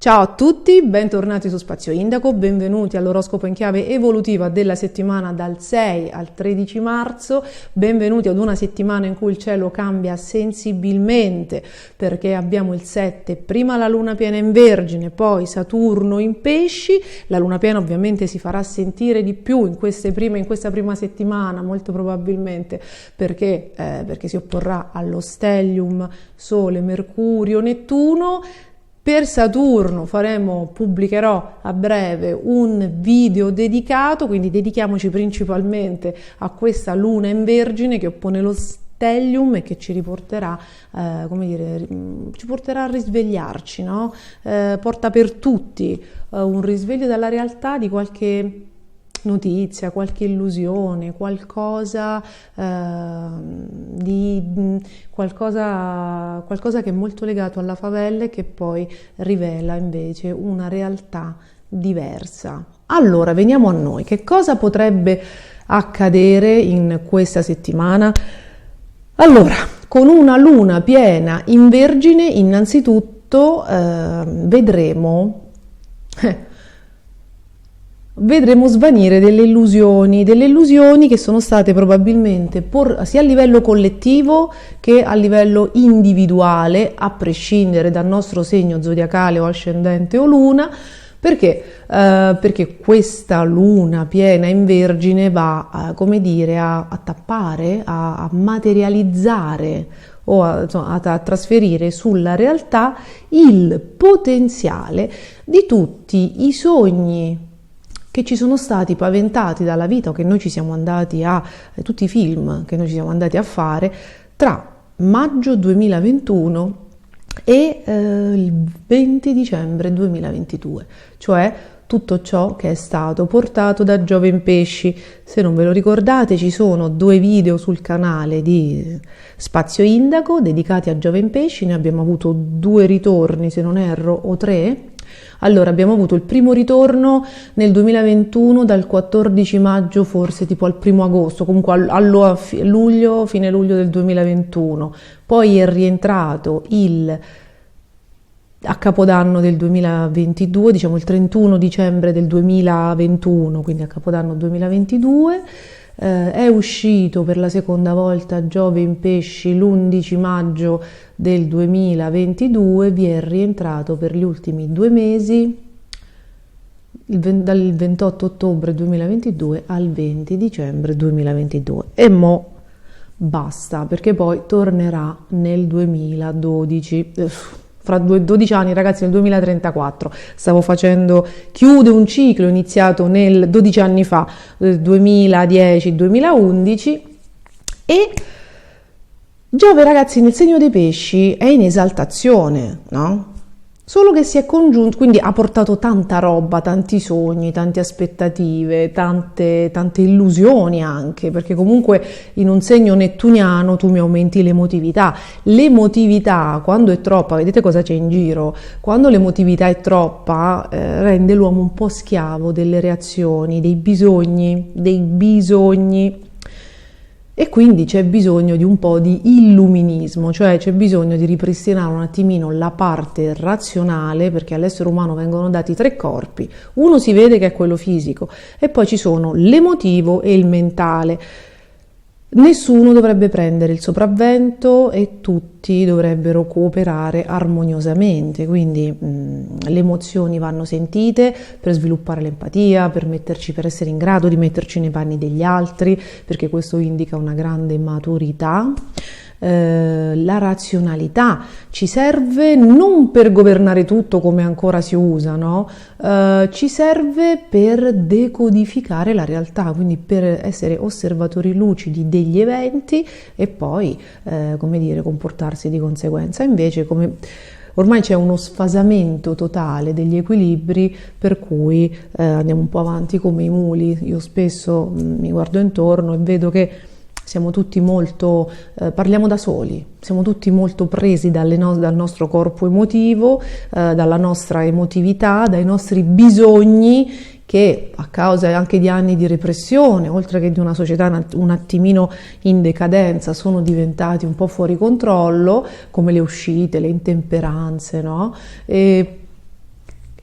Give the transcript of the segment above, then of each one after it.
Ciao a tutti, bentornati su Spazio Indaco, benvenuti all'oroscopo in chiave evolutiva della settimana dal 6 al 13 marzo, benvenuti ad una settimana in cui il cielo cambia sensibilmente perché abbiamo il 7, prima la luna piena in Vergine, poi Saturno in Pesci, la luna piena ovviamente si farà sentire di più in questa prima settimana molto probabilmente perché si opporrà allo stellium Sole, Mercurio, Nettuno. Per Saturno pubblicherò a breve un video dedicato, quindi dedichiamoci principalmente a questa luna in Vergine che oppone lo stellium e che ci riporterà, ci porterà a risvegliarci, no? Porta per tutti un risveglio dalla realtà di qualche notizia, qualche illusione, qualcosa che è molto legato alla favela e che poi rivela invece una realtà diversa. Allora, veniamo a noi. Che cosa potrebbe accadere in questa settimana? Allora, con una luna piena in Vergine, innanzitutto vedremo svanire delle illusioni che sono state probabilmente sia a livello collettivo che a livello individuale, a prescindere dal nostro segno zodiacale o ascendente o luna, perché questa luna piena in Vergine va a tappare, a materializzare o a trasferire sulla realtà il potenziale di tutti i sogni che ci sono stati paventati dalla vita o che noi ci siamo andati tutti i film che noi ci siamo andati a fare tra maggio 2021 e il 20 dicembre 2022, cioè tutto ciò che è stato portato da Giove in Pesci. Se non ve lo ricordate, ci sono 2 video sul canale di Spazio Indaco dedicati a Giove in Pesci, ne abbiamo avuto 2 ritorni, se non erro, o 3. Allora, abbiamo avuto il primo ritorno nel 2021 dal 14 maggio forse tipo al 1 agosto, comunque fine luglio del 2021, poi è rientrato a Capodanno del 2022, diciamo il 31 dicembre del 2021, quindi a Capodanno 2022, è uscito per la seconda volta Giove in Pesci l'11 maggio del 2022, vi è rientrato per gli ultimi 2 mesi, dal 28 ottobre 2022 al 20 dicembre 2022 e mo basta, perché poi tornerà nel 2012. Fra 12 anni, ragazzi, nel 2034 chiude un ciclo iniziato 12 anni fa, 2010-2011, e Giove, ragazzi, nel segno dei pesci è in esaltazione, no? Solo che si è congiunto, quindi ha portato tanta roba, tanti sogni, tante aspettative, tante illusioni anche, perché comunque in un segno nettuniano tu mi aumenti l'emotività. L'emotività, quando è troppa, vedete cosa c'è in giro? Quando l'emotività è troppa, rende l'uomo un po' schiavo delle reazioni, dei bisogni. E quindi c'è bisogno di un po' di illuminismo, cioè c'è bisogno di ripristinare un attimino la parte razionale, perché all'essere umano vengono dati 3 corpi, uno si vede che è quello fisico e poi ci sono l'emotivo e il mentale. Nessuno dovrebbe prendere il sopravvento e tutti dovrebbero cooperare armoniosamente, quindi le emozioni vanno sentite per sviluppare l'empatia, per essere in grado di metterci nei panni degli altri, perché questo indica una grande maturità. La razionalità ci serve non per governare tutto come ancora si usa, no? Ci serve per decodificare la realtà, quindi per essere osservatori lucidi degli eventi e poi comportarsi di conseguenza. Invece ormai c'è uno sfasamento totale degli equilibri, per cui andiamo un po' avanti come i muli. Io spesso mi guardo intorno e vedo che siamo tutti molto, parliamo da soli, siamo tutti molto presi dal nostro corpo emotivo, dalla nostra emotività, dai nostri bisogni che a causa anche di anni di repressione, oltre che di una società un attimino in decadenza, sono diventati un po' fuori controllo, come le uscite, le intemperanze, no?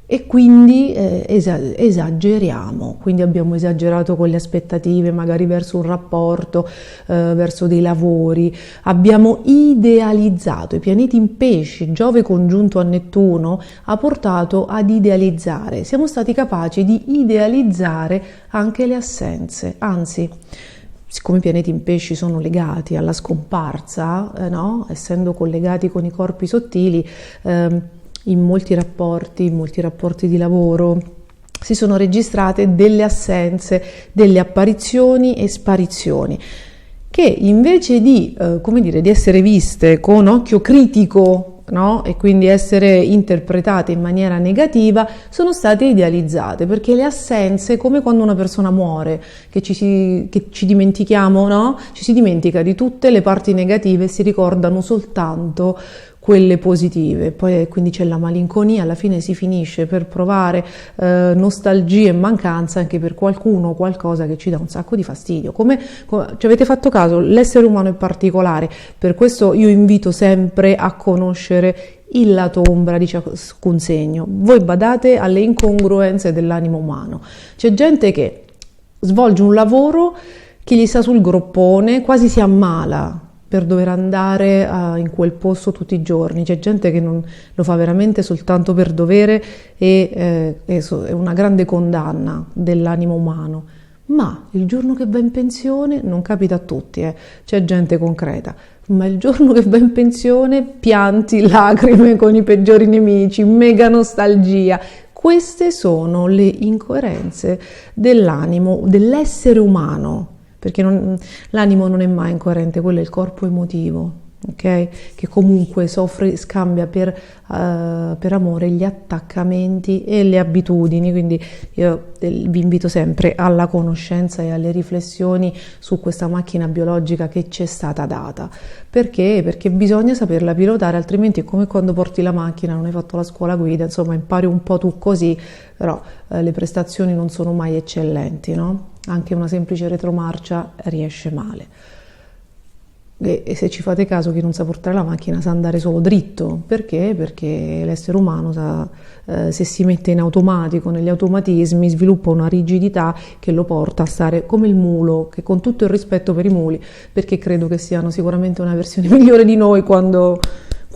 e quindi esageriamo, quindi abbiamo esagerato con le aspettative magari verso un rapporto, verso dei lavori, abbiamo idealizzato. I pianeti in pesci, Giove congiunto a Nettuno, ha portato ad idealizzare, siamo stati capaci di idealizzare anche le assenze, anzi, siccome i pianeti in pesci sono legati alla scomparsa, no? Essendo collegati con i corpi sottili, in molti rapporti di lavoro si sono registrate delle assenze, delle apparizioni e sparizioni che invece di, di essere viste con occhio critico, no? E quindi essere interpretate in maniera negativa, sono state idealizzate, perché le assenze, come quando una persona muore, che ci dimentichiamo, no? Ci si dimentica di tutte le parti negative e si ricordano soltanto quelle positive, poi quindi c'è la malinconia, alla fine si finisce per provare nostalgia e mancanza anche per qualcuno o qualcosa che ci dà un sacco di fastidio. Come ci avete fatto caso, l'essere umano è particolare, per questo io invito sempre a conoscere il lato ombra di ciascun segno. Voi badate alle incongruenze dell'animo umano. C'è gente che svolge un lavoro che gli sta sul groppone, quasi si ammala per dover andare in quel posto tutti i giorni. C'è gente che non lo fa veramente soltanto per dovere e è una grande condanna dell'animo umano. Ma il giorno che va in pensione, non capita a tutti, c'è gente concreta, ma il giorno che va in pensione pianti lacrime con i peggiori nemici, mega nostalgia. Queste sono le incoerenze dell'animo, dell'essere umano, perché l'animo non è mai incoerente, quello è il corpo emotivo, okay? Che comunque soffre, scambia per amore gli attaccamenti e le abitudini, quindi io vi invito sempre alla conoscenza e alle riflessioni su questa macchina biologica che ci è stata data. Perché? Perché bisogna saperla pilotare, altrimenti è come quando porti la macchina, non hai fatto la scuola guida, insomma impari un po' tu così, però le prestazioni non sono mai eccellenti, no? Anche una semplice retromarcia riesce male. E se ci fate caso, chi non sa portare la macchina sa andare solo dritto. Perché? Perché l'essere umano se si mette in automatico, negli automatismi, sviluppa una rigidità che lo porta a stare come il mulo, che, con tutto il rispetto per i muli, perché credo che siano sicuramente una versione migliore di noi quando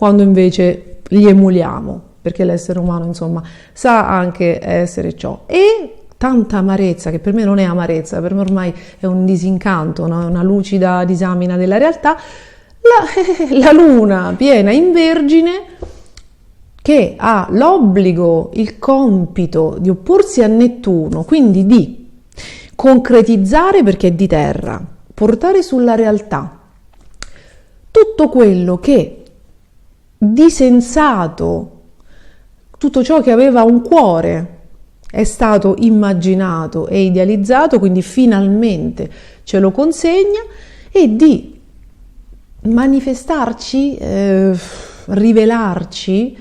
invece li emuliamo, perché l'essere umano insomma sa anche essere ciò. E tanta amarezza, che per me non è amarezza, per me ormai è un disincanto, no? Una lucida disamina della realtà, la luna piena in Vergine, che ha l'obbligo, il compito di opporsi a Nettuno, quindi di concretizzare, perché è di terra, portare sulla realtà tutto quello che di sensato, tutto ciò che aveva un cuore, è stato immaginato e idealizzato, quindi finalmente ce lo consegna, e di manifestarci, rivelarci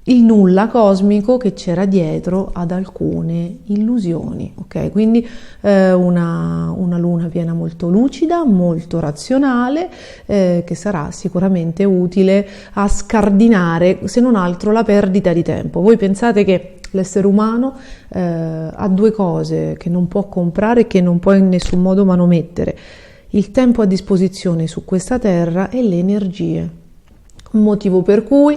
il nulla cosmico che c'era dietro ad alcune illusioni, ok? Quindi una luna piena molto lucida, molto razionale, che sarà sicuramente utile a scardinare, se non altro, la perdita di tempo. Voi pensate che l'essere umano ha due cose che non può comprare e che non può in nessun modo manomettere: il tempo a disposizione su questa terra e le energie. Un motivo per cui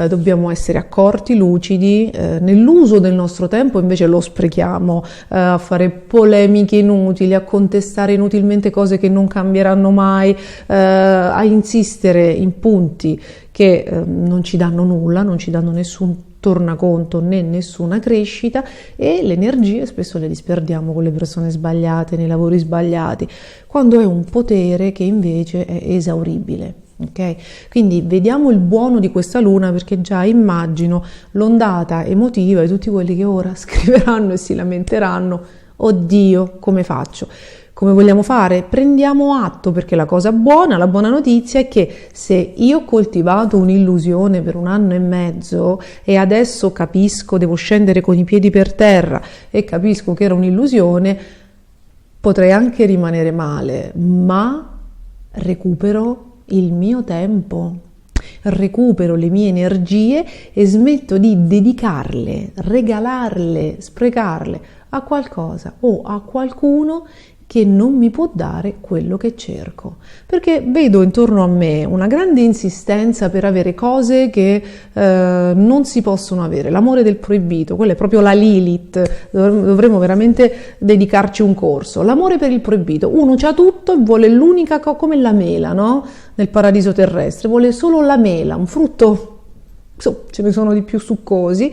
dobbiamo essere accorti, lucidi nell'uso del nostro tempo. Invece lo sprechiamo a fare polemiche inutili, a contestare inutilmente cose che non cambieranno mai, a insistere in punti che non ci danno nulla, non ci danno nessun tornaconto né nessuna crescita, e le energie spesso le disperdiamo con le persone sbagliate, nei lavori sbagliati, quando è un potere che invece è esauribile. Okay? Quindi vediamo il buono di questa luna, perché già immagino l'ondata emotiva di tutti quelli che ora scriveranno e si lamenteranno: oddio, come faccio? Come vogliamo fare? Prendiamo atto, perché la cosa buona, la buona notizia è che se io ho coltivato un'illusione per 1 anno e mezzo e adesso capisco, devo scendere con i piedi per terra e capisco che era un'illusione, potrei anche rimanere male, ma recupero il mio tempo, recupero le mie energie e smetto di dedicarle, regalarle, sprecarle a qualcosa o a qualcuno che non mi può dare quello che cerco, perché vedo intorno a me una grande insistenza per avere cose che non si possono avere, l'amore del proibito, quella è proprio la Lilith, dovremmo veramente dedicarci un corso, l'amore per il proibito, uno c'ha tutto e vuole l'unica cosa, come la mela, no? Nel paradiso terrestre, vuole solo la mela, un frutto, ce ne sono di più succosi,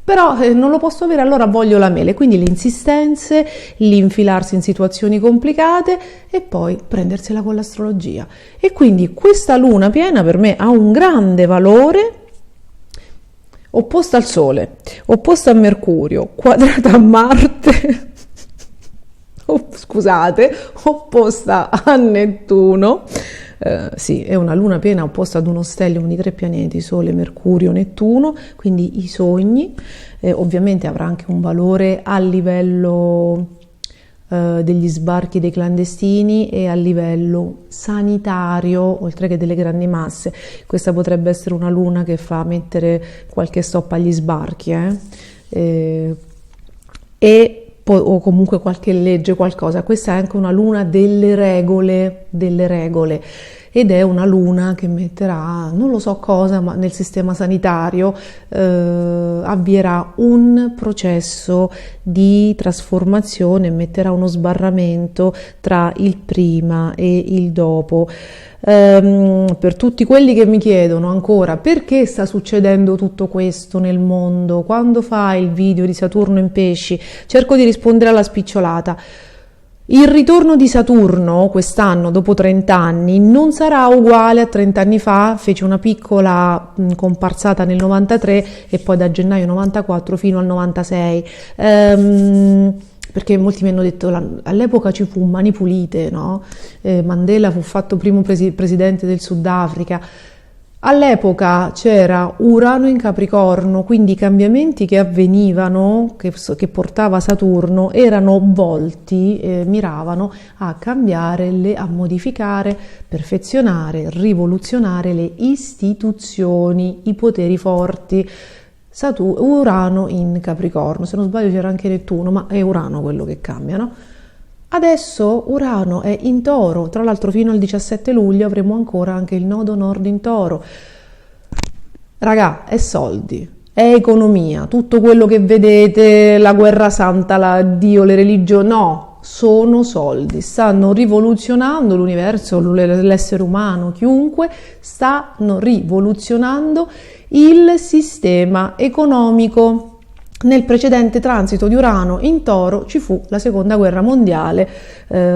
però non lo posso avere, allora voglio la mele, quindi le insistenze, l'infilarsi in situazioni complicate e poi prendersela con l'astrologia. E quindi questa luna piena per me ha un grande valore, opposta al Sole, opposta a Mercurio, quadrata a Marte, scusate, opposta a Nettuno. Sì, è una luna piena opposta ad uno stellium di 3 pianeti, Sole, Mercurio, Nettuno, quindi i sogni. Ovviamente avrà anche un valore a livello degli sbarchi dei clandestini e a livello sanitario, oltre che delle grandi masse. Questa potrebbe essere una luna che fa mettere qualche stop agli sbarchi, o comunque qualche legge, qualcosa. Questa è anche una luna delle regole, ed è una luna che metterà, non lo so cosa, ma nel sistema sanitario avvierà un processo di trasformazione, metterà uno sbarramento tra il prima e il dopo. Per tutti quelli che mi chiedono ancora perché sta succedendo tutto questo nel mondo, quando fa il video di Saturno in Pesci, cerco di rispondere alla spicciolata. Il ritorno di Saturno quest'anno, dopo 30 anni, non sarà uguale a 30 anni fa, fece una piccola comparsata nel 93 e poi da gennaio 94 fino al 96. Perché molti mi hanno detto all'epoca ci fu Mani Pulite, no? Mandela fu fatto primo presidente del Sudafrica. All'epoca c'era Urano in Capricorno, quindi i cambiamenti che avvenivano, che portava Saturno, erano volti, miravano a cambiare, a modificare, perfezionare, rivoluzionare le istituzioni, i poteri forti. Urano in Capricorno, se non sbaglio c'era anche Nettuno, ma è Urano quello che cambia, no? Adesso Urano è in Toro, tra l'altro fino al 17 luglio avremo ancora anche il nodo nord in Toro. Raga, è soldi, è economia, tutto quello che vedete, la guerra santa, Dio, le religioni, no, sono soldi, stanno rivoluzionando l'universo, l'essere umano, chiunque, stanno rivoluzionando il sistema economico. Nel precedente transito di Urano in Toro ci fu la seconda guerra mondiale,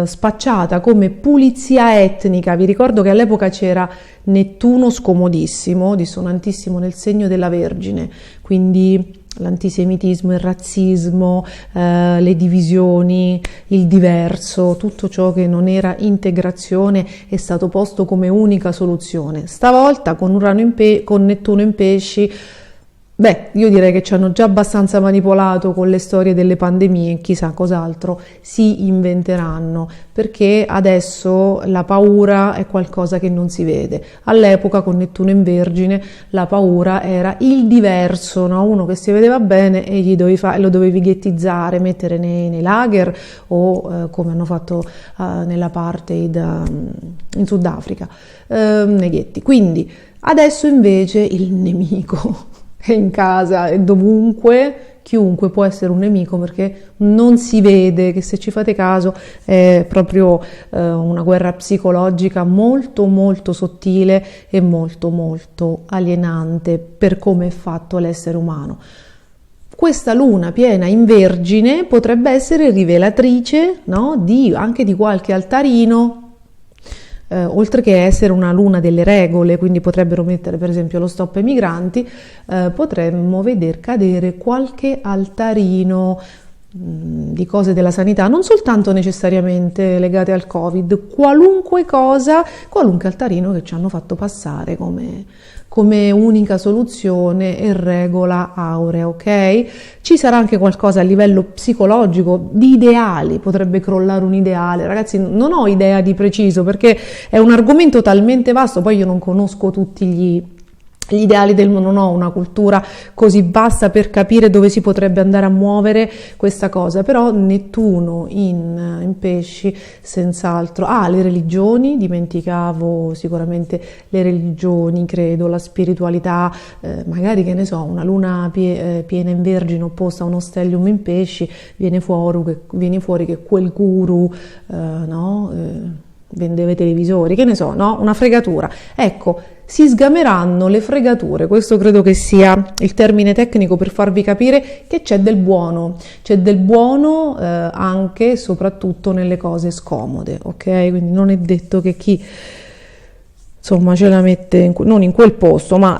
spacciata come pulizia etnica. Vi ricordo che all'epoca c'era Nettuno scomodissimo, dissonantissimo nel segno della Vergine, quindi l'antisemitismo, il razzismo, le divisioni, il diverso, tutto ciò che non era integrazione è stato posto come unica soluzione. Stavolta con con Nettuno in Pesci, io direi che ci hanno già abbastanza manipolato con le storie delle pandemie, chissà cos'altro si inventeranno, perché adesso la paura è qualcosa che non si vede. All'epoca con Nettuno in Vergine la paura era il diverso, no? Uno che si vedeva bene e lo dovevi ghettizzare, mettere nei lager o come hanno fatto nell'apartheid in Sudafrica, nei ghetti. Quindi adesso invece il nemico è in casa e dovunque, chiunque può essere un nemico perché non si vede, che se ci fate caso è proprio una guerra psicologica molto molto sottile e molto molto alienante per come è fatto l'essere umano. Questa luna piena in Vergine potrebbe essere rivelatrice, no? Anche di qualche altarino. Oltre che essere una luna delle regole, quindi potrebbero mettere per esempio lo stop ai migranti, potremmo veder cadere qualche altarino di cose della sanità, non soltanto necessariamente legate al Covid, qualunque cosa, qualunque altarino che ci hanno fatto passare come unica soluzione e regola aurea, ok? Ci sarà anche qualcosa a livello psicologico, di ideali, potrebbe crollare un ideale. Ragazzi, non ho idea di preciso perché è un argomento talmente vasto, poi io non conosco tutti gli ideali del mondo, non ho una cultura così vasta per capire dove si potrebbe andare a muovere questa cosa, però Nettuno in pesci senz'altro. Le religioni, dimenticavo sicuramente le religioni, credo, la spiritualità, magari che ne so, una luna piena in Vergine opposta a uno stellium in pesci, viene fuori che quel guru, no? Vendeva i televisori, che ne so, no? Una fregatura. Ecco, si sgameranno le fregature, questo credo che sia il termine tecnico per farvi capire che c'è del buono anche e soprattutto nelle cose scomode, ok? Quindi non è detto che chi, insomma, ce la mette, non in quel posto, ma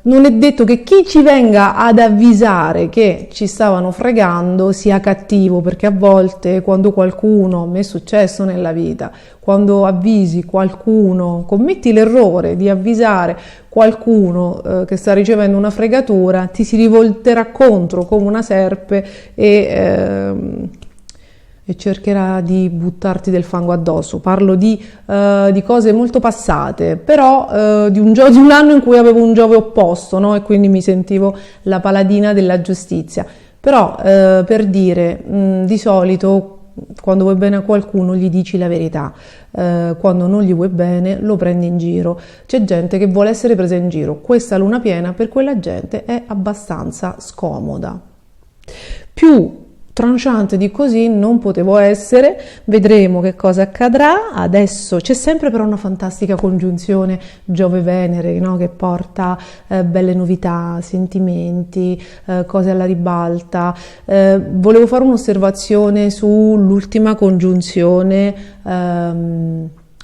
non è detto che chi ci venga ad avvisare che ci stavano fregando sia cattivo, perché a volte quando qualcuno, mi è successo nella vita, quando avvisi qualcuno, commetti l'errore di avvisare qualcuno che sta ricevendo una fregatura, ti si rivolterà contro come una serpe e cercherà di buttarti del fango addosso. Parlo di cose molto passate, però di un anno in cui avevo un Giove opposto, no? E quindi mi sentivo la paladina della giustizia. Però per dire, di solito quando vuoi bene a qualcuno gli dici la verità, quando non gli vuoi bene lo prendi in giro. C'è gente che vuole essere presa in giro, questa luna piena per quella gente è abbastanza scomoda. Più tranchante di così non potevo essere, vedremo che cosa accadrà. Adesso c'è sempre però una fantastica congiunzione Giove-Venere, no? Che porta belle novità, sentimenti, cose alla ribalta. Volevo fare un'osservazione sull'ultima congiunzione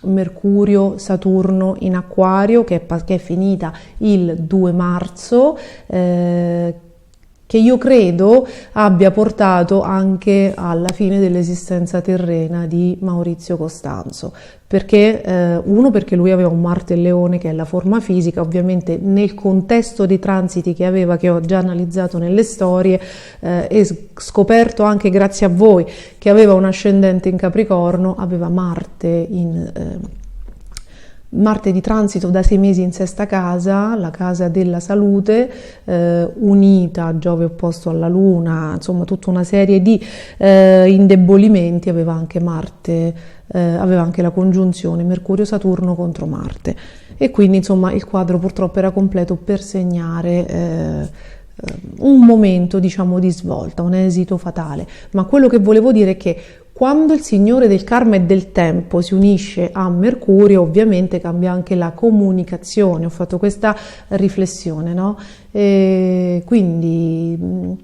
Mercurio-Saturno in Acquario che è finita il 2 marzo, che io credo abbia portato anche alla fine dell'esistenza terrena di Maurizio Costanzo, perché perché lui aveva un Marte e Leone che è la forma fisica, ovviamente nel contesto dei transiti che aveva, che ho già analizzato nelle storie e scoperto anche grazie a voi che aveva un ascendente in Capricorno, aveva Marte di transito da 6 mesi in sesta casa, la casa della salute, unita a Giove opposto alla Luna, insomma tutta una serie di indebolimenti. Aveva anche Marte, aveva anche la congiunzione Mercurio-Saturno contro Marte, e quindi insomma il quadro purtroppo era completo per segnare un momento, diciamo, di svolta, un esito fatale. Ma quello che volevo dire è che quando il signore del karma e del tempo si unisce a Mercurio, ovviamente cambia anche la comunicazione. Ho fatto questa riflessione, no? E quindi,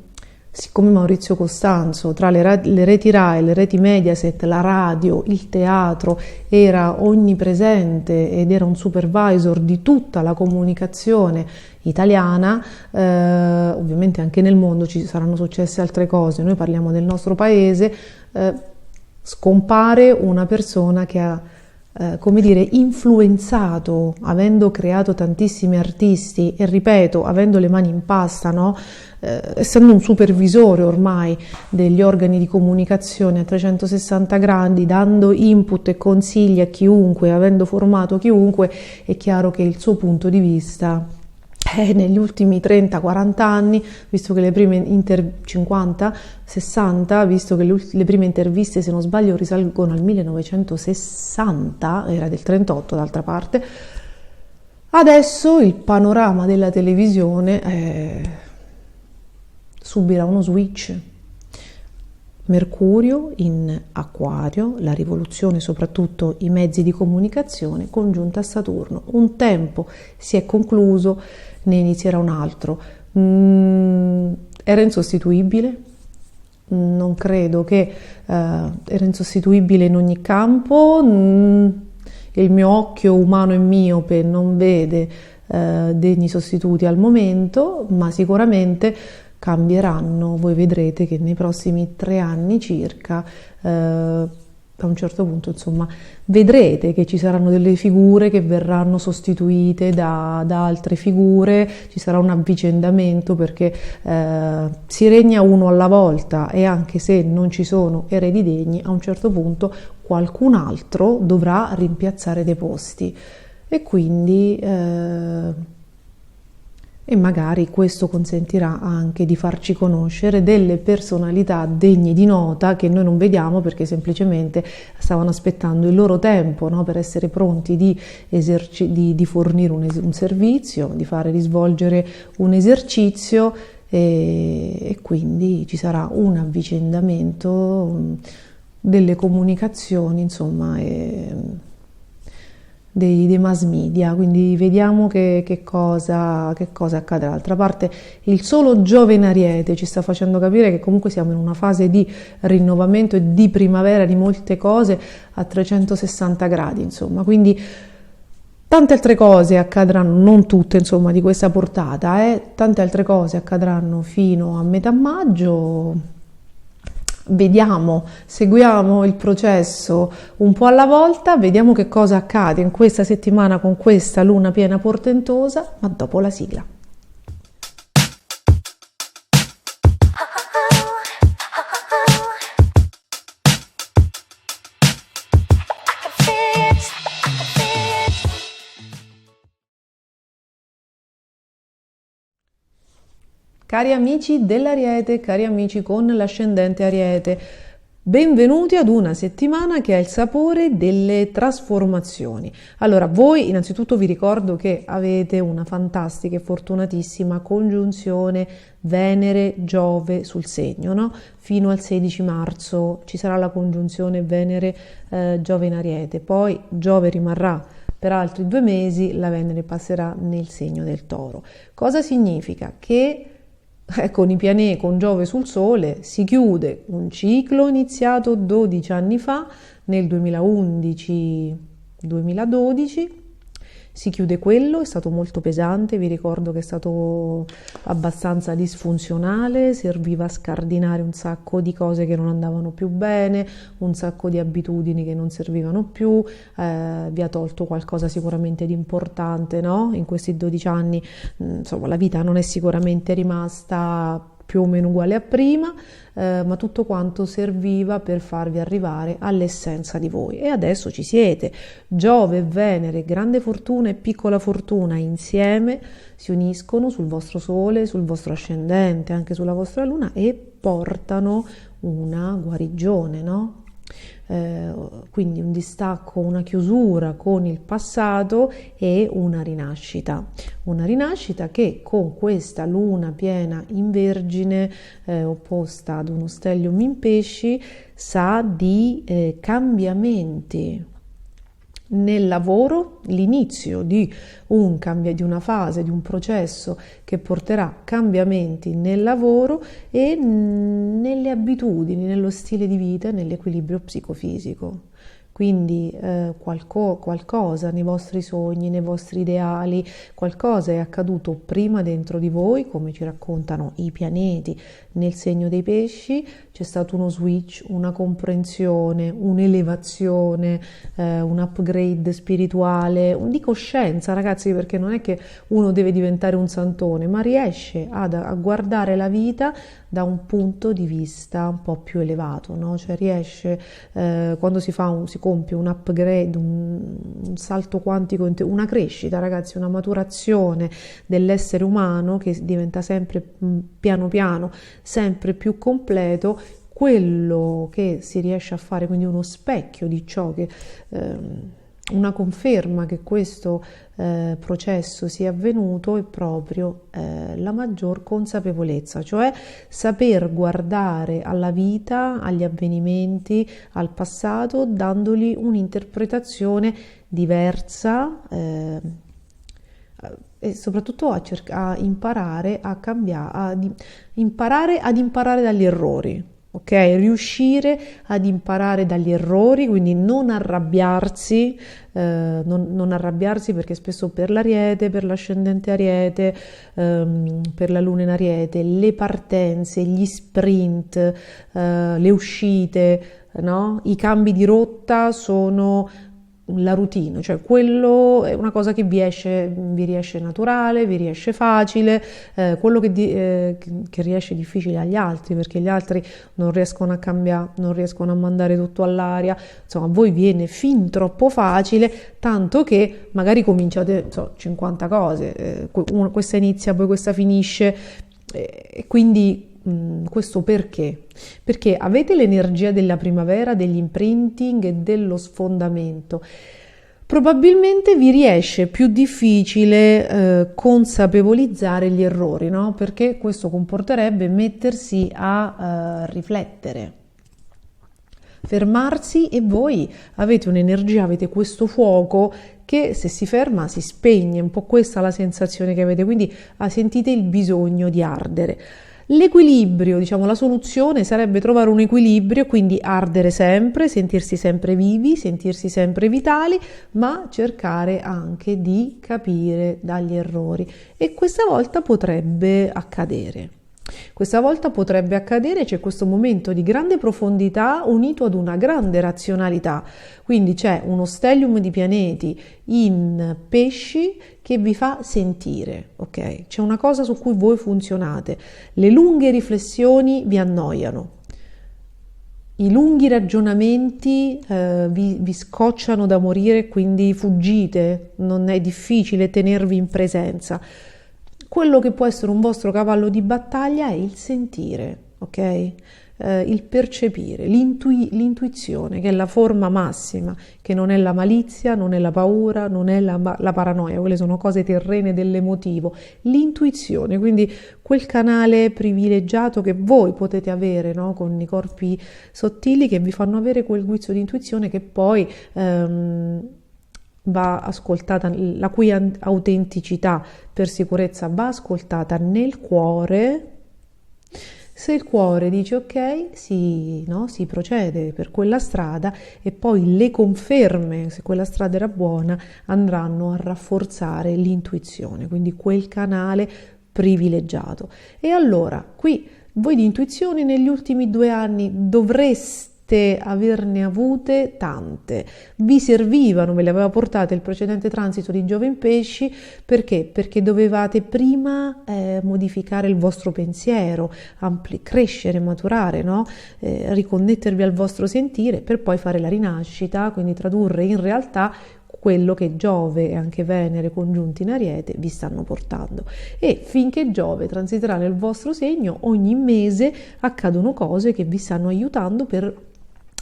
siccome Maurizio Costanzo, tra le reti Rai, le reti Mediaset, la radio, il teatro, era onnipresente ed era un supervisor di tutta la comunicazione italiana, ovviamente anche nel mondo ci saranno successe altre cose, noi parliamo del nostro paese, scompare una persona che ha, come dire, influenzato, avendo creato tantissimi artisti e, ripeto, avendo le mani in pasta, no? Essendo un supervisore ormai degli organi di comunicazione a 360 gradi, dando input e consigli a chiunque, avendo formato chiunque, è chiaro che il suo punto di vista negli ultimi 30-40 anni, visto che le prime 50-60, visto che le prime interviste, se non sbaglio, risalgono al 1960, era del 38 d'altra parte, adesso il panorama della televisione subirà uno switch. Mercurio in Acquario, la rivoluzione, soprattutto i mezzi di comunicazione, congiunta a Saturno. Un tempo si è concluso, ne inizierà un altro. Era insostituibile? Non credo che era insostituibile in ogni campo. Il mio occhio umano e miope non vede degni sostituti al momento, ma sicuramente cambieranno. Voi vedrete che nei prossimi 3 anni circa, a un certo punto, insomma, vedrete che ci saranno delle figure che verranno sostituite da altre figure, ci sarà un avvicendamento, perché si regna uno alla volta, e anche se non ci sono eredi degni, a un certo punto qualcun altro dovrà rimpiazzare dei posti, e quindi e magari questo consentirà anche di farci conoscere delle personalità degne di nota che noi non vediamo perché semplicemente stavano aspettando il loro tempo, no? Per essere pronti di fornire un servizio, di svolgere un esercizio e quindi ci sarà un avvicendamento delle comunicazioni, insomma, dei mass media, quindi vediamo che cosa accade. D'altra parte il solo Giove in Ariete ci sta facendo capire che comunque siamo in una fase di rinnovamento e di primavera di molte cose a 360 gradi, insomma, quindi tante altre cose accadranno, non tutte insomma di questa portata, tante altre cose accadranno fino a metà maggio. Vediamo, seguiamo il processo un po' alla volta, vediamo che cosa accade in questa settimana con questa luna piena portentosa, ma dopo la sigla. Cari amici dell'Ariete, cari amici con l'ascendente Ariete, benvenuti ad una settimana che ha il sapore delle trasformazioni. Allora, voi innanzitutto vi ricordo che avete una fantastica e fortunatissima congiunzione Venere-Giove sul segno, no? Fino al 16 marzo ci sarà la congiunzione Venere-Giove in Ariete, poi Giove rimarrà per altri 2 mesi, la Venere passerà nel segno del Toro. Cosa significa? Che con Giove sul Sole si chiude un ciclo iniziato 12 anni fa, nel 2011-2012, si chiude quello, è stato molto pesante, vi ricordo che è stato abbastanza disfunzionale, serviva a scardinare un sacco di cose che non andavano più bene, un sacco di abitudini che non servivano più, vi ha tolto qualcosa sicuramente di importante, no? In questi 12 anni, insomma, la vita non è sicuramente rimasta più o meno uguale a prima, ma tutto quanto serviva per farvi arrivare all'essenza di voi. E adesso ci siete. Giove e Venere, grande fortuna e piccola fortuna insieme si uniscono sul vostro Sole, sul vostro ascendente, anche sulla vostra Luna e portano una guarigione, no? Quindi un distacco, una chiusura con il passato e una rinascita che con questa luna piena in Vergine opposta ad uno stellium in Pesci sa di cambiamenti nel lavoro, l'inizio di una fase, di un processo che porterà cambiamenti nel lavoro e nelle abitudini, nello stile di vita e nell'equilibrio psicofisico. Quindi qualcosa nei vostri sogni, nei vostri ideali, qualcosa è accaduto prima dentro di voi, come ci raccontano i pianeti nel segno dei pesci, c'è stato uno switch, una comprensione, un'elevazione, un upgrade spirituale, di coscienza, ragazzi, perché non è che uno deve diventare un santone, ma riesce a guardare la vita da un punto di vista un po' più elevato, no? Cioè riesce, quando si compie un upgrade, un salto quantico, una crescita, ragazzi, una maturazione dell'essere umano che diventa sempre piano piano sempre più completo, quello che si riesce a fare, quindi uno specchio di ciò che una conferma che questo processo sia avvenuto è proprio la maggior consapevolezza, cioè saper guardare alla vita, agli avvenimenti, al passato, dandogli un'interpretazione diversa e soprattutto a imparare a cambiare, imparare ad imparare dagli errori. Ok, riuscire ad imparare dagli errori, quindi non arrabbiarsi, non arrabbiarsi perché spesso per l'Ariete, per l'ascendente Ariete, per la Luna in Ariete, le partenze, gli sprint, le uscite, no? I cambi di rotta sono la routine, cioè quello è una cosa che vi riesce naturale, vi riesce facile, quello che riesce difficile agli altri, perché gli altri non riescono a cambiare, non riescono a mandare tutto all'aria, insomma a voi viene fin troppo facile, tanto che magari cominciate 50 cose, questa inizia, poi questa finisce, e quindi questo perché? Perché avete l'energia della primavera, degli imprinting e dello sfondamento. Probabilmente vi riesce più difficile consapevolizzare gli errori, no? Perché questo comporterebbe mettersi a riflettere, fermarsi, e voi avete un'energia, avete questo fuoco che se si ferma si spegne, un po' questa è la sensazione che avete, quindi sentite il bisogno di ardere. L'equilibrio, diciamo, la soluzione sarebbe trovare un equilibrio, quindi ardere sempre, sentirsi sempre vivi, sentirsi sempre vitali, ma cercare anche di capire dagli errori, e questa volta potrebbe accadere. Questa volta potrebbe accadere, c'è questo momento di grande profondità unito ad una grande razionalità, quindi c'è uno stellium di pianeti in pesci che vi fa sentire, ok? C'è una cosa su cui voi funzionate, le lunghe riflessioni vi annoiano, i lunghi ragionamenti vi scocciano da morire, quindi fuggite, non è difficile tenervi in presenza. Quello che può essere un vostro cavallo di battaglia è il sentire, ok? Il percepire, l'intuizione, che è la forma massima, che non è la malizia, non è la paura, non è la paranoia, quelle sono cose terrene dell'emotivo. L'intuizione, quindi quel canale privilegiato che voi potete avere, no? Con i corpi sottili che vi fanno avere quel guizzo di intuizione che poi va ascoltata, la cui autenticità per sicurezza va ascoltata nel cuore. Se il cuore dice ok, si procede per quella strada, e poi le conferme, se quella strada era buona, andranno a rafforzare l'intuizione, quindi quel canale privilegiato. E allora, qui voi di intuizioni negli ultimi 2 anni dovreste averne avute tante, vi servivano, ve le aveva portate il precedente transito di Giove in Pesci, perché? Perché dovevate prima modificare il vostro pensiero, crescere, maturare, no? Riconnettervi al vostro sentire, per poi fare la rinascita, quindi tradurre in realtà quello che Giove e anche Venere congiunti in Ariete vi stanno portando. E finché Giove transiterà nel vostro segno, ogni mese accadono cose che vi stanno aiutando per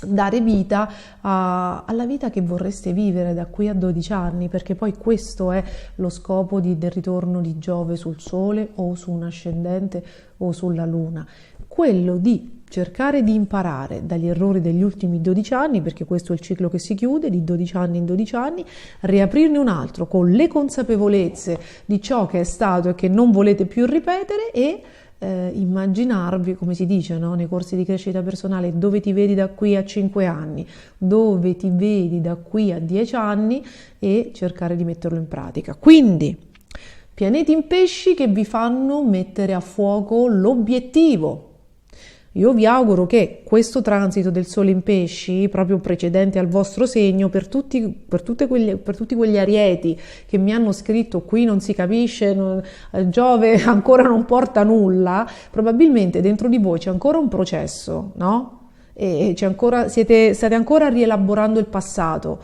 dare vita alla vita che vorreste vivere da qui a 12 anni, perché poi questo è lo scopo del ritorno di Giove sul Sole o su un ascendente o sulla Luna, quello di cercare di imparare dagli errori degli ultimi 12 anni, perché questo è il ciclo che si chiude di 12 anni in 12 anni, riaprirne un altro con le consapevolezze di ciò che è stato e che non volete più ripetere, e immaginarvi, come si dice, no? Nei corsi di crescita personale, dove ti vedi da qui a 5 anni, dove ti vedi da qui a 10 anni, e cercare di metterlo in pratica. Quindi pianeti in pesci che vi fanno mettere a fuoco l'obiettivo. Io vi auguro che questo transito del Sole in Pesci, proprio precedente al vostro segno, per tutti quegli arieti che mi hanno scritto qui non si capisce, Giove ancora non porta nulla, probabilmente dentro di voi c'è ancora un processo, no? E state ancora rielaborando il passato.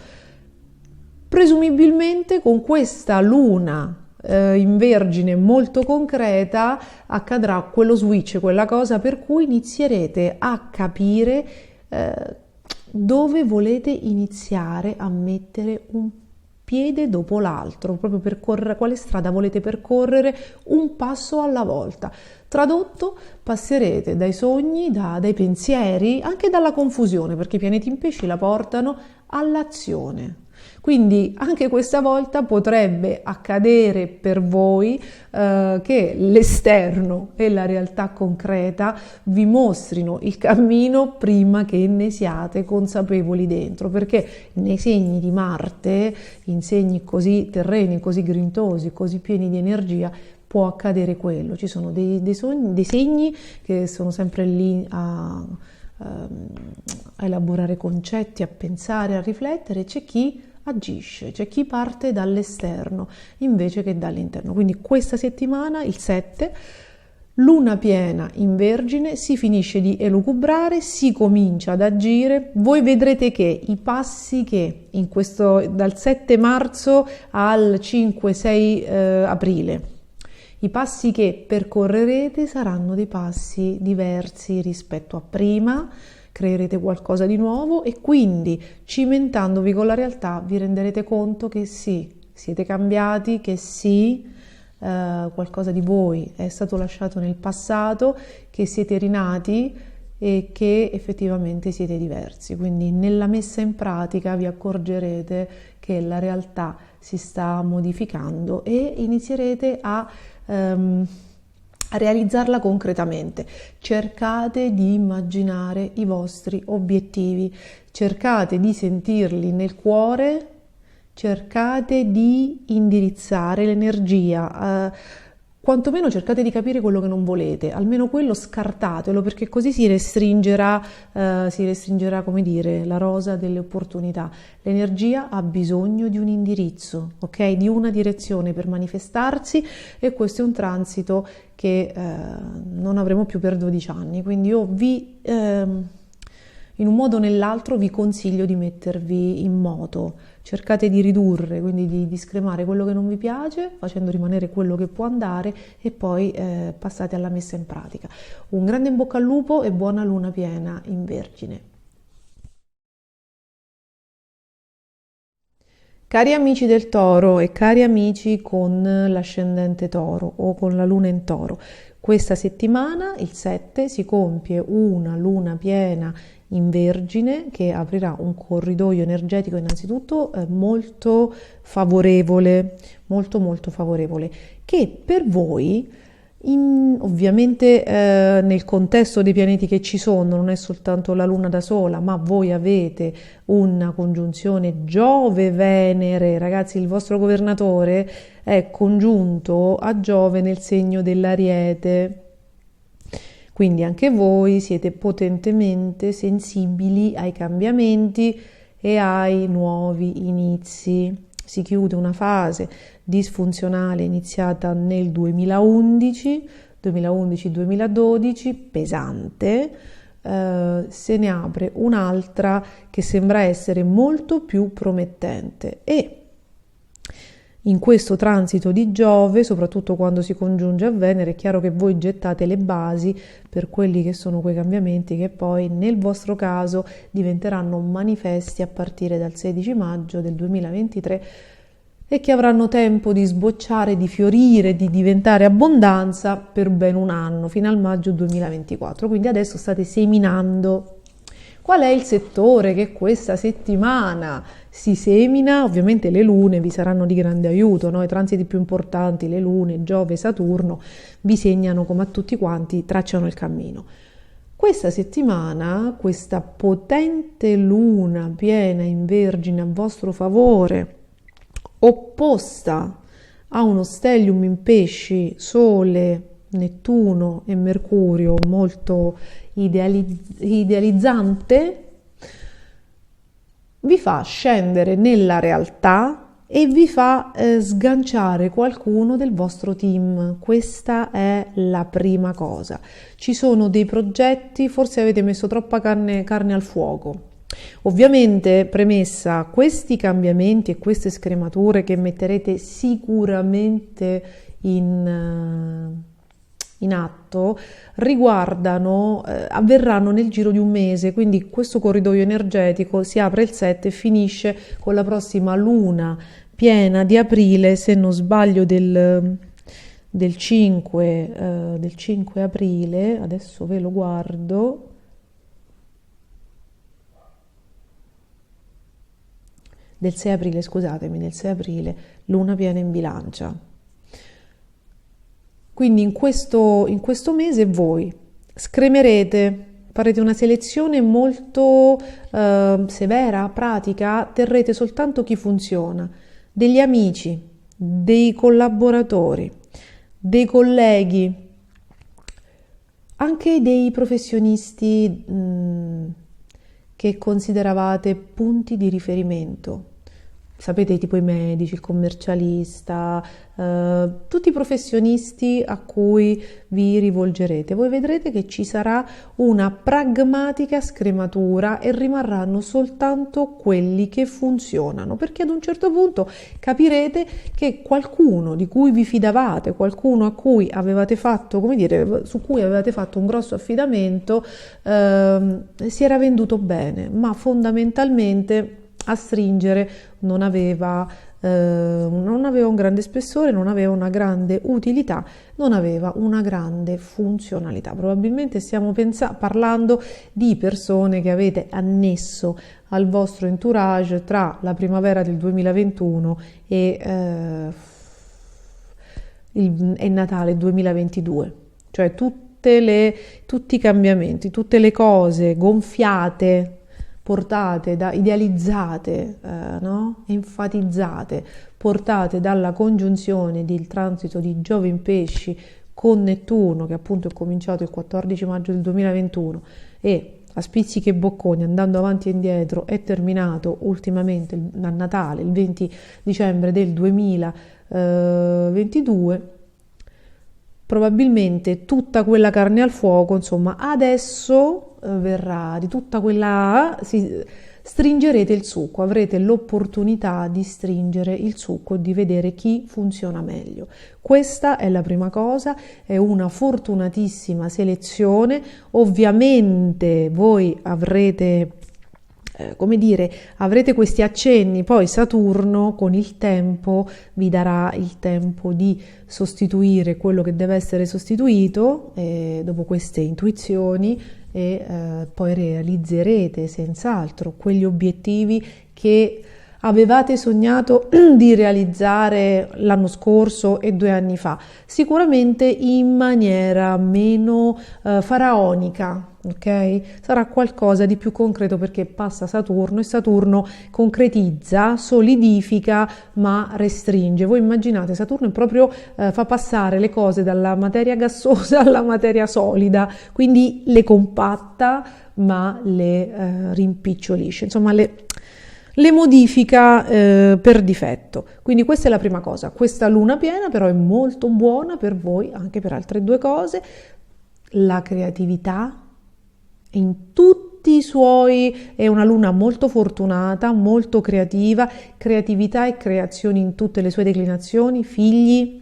Presumibilmente con questa luna in Vergine molto concreta accadrà quello switch, quella cosa per cui inizierete a capire dove volete iniziare a mettere un piede dopo l'altro, proprio percorrere quale strada volete percorrere un passo alla volta. Tradotto, passerete dai sogni, dai pensieri, anche dalla confusione, perché i pianeti in pesci la portano all'azione. Quindi anche questa volta potrebbe accadere per voi che l'esterno e la realtà concreta vi mostrino il cammino prima che ne siate consapevoli dentro, perché nei segni di Marte, in segni così terreni, così grintosi, così pieni di energia, può accadere quello. Ci sono dei segni che sono sempre lì a elaborare concetti, a pensare, a riflettere. C'è chi agisce, c'è chi parte dall'esterno invece che dall'interno. Quindi questa settimana, il 7, luna piena in Vergine, si finisce di elucubrare, si comincia ad agire. Voi vedrete che i passi che dal 7 marzo al 5-6 aprile, i passi che percorrerete saranno dei passi diversi rispetto a prima, creerete qualcosa di nuovo e quindi, cimentandovi con la realtà, vi renderete conto che sì, siete cambiati, che sì, qualcosa di voi è stato lasciato nel passato, che siete rinati e che effettivamente siete diversi. Quindi nella messa in pratica vi accorgerete che la realtà si sta modificando e inizierete a realizzarla concretamente. Cercate di immaginare i vostri obiettivi, cercate di sentirli nel cuore, cercate di indirizzare l'energia, quantomeno cercate di capire quello che non volete, almeno quello scartatelo, perché così si restringerà, come dire, la rosa delle opportunità. L'energia ha bisogno di un indirizzo, ok? Di una direzione per manifestarsi, e questo è un transito che non avremo più per 12 anni, quindi io in un modo o nell'altro vi consiglio di mettervi in moto, cercate di ridurre, quindi di discremare quello che non vi piace, facendo rimanere quello che può andare, e poi passate alla messa in pratica. Un grande in bocca al lupo e buona luna piena in Vergine. Cari amici del Toro e cari amici con l'ascendente Toro o con la luna in Toro, questa settimana, il 7, si compie una luna piena in Vergine che aprirà un corridoio energetico innanzitutto molto favorevole, molto molto favorevole, che per voi ovviamente nel contesto dei pianeti che ci sono, non è soltanto la Luna da sola, ma voi avete una congiunzione Giove-Venere, ragazzi, il vostro governatore è congiunto a Giove nel segno dell'Ariete. Quindi anche voi siete potentemente sensibili ai cambiamenti e ai nuovi inizi. Si chiude una fase disfunzionale iniziata nel 2011-2012, pesante, se ne apre un'altra che sembra essere molto più promettente, e in questo transito di Giove, soprattutto quando si congiunge a Venere, è chiaro che voi gettate le basi per quelli che sono quei cambiamenti che poi nel vostro caso diventeranno manifesti a partire dal 16 maggio del 2023 e che avranno tempo di sbocciare, di fiorire, di diventare abbondanza per ben un anno, fino al maggio 2024. Quindi adesso state seminando. Qual è il settore che questa settimana si semina? Ovviamente le lune vi saranno di grande aiuto, no? I transiti più importanti, le lune, Giove, Saturno, vi segnano come a tutti quanti, tracciano il cammino. Questa settimana, questa potente luna piena in Vergine a vostro favore, opposta a uno stellium in Pesci, Sole, Nettuno e Mercurio molto idealizzante, vi fa scendere nella realtà e vi fa sganciare qualcuno del vostro team. Questa è la prima cosa. Ci sono dei progetti, forse avete messo troppa carne al fuoco. Ovviamente, premessa, questi cambiamenti e queste scremature che metterete sicuramente in atto avverranno nel giro di un mese, quindi questo corridoio energetico si apre il 7 e finisce con la prossima luna piena di aprile, se non sbaglio del 5 aprile, adesso ve lo guardo, del 6 aprile, scusatemi, del 6 aprile, luna piena in Bilancia. Quindi in questo mese voi scremerete, farete una selezione molto severa, pratica, terrete soltanto chi funziona, degli amici, dei collaboratori, dei colleghi, anche dei professionisti che consideravate punti di riferimento. sapete, tipo i medici, il commercialista, tutti i professionisti a cui vi rivolgerete. Voi vedrete che ci sarà una pragmatica scrematura e rimarranno soltanto quelli che funzionano, perché ad un certo punto capirete che qualcuno di cui vi fidavate, qualcuno a cui avevate fatto, come dire, su cui avevate fatto un grosso affidamento, si era venduto bene, ma fondamentalmente a stringere non aveva un grande spessore, non aveva una grande utilità, non aveva una grande funzionalità. Probabilmente stiamo parlando di persone che avete annesso al vostro entourage tra la primavera del 2021 e il Natale 2022, cioè tutti i cambiamenti, tutte le cose gonfiate, portate idealizzate, no? Enfatizzate, portate dalla congiunzione del transito di Giove in Pesci con Nettuno, che appunto è cominciato il 14 maggio del 2021 e a spizzichi e bocconi, andando avanti e indietro, è terminato ultimamente a Natale, il 20 dicembre del 2022, probabilmente tutta quella carne al fuoco, insomma, adesso verrà di tutta quella, stringerete il succo, avrete l'opportunità di stringere il succo e di vedere chi funziona meglio. Questa è la prima cosa, è una fortunatissima selezione. Ovviamente voi avrete avrete questi accenni, poi Saturno con il tempo vi darà il tempo di sostituire quello che deve essere sostituito dopo queste intuizioni e poi realizzerete senz'altro quegli obiettivi che avevate sognato di realizzare l'anno scorso e 2 anni fa, sicuramente in maniera meno faraonica, ok? Sarà qualcosa di più concreto perché passa Saturno e Saturno concretizza, solidifica, ma restringe. Voi immaginate, Saturno è proprio fa passare le cose dalla materia gassosa alla materia solida, quindi le compatta ma le rimpicciolisce, insomma le modifica per difetto. Quindi questa è la prima cosa. Questa luna piena però è molto buona per voi anche per altre 2 cose: la creatività in tutti i suoi, è una luna molto fortunata, molto creativa, creatività e creazioni in tutte le sue declinazioni, figli,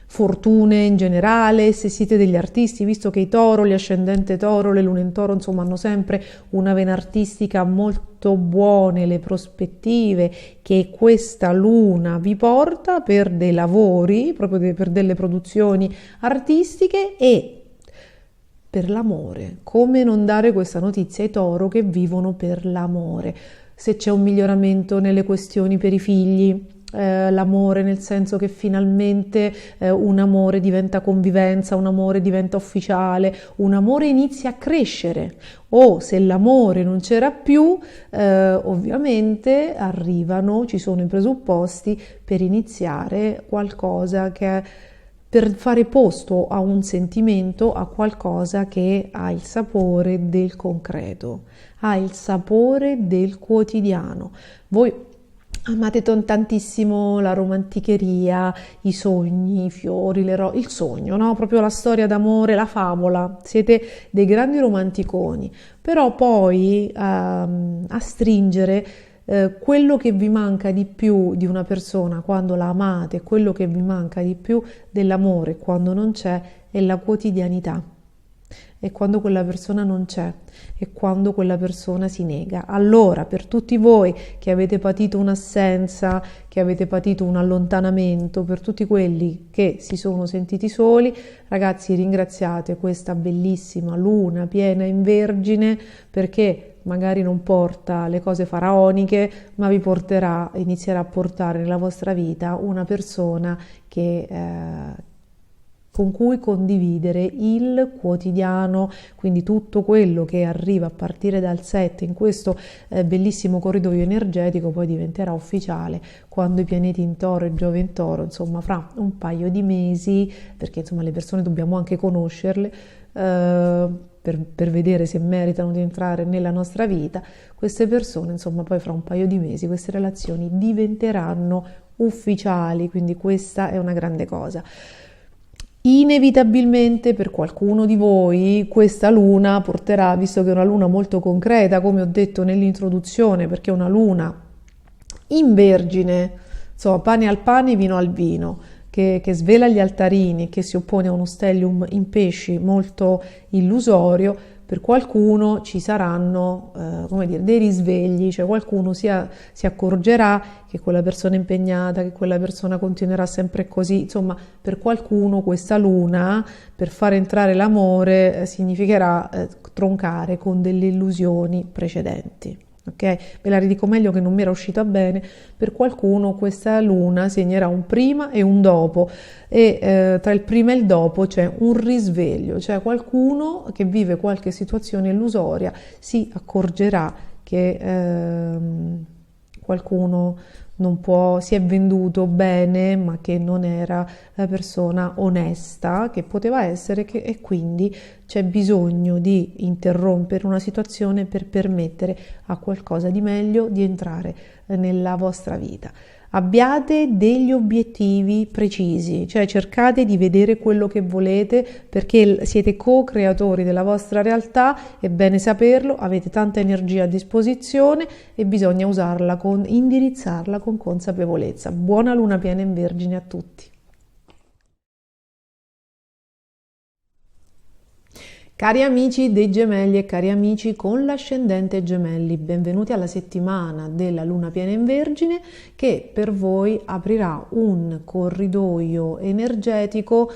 fortune in generale. Se siete degli artisti, visto che i Toro, gli ascendente Toro, le lune in Toro, insomma, hanno sempre una vena artistica molto buone, le prospettive che questa luna vi porta per dei lavori, proprio per delle produzioni artistiche e per l'amore. Come non dare questa notizia ai Toro che vivono per l'amore? Se c'è un miglioramento nelle questioni per i figli, l'amore nel senso che finalmente un amore diventa convivenza, un amore diventa ufficiale, un amore inizia a crescere, o se l'amore non c'era più, ovviamente ci sono i presupposti per iniziare qualcosa che per fare posto a un sentimento, a qualcosa che ha il sapore del concreto, ha il sapore del quotidiano. Voi amate tantissimo la romanticheria, i sogni, i fiori, il sogno, no? Proprio la storia d'amore, la favola. Siete dei grandi romanticoni, però poi a stringere quello che vi manca di più di una persona quando la amate, quello che vi manca di più dell'amore quando non c'è, è la quotidianità. E quando quella persona non c'è, e quando quella persona si nega. Allora, per tutti voi che avete patito un'assenza, che avete patito un allontanamento, per tutti quelli che si sono sentiti soli, ragazzi, ringraziate questa bellissima luna piena in Vergine, perché magari non porta le cose faraoniche, ma vi inizierà a portare nella vostra vita una persona con cui condividere il quotidiano, quindi tutto quello che arriva a partire dal 7 in questo bellissimo corridoio energetico poi diventerà ufficiale quando i pianeti in Toro e Giove in Toro, insomma fra un paio di mesi, perché insomma le persone dobbiamo anche conoscerle, per vedere se meritano di entrare nella nostra vita, queste persone, insomma, poi fra un paio di mesi queste relazioni diventeranno ufficiali, quindi questa è una grande cosa. Inevitabilmente per qualcuno di voi questa luna porterà, visto che è una luna molto concreta, come ho detto nell'introduzione, perché è una luna in Vergine, insomma, pane al pane, vino al vino, che svela gli altarini, che si oppone a uno stellium in pesci molto illusorio, per qualcuno ci saranno come dire, dei risvegli, cioè qualcuno si accorgerà che quella persona è impegnata, che quella persona continuerà sempre così, insomma per qualcuno questa luna per far entrare l'amore significherà troncare con delle illusioni precedenti. Ok? Ve la ridico meglio che non mi era uscita bene. Per qualcuno questa luna segnerà un prima e un dopo e tra il prima e il dopo c'è un risveglio, cioè qualcuno che vive qualche situazione illusoria si accorgerà che qualcuno si è venduto bene, ma che non era la persona onesta che poteva essere, e quindi c'è bisogno di interrompere una situazione per permettere a qualcosa di meglio di entrare nella vostra vita. Abbiate degli obiettivi precisi, cioè cercate di vedere quello che volete perché siete co-creatori della vostra realtà, è bene saperlo, avete tanta energia a disposizione e bisogna usarla indirizzarla con consapevolezza. Buona luna piena in Vergine a tutti. Cari amici dei Gemelli e cari amici con l'ascendente Gemelli, benvenuti alla settimana della luna piena in Vergine che per voi aprirà un corridoio energetico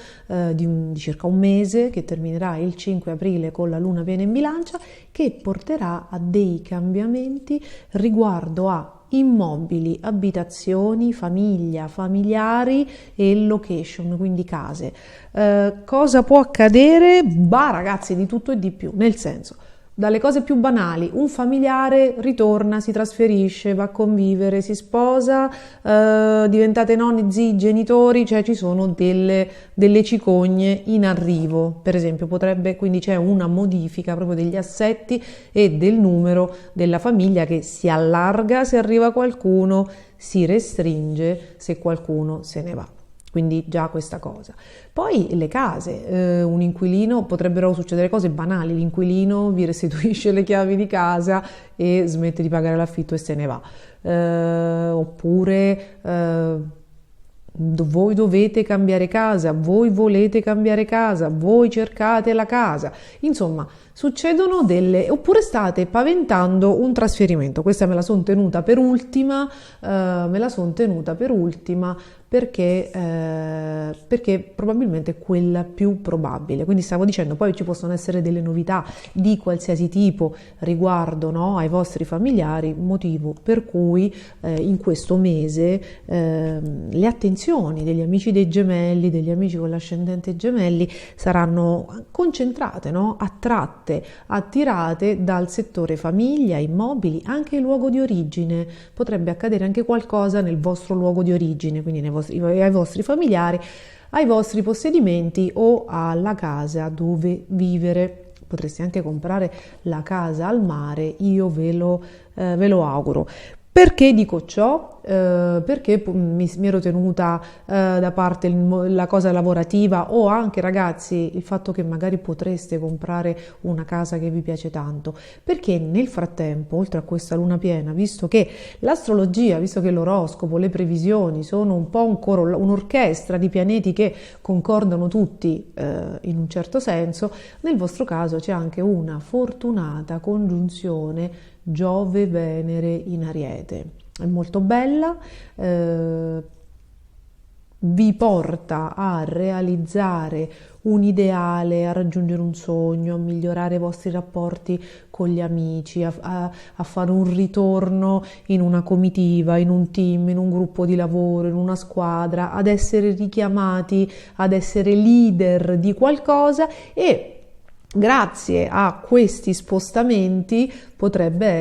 di circa un mese che terminerà il 5 aprile con la luna piena in Bilancia, che porterà a dei cambiamenti riguardo a immobili, abitazioni, famiglia, familiari e location, quindi case. Cosa può accadere? Bah, ragazzi, di tutto e di più, nel senso, dalle cose più banali, un familiare ritorna, si trasferisce, va a convivere, si sposa, diventate nonni, zii, genitori, cioè ci sono delle cicogne in arrivo, per esempio, quindi c'è una modifica proprio degli assetti e del numero della famiglia che si allarga se arriva qualcuno, si restringe se qualcuno se ne va. Quindi già questa cosa. Poi le case, un inquilino, potrebbero succedere cose banali, l'inquilino vi restituisce le chiavi di casa e smette di pagare l'affitto e se ne va. Oppure voi dovete cambiare casa, voi volete cambiare casa, voi cercate la casa, insomma succedono oppure state paventando un trasferimento. Questa me la sono tenuta per ultima, perché probabilmente è quella più probabile. Quindi stavo dicendo, poi ci possono essere delle novità di qualsiasi tipo riguardo, no, ai vostri familiari, motivo per cui in questo mese le attenzioni degli amici dei Gemelli, degli amici con l'ascendente Gemelli saranno concentrate, no, attirate dal settore famiglia, immobili, anche il luogo di origine. Potrebbe accadere anche qualcosa nel vostro luogo di origine, quindi ai vostri familiari, ai vostri possedimenti o alla casa dove vivere. Potreste anche comprare la casa al mare, io ve lo auguro. Perché dico ciò? Perché mi ero tenuta da parte la cosa lavorativa, o anche, ragazzi, il fatto che magari potreste comprare una casa che vi piace tanto, perché nel frattempo, oltre a questa luna piena, visto che l'astrologia, visto che l'oroscopo, le previsioni sono un po' un'orchestra di pianeti che concordano tutti in un certo senso, nel vostro caso c'è anche una fortunata congiunzione Giove-Venere in Ariete. È molto bella, vi porta a realizzare un ideale, a raggiungere un sogno, a migliorare i vostri rapporti con gli amici, a fare un ritorno in una comitiva, in un team, in un gruppo di lavoro, in una squadra, ad essere richiamati, ad essere leader di qualcosa e grazie a questi spostamenti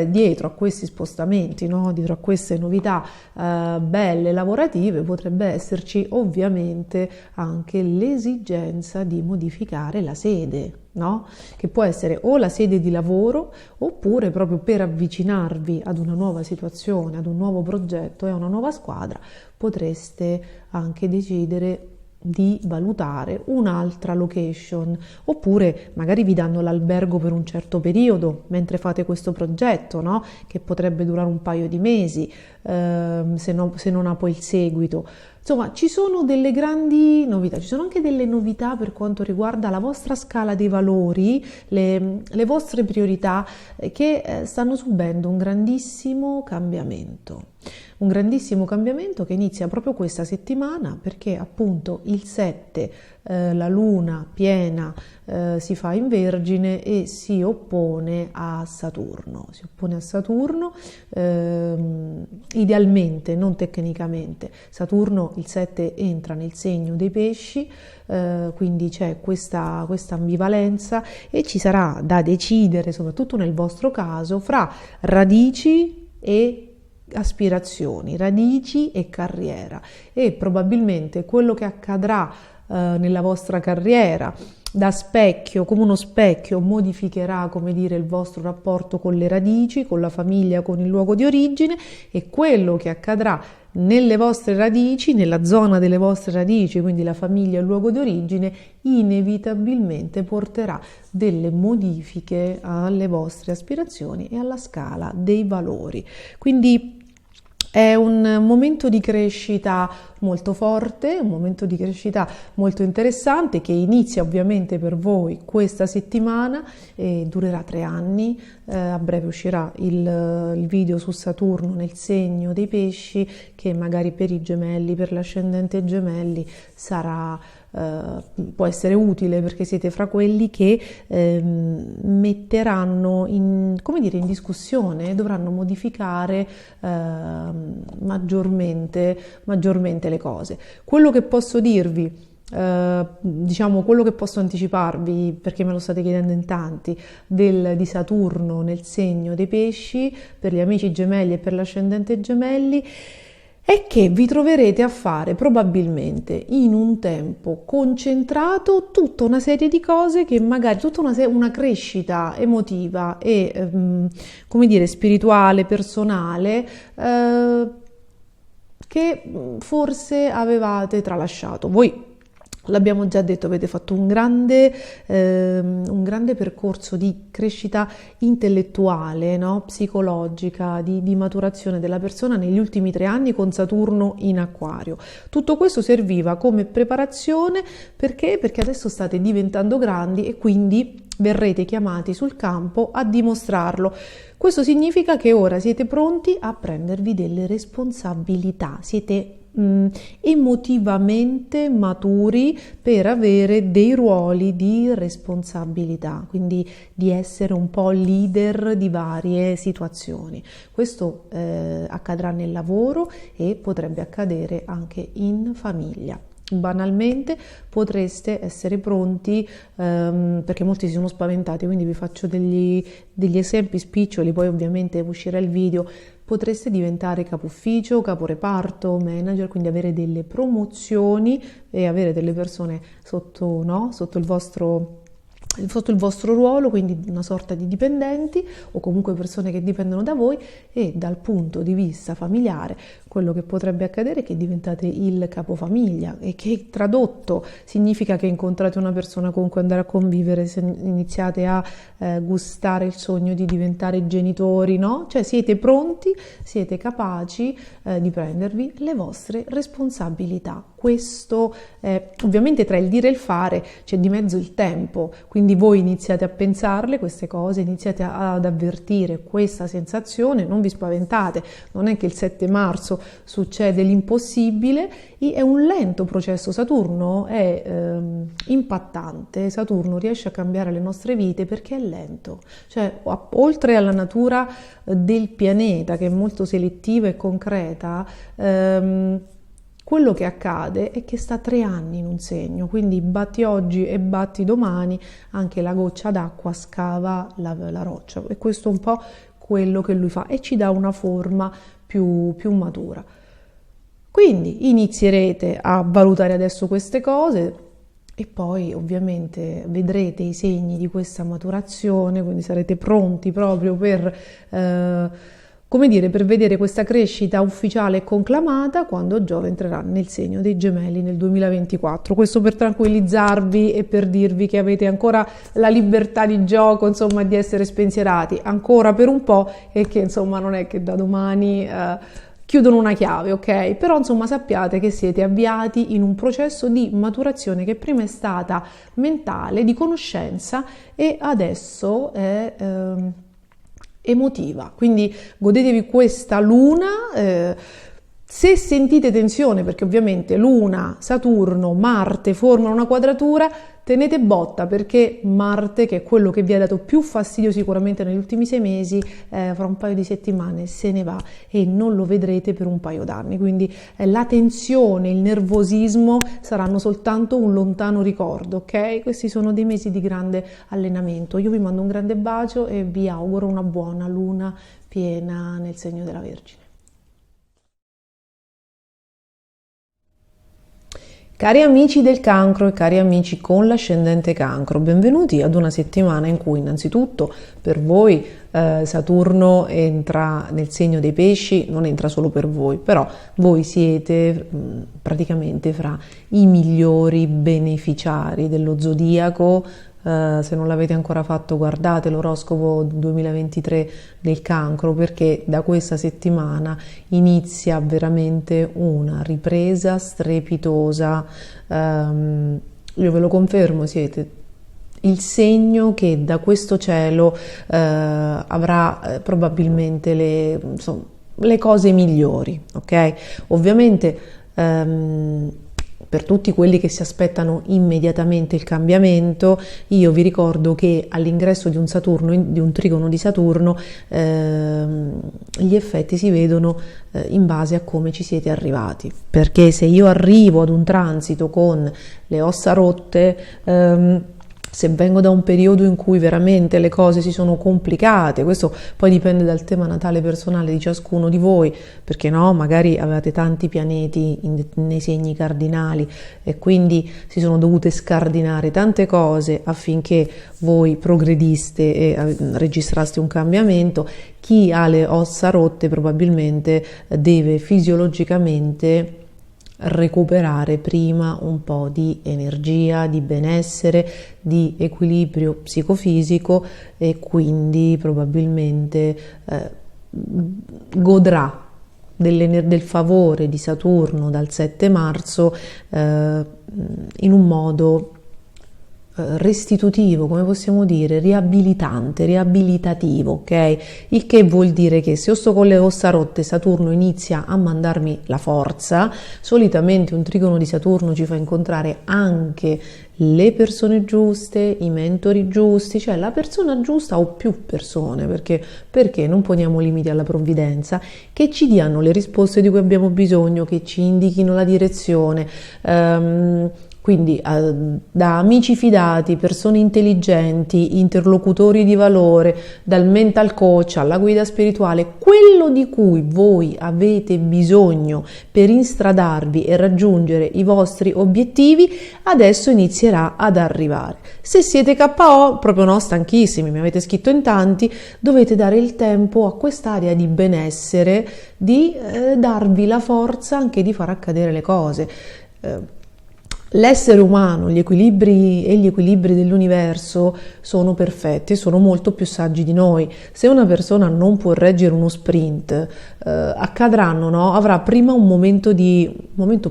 dietro a questi spostamenti, no? Dietro a queste novità belle lavorative, potrebbe esserci ovviamente anche l'esigenza di modificare la sede, no? Che può essere o la sede di lavoro, oppure proprio per avvicinarvi ad una nuova situazione, ad un nuovo progetto e a una nuova squadra, potreste anche decidere di valutare un'altra location, oppure magari vi danno l'albergo per un certo periodo mentre fate questo progetto, no? Che potrebbe durare un paio di mesi, se non ha poi il seguito. Insomma, ci sono delle grandi novità, ci sono anche delle novità per quanto riguarda la vostra scala dei valori, le vostre priorità che stanno subendo un grandissimo cambiamento. Un grandissimo cambiamento che inizia proprio questa settimana, perché appunto il 7, la luna piena, si fa in Vergine e si oppone a Saturno. Si oppone a Saturno, idealmente, non tecnicamente. Saturno il 7 entra nel segno dei Pesci, quindi c'è questa ambivalenza e ci sarà da decidere, soprattutto nel vostro caso, fra radici e aspirazioni, radici e carriera, e probabilmente quello che accadrà nella vostra carriera da specchio, come uno specchio, modificherà, come dire, il vostro rapporto con le radici, con la famiglia, con il luogo di origine, e quello che accadrà nelle vostre radici, nella zona delle vostre radici, quindi la famiglia e il luogo di origine, inevitabilmente porterà delle modifiche alle vostre aspirazioni e alla scala dei valori. Quindi è un momento di crescita molto forte, un momento di crescita molto interessante che inizia ovviamente per voi questa settimana e durerà 3 anni. A breve uscirà il video su Saturno nel segno dei Pesci, che magari per i gemelli, per l'ascendente gemelli può essere utile, perché siete fra quelli che metteranno in discussione, dovranno modificare maggiormente le cose. Quello che posso dirvi, quello che posso anticiparvi, perché me lo state chiedendo in tanti, di Saturno nel segno dei Pesci per gli amici gemelli e per l'ascendente gemelli, è che vi troverete a fare probabilmente in un tempo concentrato tutta una serie di cose che magari, una crescita emotiva e spirituale, personale, che forse avevate tralasciato. Voi, l'abbiamo già detto, avete fatto un grande percorso di crescita intellettuale, no? Psicologica, di maturazione della persona negli ultimi 3 anni con Saturno in Acquario. Tutto questo serviva come preparazione perché adesso state diventando grandi e quindi verrete chiamati sul campo a dimostrarlo. Questo significa che ora siete pronti a prendervi delle responsabilità, siete emotivamente maturi per avere dei ruoli di responsabilità, quindi di essere un po' leader di varie situazioni. Questo accadrà nel lavoro e potrebbe accadere anche in famiglia. Banalmente potreste essere pronti, perché molti si sono spaventati, quindi vi faccio degli esempi spiccioli, poi ovviamente uscirà il video. Potreste diventare capo ufficio, capo reparto, manager, quindi avere delle promozioni e avere delle persone sotto il vostro ruolo, quindi una sorta di dipendenti o comunque persone che dipendono da voi. E dal punto di vista familiare quello che potrebbe accadere è che diventate il capofamiglia, e che tradotto significa che incontrate una persona con cui andare a convivere, se iniziate a gustare il sogno di diventare genitori, no? Cioè siete pronti, siete capaci di prendervi le vostre responsabilità. Questo ovviamente tra il dire e il fare c'è di mezzo il tempo, quindi voi iniziate a pensarle queste cose, iniziate ad avvertire questa sensazione, non vi spaventate, non è che il 7 marzo succede l'impossibile, è un lento processo. Saturno è impattante, Saturno riesce a cambiare le nostre vite perché è lento, cioè oltre alla natura del pianeta che è molto selettiva e concreta, quello che accade è che sta 3 anni in un segno, quindi batti oggi e batti domani, anche la goccia d'acqua scava la roccia, e questo è un po' quello che lui fa e ci dà una forma più matura. Quindi inizierete a valutare adesso queste cose e poi ovviamente vedrete i segni di questa maturazione, quindi sarete pronti proprio per, come dire, per vedere questa crescita ufficiale e conclamata quando Giove entrerà nel segno dei Gemelli nel 2024. Questo per tranquillizzarvi e per dirvi che avete ancora la libertà di gioco, insomma, di essere spensierati ancora per un po', e che insomma non è che da domani chiudono una chiave, ok? Però insomma sappiate che siete avviati in un processo di maturazione che prima è stata mentale, di conoscenza, e adesso è emotiva. Quindi godetevi questa luna. Se sentite tensione, perché ovviamente Luna, Saturno, Marte formano una quadratura, tenete botta, perché Marte, che è quello che vi ha dato più fastidio sicuramente negli ultimi 6 mesi, fra un paio di settimane se ne va e non lo vedrete per un paio d'anni. Quindi la tensione, il nervosismo saranno soltanto un lontano ricordo, ok? Questi sono dei mesi di grande allenamento. Io vi mando un grande bacio e vi auguro una buona luna piena nel segno della Vergine. Cari amici del Cancro e cari amici con l'ascendente Cancro, benvenuti ad una settimana in cui innanzitutto per voi Saturno entra nel segno dei Pesci, non entra solo per voi, però voi siete praticamente fra i migliori beneficiari dello zodiaco. Se non l'avete ancora fatto, guardate l'oroscopo 2023 del Cancro, perché da questa settimana inizia veramente una ripresa strepitosa. Io ve lo confermo, siete il segno che da questo cielo avrà probabilmente le cose migliori, ok? Ovviamente per tutti quelli che si aspettano immediatamente il cambiamento, io vi ricordo che all'ingresso di un Saturno, di un trigono di Saturno, gli effetti si vedono in base a come ci siete arrivati, perché se io arrivo ad un transito con le ossa rotte, se vengo da un periodo in cui veramente le cose si sono complicate, questo poi dipende dal tema natale personale di ciascuno di voi, perché no, magari avevate tanti pianeti nei segni cardinali e quindi si sono dovute scardinare tante cose affinché voi progrediste e registraste un cambiamento. Chi ha le ossa rotte probabilmente deve fisiologicamente recuperare prima un po' di energia, di benessere, di equilibrio psicofisico, e quindi probabilmente godrà del favore di Saturno dal 7 marzo in un modo restitutivo, come possiamo dire, riabilitante, riabilitativo, ok? Il che vuol dire che se io sto con le ossa rotte, Saturno inizia a mandarmi la forza. Solitamente un trigono di Saturno ci fa incontrare anche le persone giuste, i mentori giusti, cioè la persona giusta o più persone, perché non poniamo limiti alla provvidenza, che ci diano le risposte di cui abbiamo bisogno, che ci indichino la direzione. Quindi da amici fidati, persone intelligenti, interlocutori di valore, dal mental coach alla guida spirituale, quello di cui voi avete bisogno per instradarvi e raggiungere i vostri obiettivi, adesso inizierà ad arrivare. Se siete KO, proprio no, stanchissimi, mi avete scritto in tanti, dovete dare il tempo a quest'area di benessere, di darvi la forza anche di far accadere le cose. L'essere umano, gli equilibri dell'universo sono perfetti, sono molto più saggi di noi. Se una persona non può reggere uno sprint, accadranno, no? Avrà prima un momento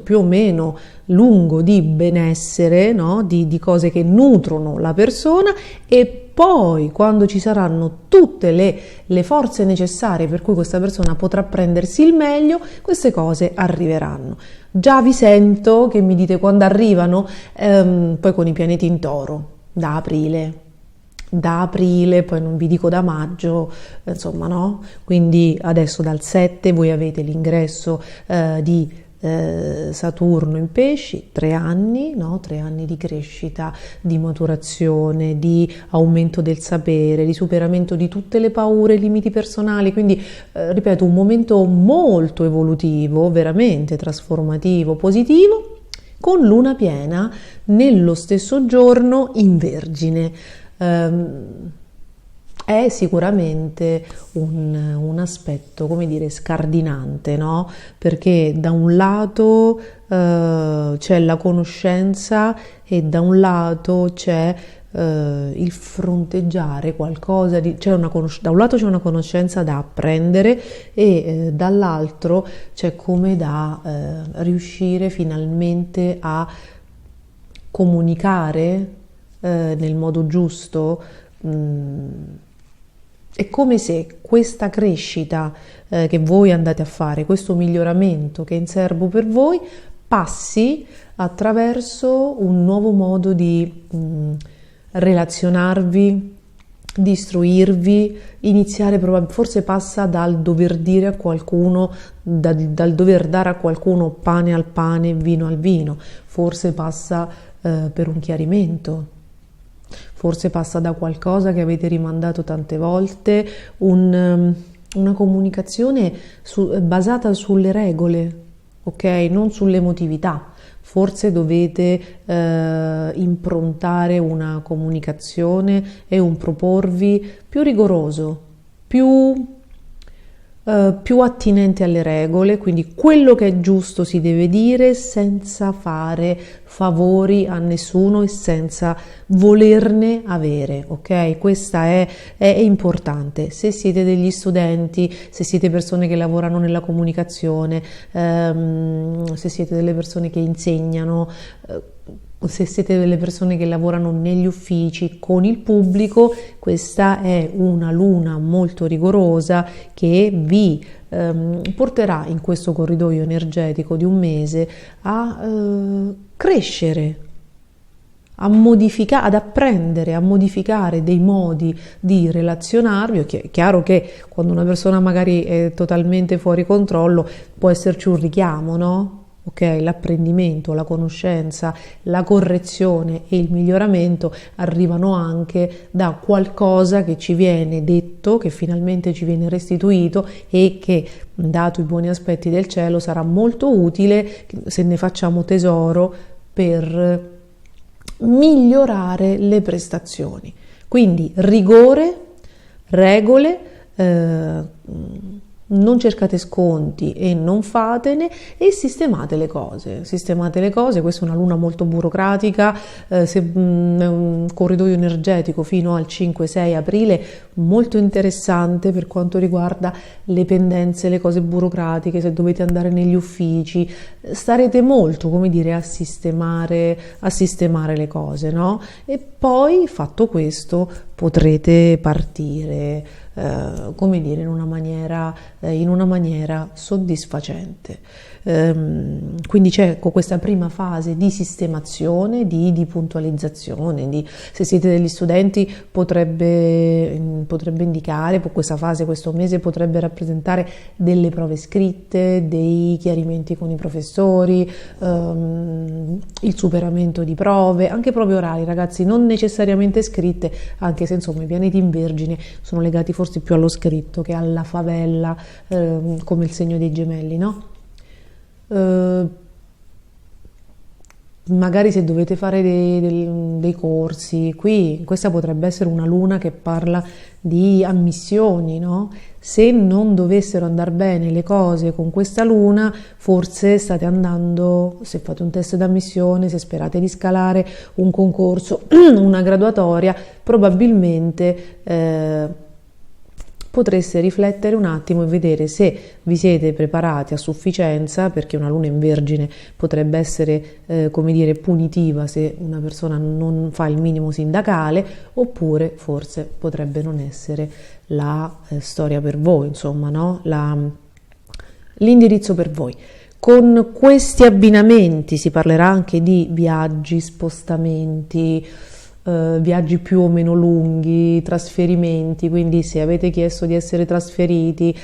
più o meno lungo di benessere, no? Di cose che nutrono la persona, e poi quando ci saranno tutte le forze necessarie per cui questa persona potrà prendersi il meglio, queste cose arriveranno. Già vi sento che mi dite quando arrivano, poi con i pianeti in Toro, da aprile, poi non vi dico da maggio, insomma no? Quindi adesso dal 7 voi avete l'ingresso di Saturno in pesci, 3 anni, no? 3 anni di crescita, di maturazione, di aumento del sapere, di superamento di tutte le paure, limiti personali, quindi ripeto, un momento molto evolutivo, veramente trasformativo, positivo, con luna piena nello stesso giorno in Vergine. È sicuramente un aspetto, come dire, scardinante, no? Perché da un lato c'è la conoscenza e da un lato c'è il fronteggiare qualcosa di, da un lato c'è una conoscenza da apprendere e dall'altro c'è come da riuscire finalmente a comunicare nel modo giusto. È come se questa crescita che voi andate a fare, questo miglioramento che è in serbo per voi, passi attraverso un nuovo modo di relazionarvi, di istruirvi, iniziare, forse passa dal dover dire a qualcuno, dal dover dare a qualcuno pane al pane, vino al vino, forse passa per un chiarimento. Forse passa da qualcosa che avete rimandato tante volte, una comunicazione basata sulle regole, ok? Non sull'emotività. Forse dovete improntare una comunicazione e un proporvi più rigoroso, più attinente alle regole, quindi quello che è giusto si deve dire senza fare favori a nessuno e senza volerne avere, ok? Questa è importante. Se siete degli studenti, se siete persone che lavorano nella comunicazione, se siete delle persone che insegnano, se siete delle persone che lavorano negli uffici con il pubblico, questa è una luna molto rigorosa che vi porterà in questo corridoio energetico di un mese a crescere, a modificare, ad apprendere a modificare dei modi di relazionarvi. È chiaro che quando una persona magari è totalmente fuori controllo può esserci un richiamo, no? Ok, l'apprendimento, la conoscenza, la correzione e il miglioramento arrivano anche da qualcosa che ci viene detto, che finalmente ci viene restituito e che, dato i buoni aspetti del cielo, sarà molto utile se ne facciamo tesoro per migliorare le prestazioni. Quindi rigore, regole, non cercate sconti e non fatene e sistemate le cose, questa è una luna molto burocratica, è un corridoio energetico fino al 5-6 aprile molto interessante per quanto riguarda le pendenze, le cose burocratiche, se dovete andare negli uffici, starete molto, come dire, a sistemare le cose, no? E poi, fatto questo, potrete partire come dire, in una maniera soddisfacente. Quindi c'è questa prima fase di sistemazione, di puntualizzazione, se siete degli studenti potrebbe indicare, questa fase, questo mese potrebbe rappresentare delle prove scritte, dei chiarimenti con i professori, il superamento di prove, anche prove orali, ragazzi, non necessariamente scritte, anche se insomma i pianeti in Vergine sono legati forse più allo scritto che alla favella, come il segno dei gemelli, no? Magari se dovete fare dei corsi, questa potrebbe essere una luna che parla di ammissioni, no? Se non dovessero andare bene le cose con questa luna, forse state andando, se fate un test d'ammissione, se sperate di scalare un concorso, una graduatoria, probabilmente potreste riflettere un attimo e vedere se vi siete preparati a sufficienza, perché una luna in Vergine potrebbe essere, come dire, punitiva se una persona non fa il minimo sindacale, oppure forse potrebbe non essere la storia per voi, insomma, no? L'indirizzo per voi. Con questi abbinamenti si parlerà anche di viaggi, spostamenti, viaggi più o meno lunghi, trasferimenti, quindi se avete chiesto di essere trasferiti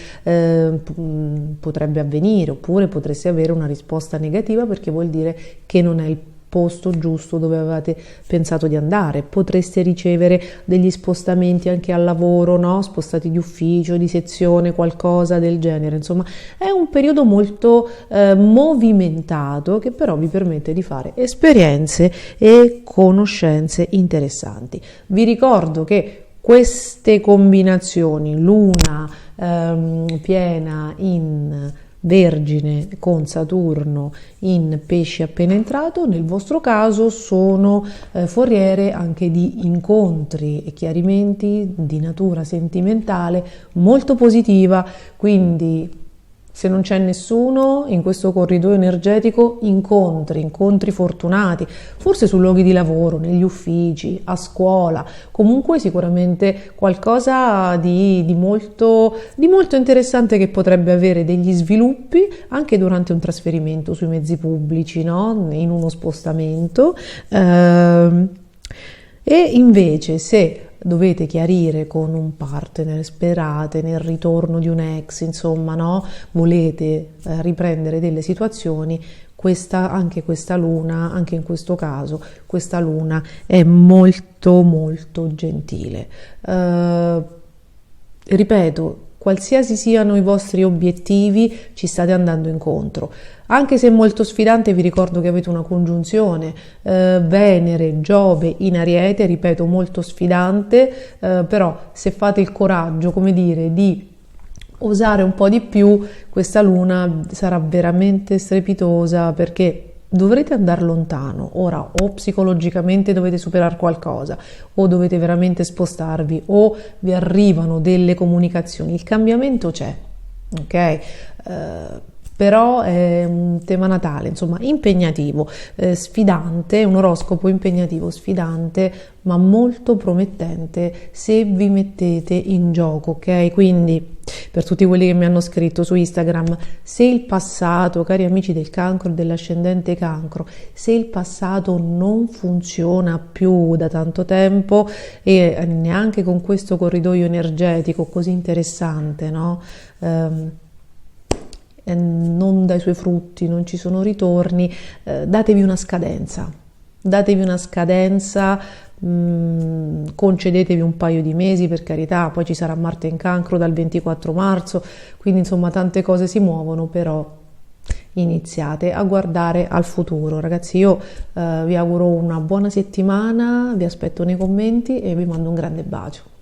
potrebbe avvenire, oppure potreste avere una risposta negativa perché vuol dire che non è il posto giusto dove avevate pensato di andare. Potreste ricevere degli spostamenti anche al lavoro, no? Spostati di ufficio, di sezione, qualcosa del genere. Insomma, è un periodo molto movimentato che però vi permette di fare esperienze e conoscenze interessanti. Vi ricordo che queste combinazioni, luna piena in Vergine con Saturno in Pesci appena entrato, nel vostro caso sono foriere anche di incontri e chiarimenti di natura sentimentale molto positiva, quindi se non c'è nessuno in questo corridoio energetico, incontri fortunati, forse su luoghi di lavoro, negli uffici, a scuola, comunque sicuramente qualcosa di molto interessante che potrebbe avere degli sviluppi anche durante un trasferimento sui mezzi pubblici, no? In uno spostamento. E invece se dovete chiarire con un partner, sperate nel ritorno di un ex, insomma, no? Volete riprendere delle situazioni, anche questa luna, anche in questo caso, questa luna è molto molto gentile. Ripeto, qualsiasi siano i vostri obiettivi, ci state andando incontro. Anche se è molto sfidante, vi ricordo che avete una congiunzione Venere, Giove in Ariete, ripeto, molto sfidante, però se fate il coraggio, come dire, di osare un po' di più, questa luna sarà veramente strepitosa perché dovrete andare lontano. Ora, o psicologicamente dovete superare qualcosa, o dovete veramente spostarvi, o vi arrivano delle comunicazioni. Il cambiamento c'è, ok? Però è un tema natale, insomma, impegnativo, sfidante, un oroscopo impegnativo, sfidante, ma molto promettente se vi mettete in gioco, ok? Quindi, per tutti quelli che mi hanno scritto su Instagram, se il passato, cari amici del cancro e dell'ascendente cancro, se il passato non funziona più da tanto tempo e neanche con questo corridoio energetico così interessante, no? Non dà i suoi frutti, non ci sono ritorni, datevi una scadenza, concedetevi un paio di mesi, per carità, poi ci sarà Marte in Cancro dal 24 marzo, quindi insomma tante cose si muovono, però iniziate a guardare al futuro. Ragazzi, io vi auguro una buona settimana, vi aspetto nei commenti e vi mando un grande bacio.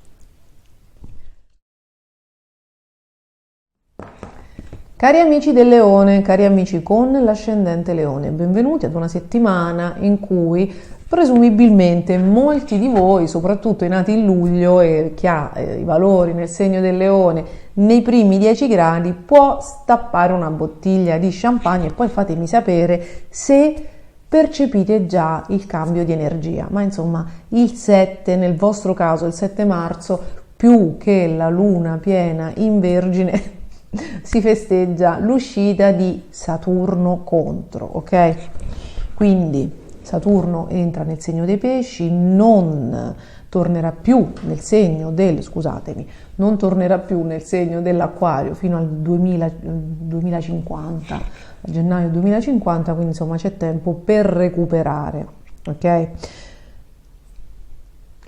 Cari amici del Leone, cari amici con l'ascendente Leone, benvenuti ad una settimana in cui presumibilmente molti di voi, soprattutto i nati in luglio e chi ha i valori nel segno del Leone nei primi 10 gradi, può stappare una bottiglia di champagne e poi fatemi sapere se percepite già il cambio di energia. Ma insomma, il 7, nel vostro caso il 7 marzo, più che la luna piena in Vergine, si festeggia l'uscita di Saturno contro, ok? Quindi Saturno entra nel segno dei Pesci, non tornerà più nel segno non tornerà più nel segno dell'Acquario fino al 2050, a gennaio 2050, quindi insomma c'è tempo per recuperare, ok?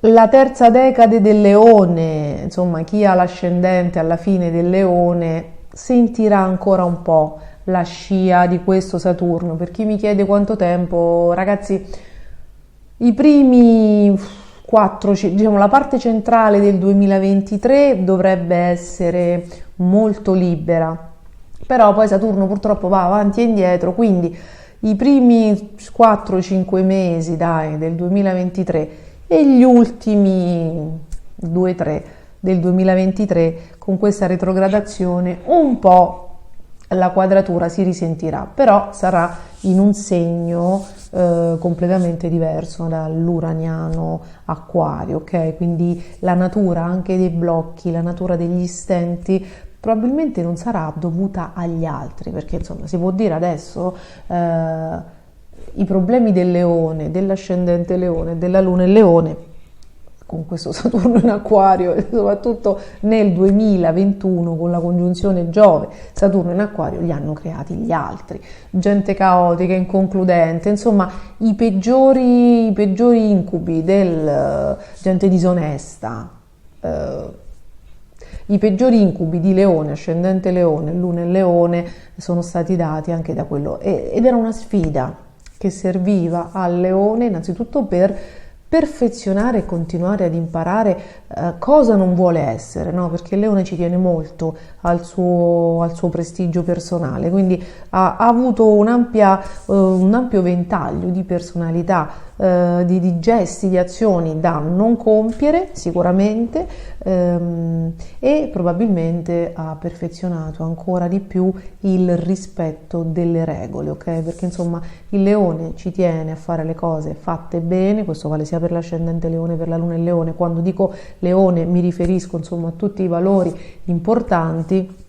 La terza decade del Leone, insomma chi ha l'ascendente alla fine del Leone sentirà ancora un po' la scia di questo Saturno. Per chi mi chiede quanto tempo, ragazzi, i primi 4, diciamo la parte centrale del 2023 dovrebbe essere molto libera, però poi Saturno purtroppo va avanti e indietro, quindi i primi 4-5 mesi del 2023 e gli ultimi 2-3 del 2023 con questa retrogradazione un po' la quadratura si risentirà, però sarà in un segno completamente diverso dall'uraniano Acquario, ok? Quindi la natura anche dei blocchi, la natura degli stenti probabilmente non sarà dovuta agli altri, perché insomma si può dire adesso i problemi del leone, dell'ascendente leone, della luna in leone, con questo Saturno in Acquario, e soprattutto nel 2021 con la congiunzione Giove, Saturno in Acquario, li hanno creati gli altri, gente caotica, inconcludente, insomma i peggiori incubi del gente disonesta, i peggiori incubi di Leone, ascendente Leone, Luna in Leone, sono stati dati anche da quello, ed era una sfida che serviva al Leone innanzitutto per perfezionare e continuare ad imparare cosa non vuole essere, no? Perché il Leone ci tiene molto al suo prestigio personale, quindi ha avuto un ampio ventaglio di personalità, di gesti, di azioni da non compiere sicuramente, e probabilmente ha perfezionato ancora di più il rispetto delle regole, ok? Perché insomma il Leone ci tiene a fare le cose fatte bene, questo vale sia per l'ascendente Leone, per la Luna in Leone. Quando dico Leone mi riferisco insomma a tutti i valori importanti,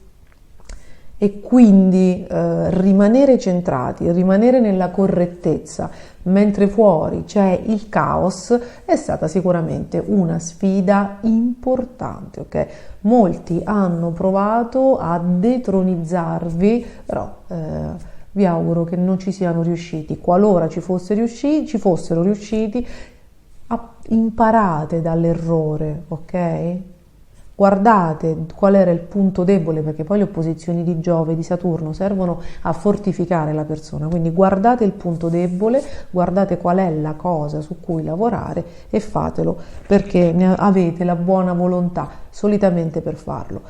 e quindi rimanere centrati, rimanere nella correttezza, mentre fuori c'è il caos, è stata sicuramente una sfida importante, ok? Molti hanno provato a detronizzarvi, però vi auguro che non ci siano riusciti. Qualora ci fossero riusciti, imparate dall'errore, ok? Guardate qual era il punto debole, perché poi le opposizioni di Giove e di Saturno servono a fortificare la persona, quindi guardate il punto debole, guardate qual è la cosa su cui lavorare e fatelo, perché ne avete la buona volontà solitamente per farlo.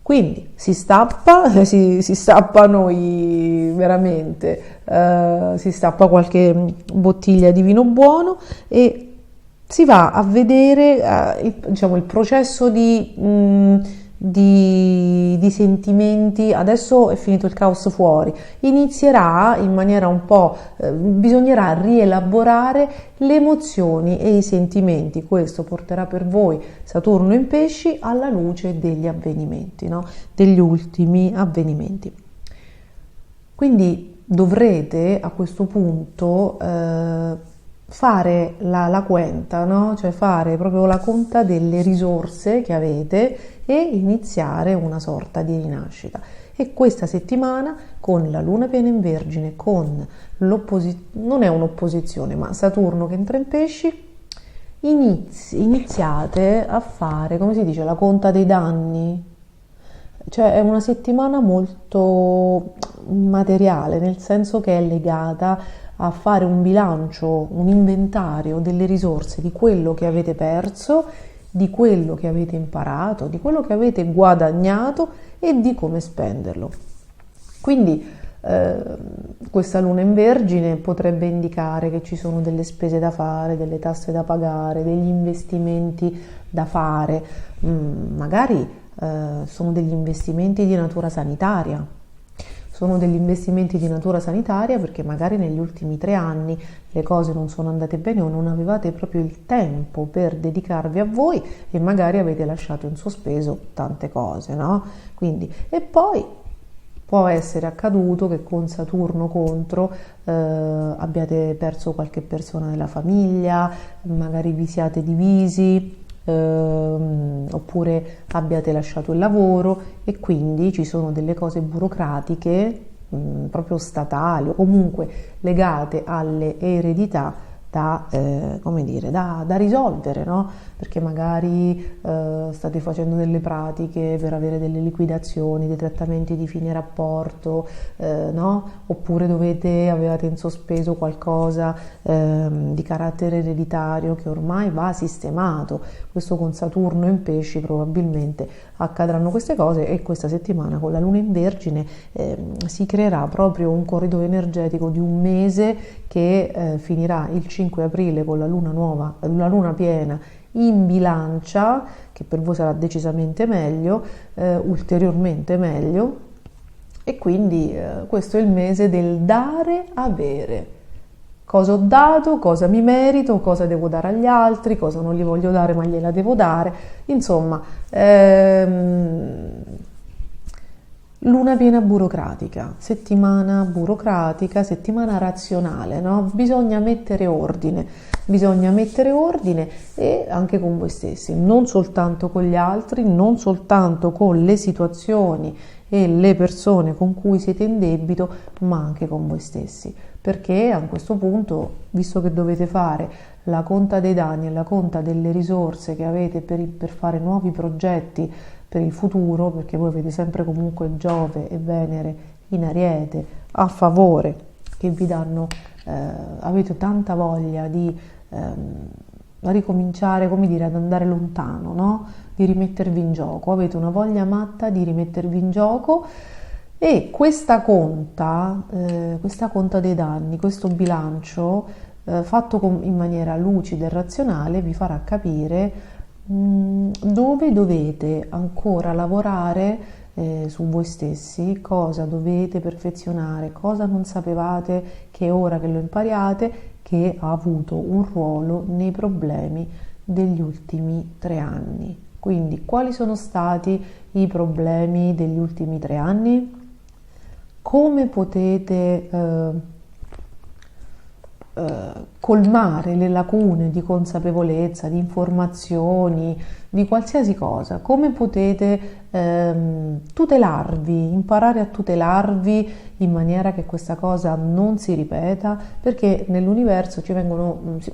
Quindi si stappa noi veramente, si stappa qualche bottiglia di vino buono e si va a vedere diciamo, il processo di sentimenti. Adesso è finito il caos fuori, inizierà in maniera un po', bisognerà rielaborare le emozioni e i sentimenti. Questo porterà per voi Saturno in Pesci alla luce degli avvenimenti, no? Degli ultimi avvenimenti. Quindi dovrete a questo punto fare la conta, no? Cioè fare proprio la conta delle risorse che avete e iniziare una sorta di rinascita. E questa settimana con la Luna piena in Vergine, con non è un'opposizione, ma Saturno che entra in Pesci, iniziate a fare, come si dice, la conta dei danni. Cioè è una settimana molto materiale, nel senso che è legata a fare un bilancio, un inventario delle risorse, di quello che avete perso, di quello che avete imparato, di quello che avete guadagnato e di come spenderlo. Quindi questa Luna in Vergine potrebbe indicare che ci sono delle spese da fare, delle tasse da pagare, degli investimenti da fare, magari sono degli investimenti di natura sanitaria. Sono degli investimenti di natura sanitaria perché magari negli ultimi 3 anni le cose non sono andate bene o non avevate proprio il tempo per dedicarvi a voi e magari avete lasciato in sospeso tante cose, no? Quindi, e poi può essere accaduto che con Saturno contro abbiate perso qualche persona della famiglia, magari vi siate divisi, oppure abbiate lasciato il lavoro e quindi ci sono delle cose burocratiche proprio statali o comunque legate alle eredità da risolvere, no? Perché magari state facendo delle pratiche per avere delle liquidazioni, dei trattamenti di fine rapporto, no? Oppure avevate in sospeso qualcosa di carattere ereditario che ormai va sistemato. Questo con Saturno in Pesci probabilmente accadranno queste cose e questa settimana con la Luna in Vergine si creerà proprio un corridoio energetico di un mese che finirà il 5 aprile con la luna piena in Bilancia, che per voi sarà decisamente meglio, ulteriormente meglio, e quindi questo è il mese del dare avere. Cosa ho dato, cosa mi merito, cosa devo dare agli altri, cosa non gli voglio dare ma gliela devo dare, insomma Luna piena burocratica, settimana razionale, no? Bisogna mettere ordine e anche con voi stessi, non soltanto con gli altri, non soltanto con le situazioni e le persone con cui siete in debito, ma anche con voi stessi, perché a questo punto, visto che dovete fare la conta dei danni e la conta delle risorse che avete per fare nuovi progetti per il futuro, perché voi avete sempre comunque Giove e Venere in Ariete a favore, che vi danno, avete tanta voglia di ricominciare, come dire, ad andare lontano, no? Di rimettervi in gioco, avete una voglia matta di rimettervi in gioco e questa conta dei danni, questo bilancio fatto in maniera lucida e razionale vi farà capire dove dovete ancora lavorare su voi stessi, cosa dovete perfezionare, cosa non sapevate che ora che lo impariate che ha avuto un ruolo nei problemi degli ultimi 3 anni. Quindi quali sono stati i problemi degli ultimi 3 anni? Come potete colmare le lacune di consapevolezza, di informazioni, di qualsiasi cosa? Come potete tutelarvi, imparare a tutelarvi in maniera che questa cosa non si ripeta? Perché nell'universo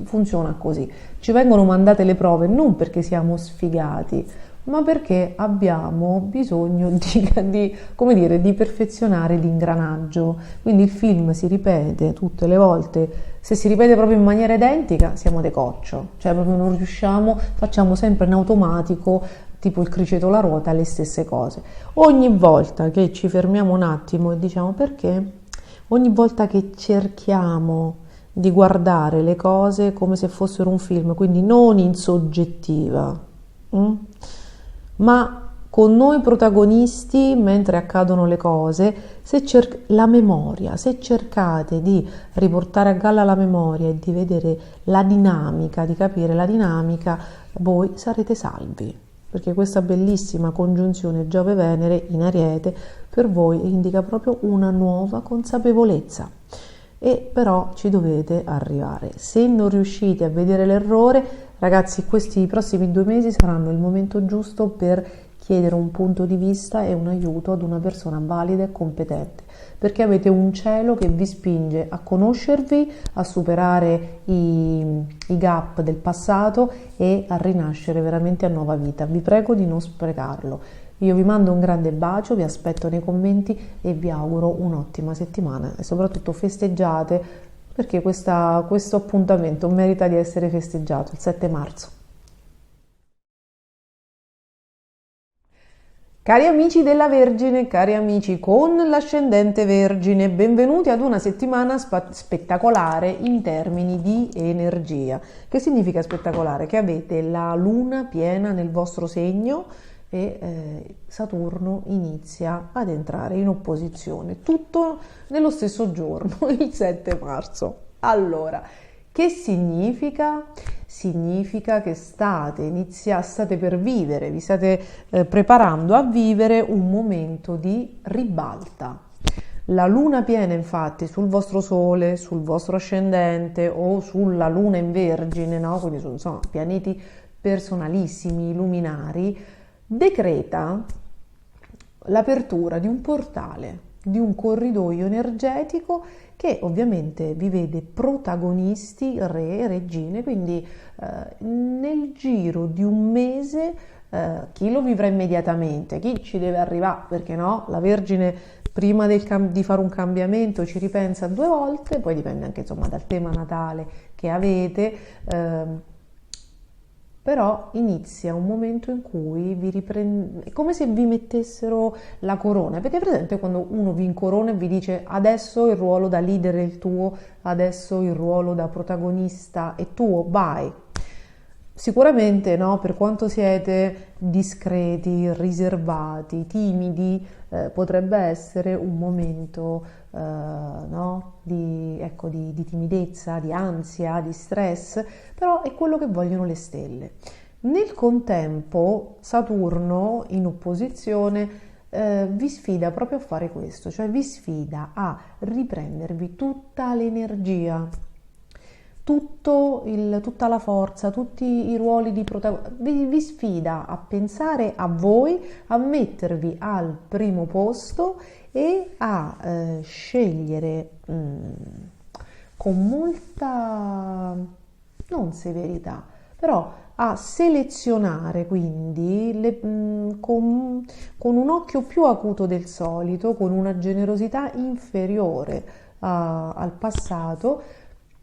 funziona così, ci vengono mandate le prove non perché siamo sfigati, ma perché abbiamo bisogno di perfezionare l'ingranaggio. Quindi il film si ripete tutte le volte, se si ripete proprio in maniera identica siamo decoccio, cioè proprio non riusciamo, facciamo sempre in automatico, tipo il criceto alla ruota, le stesse cose. Ogni volta che ci fermiamo un attimo e diciamo perché, ogni volta che cerchiamo di guardare le cose come se fossero un film, quindi non in soggettiva, ma con noi protagonisti mentre accadono le cose, la memoria, se cercate di riportare a galla la memoria e di vedere la dinamica, di capire la dinamica, voi sarete salvi, perché questa bellissima congiunzione Giove-Venere in Ariete per voi indica proprio una nuova consapevolezza. E però ci dovete arrivare. Se non riuscite a vedere l'errore, ragazzi, questi prossimi 2 mesi saranno il momento giusto per chiedere un punto di vista e un aiuto ad una persona valida e competente, perché avete un cielo che vi spinge a conoscervi, a superare i gap del passato e a rinascere veramente a nuova vita. Vi prego di non sprecarlo. Io vi mando un grande bacio, vi aspetto nei commenti e vi auguro un'ottima settimana e soprattutto festeggiate, perché questo appuntamento merita di essere festeggiato, il 7 marzo. Cari amici della Vergine, cari amici con l'ascendente Vergine, benvenuti ad una settimana spettacolare in termini di energia. Che significa spettacolare? Che avete la luna piena nel vostro segno e Saturno inizia ad entrare in opposizione, tutto nello stesso giorno, il 7 marzo. Allora, che significa? Significa che state per vivere, vi state preparando a vivere un momento di ribalta. La luna piena infatti sul vostro sole, sul vostro ascendente o sulla luna in Vergine, no? Quindi sono pianeti personalissimi, luminari, decreta l'apertura di un portale, di un corridoio energetico che ovviamente vi vede protagonisti, re e regine, quindi nel giro di un mese chi lo vivrà immediatamente, chi ci deve arrivare, perché no? La Vergine prima di fare un cambiamento ci ripensa 2 volte, poi dipende anche insomma dal tema natale che avete, però inizia un momento in cui vi riprende, è come se vi mettessero la corona, perché per esempio quando uno vi incorona e vi dice adesso il ruolo da leader è il tuo, adesso il ruolo da protagonista è tuo, vai. Sicuramente no, per quanto siete discreti, riservati, timidi, potrebbe essere un momento no, di timidezza, di ansia, di stress, però è quello che vogliono le stelle. Nel contempo Saturno in opposizione vi sfida proprio a fare questo, cioè vi sfida a riprendervi tutta l'energia, tutta la forza, tutti i ruoli di protagonista, vi sfida a pensare a voi, a mettervi al primo posto e a scegliere con molta, non severità, però a selezionare quindi con un occhio più acuto del solito, con una generosità inferiore al passato.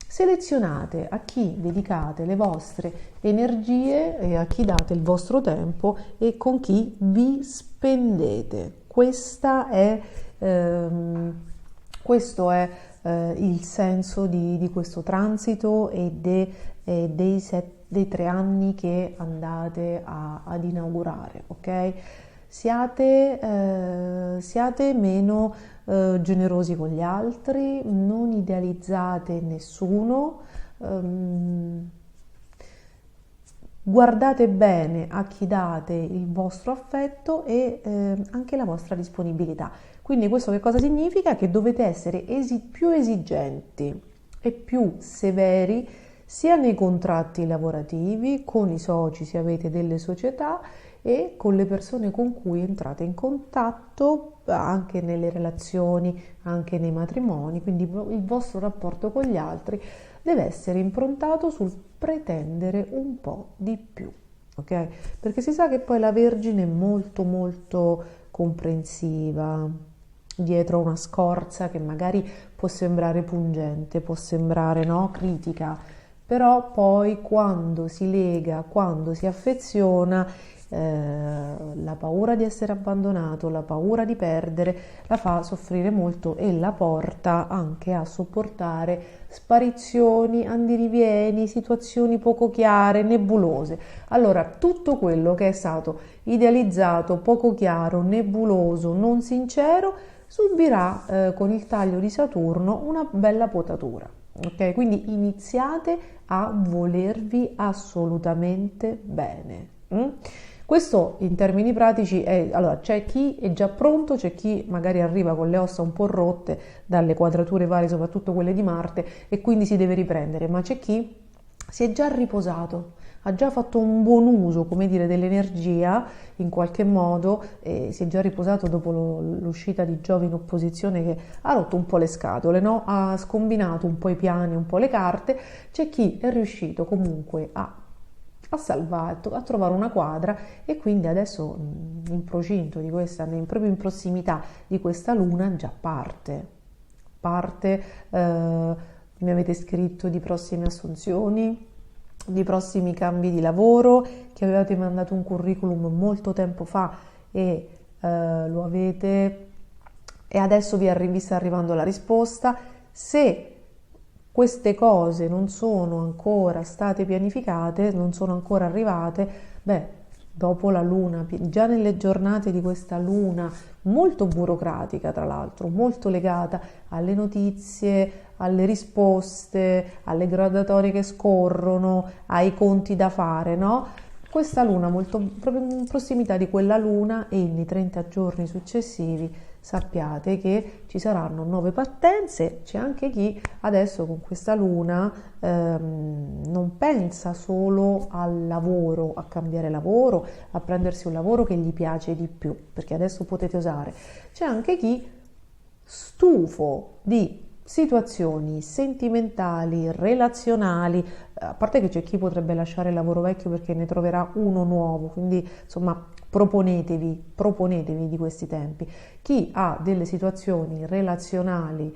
Selezionate a chi dedicate le vostre energie e a chi date il vostro tempo e con chi vi spendete. Questo è il senso di questo transito e dei 3 anni che andate ad inaugurare, ok? Siate meno generosi con gli altri, non idealizzate nessuno, guardate bene a chi date il vostro affetto e anche la vostra disponibilità. Quindi questo che cosa significa? Che dovete essere più esigenti e più severi sia nei contratti lavorativi, con i soci se avete delle società e con le persone con cui entrate in contatto, anche nelle relazioni, anche nei matrimoni. Quindi il vostro rapporto con gli altri deve essere improntato sul pretendere un po' di più, ok? Perché si sa che poi la Vergine è molto molto comprensiva dietro una scorza che magari può sembrare pungente, può sembrare no, critica, però poi quando si lega, quando si affeziona, la paura di essere abbandonato, la paura di perdere la fa soffrire molto e la porta anche a sopportare sparizioni, andirivieni, situazioni poco chiare, nebulose. Allora, tutto quello che è stato idealizzato, poco chiaro, nebuloso, non sincero, subirà con il taglio di Saturno una bella potatura. Ok, quindi iniziate a volervi assolutamente bene. Questo in termini pratici è, allora c'è chi è già pronto, c'è chi magari arriva con le ossa un po' rotte dalle quadrature varie, soprattutto quelle di Marte, e quindi si deve riprendere, ma c'è chi si è già riposato, ha già fatto un buon uso, come dire, dell'energia in qualche modo, e si è già riposato dopo l'uscita di Giove in opposizione che ha rotto un po' le scatole, no? Ha scombinato un po' i piani, un po' le carte. C'è chi è riuscito comunque a salvare, a trovare una quadra e quindi adesso in procinto di questa, proprio in prossimità di questa luna già parte, mi avete scritto di prossime assunzioni, di prossimi cambi di lavoro, che avevate mandato un curriculum molto tempo fa e lo avete e adesso vi sta arrivando la risposta. Se queste cose non sono ancora state pianificate, non sono ancora arrivate, beh, dopo la luna, già nelle giornate di questa luna molto burocratica, tra l'altro, molto legata alle notizie, alle risposte, alle graduatorie che scorrono, ai conti da fare, no? Questa luna, molto proprio in prossimità di quella luna e nei 30 giorni successivi, sappiate che ci saranno nuove partenze. C'è anche chi adesso con questa luna non pensa solo al lavoro, a cambiare lavoro, a prendersi un lavoro che gli piace di più, perché adesso potete osare. C'è anche chi stufo di situazioni sentimentali, relazionali, a parte che c'è chi potrebbe lasciare il lavoro vecchio perché ne troverà uno nuovo, quindi insomma proponetevi di questi tempi. Chi ha delle situazioni relazionali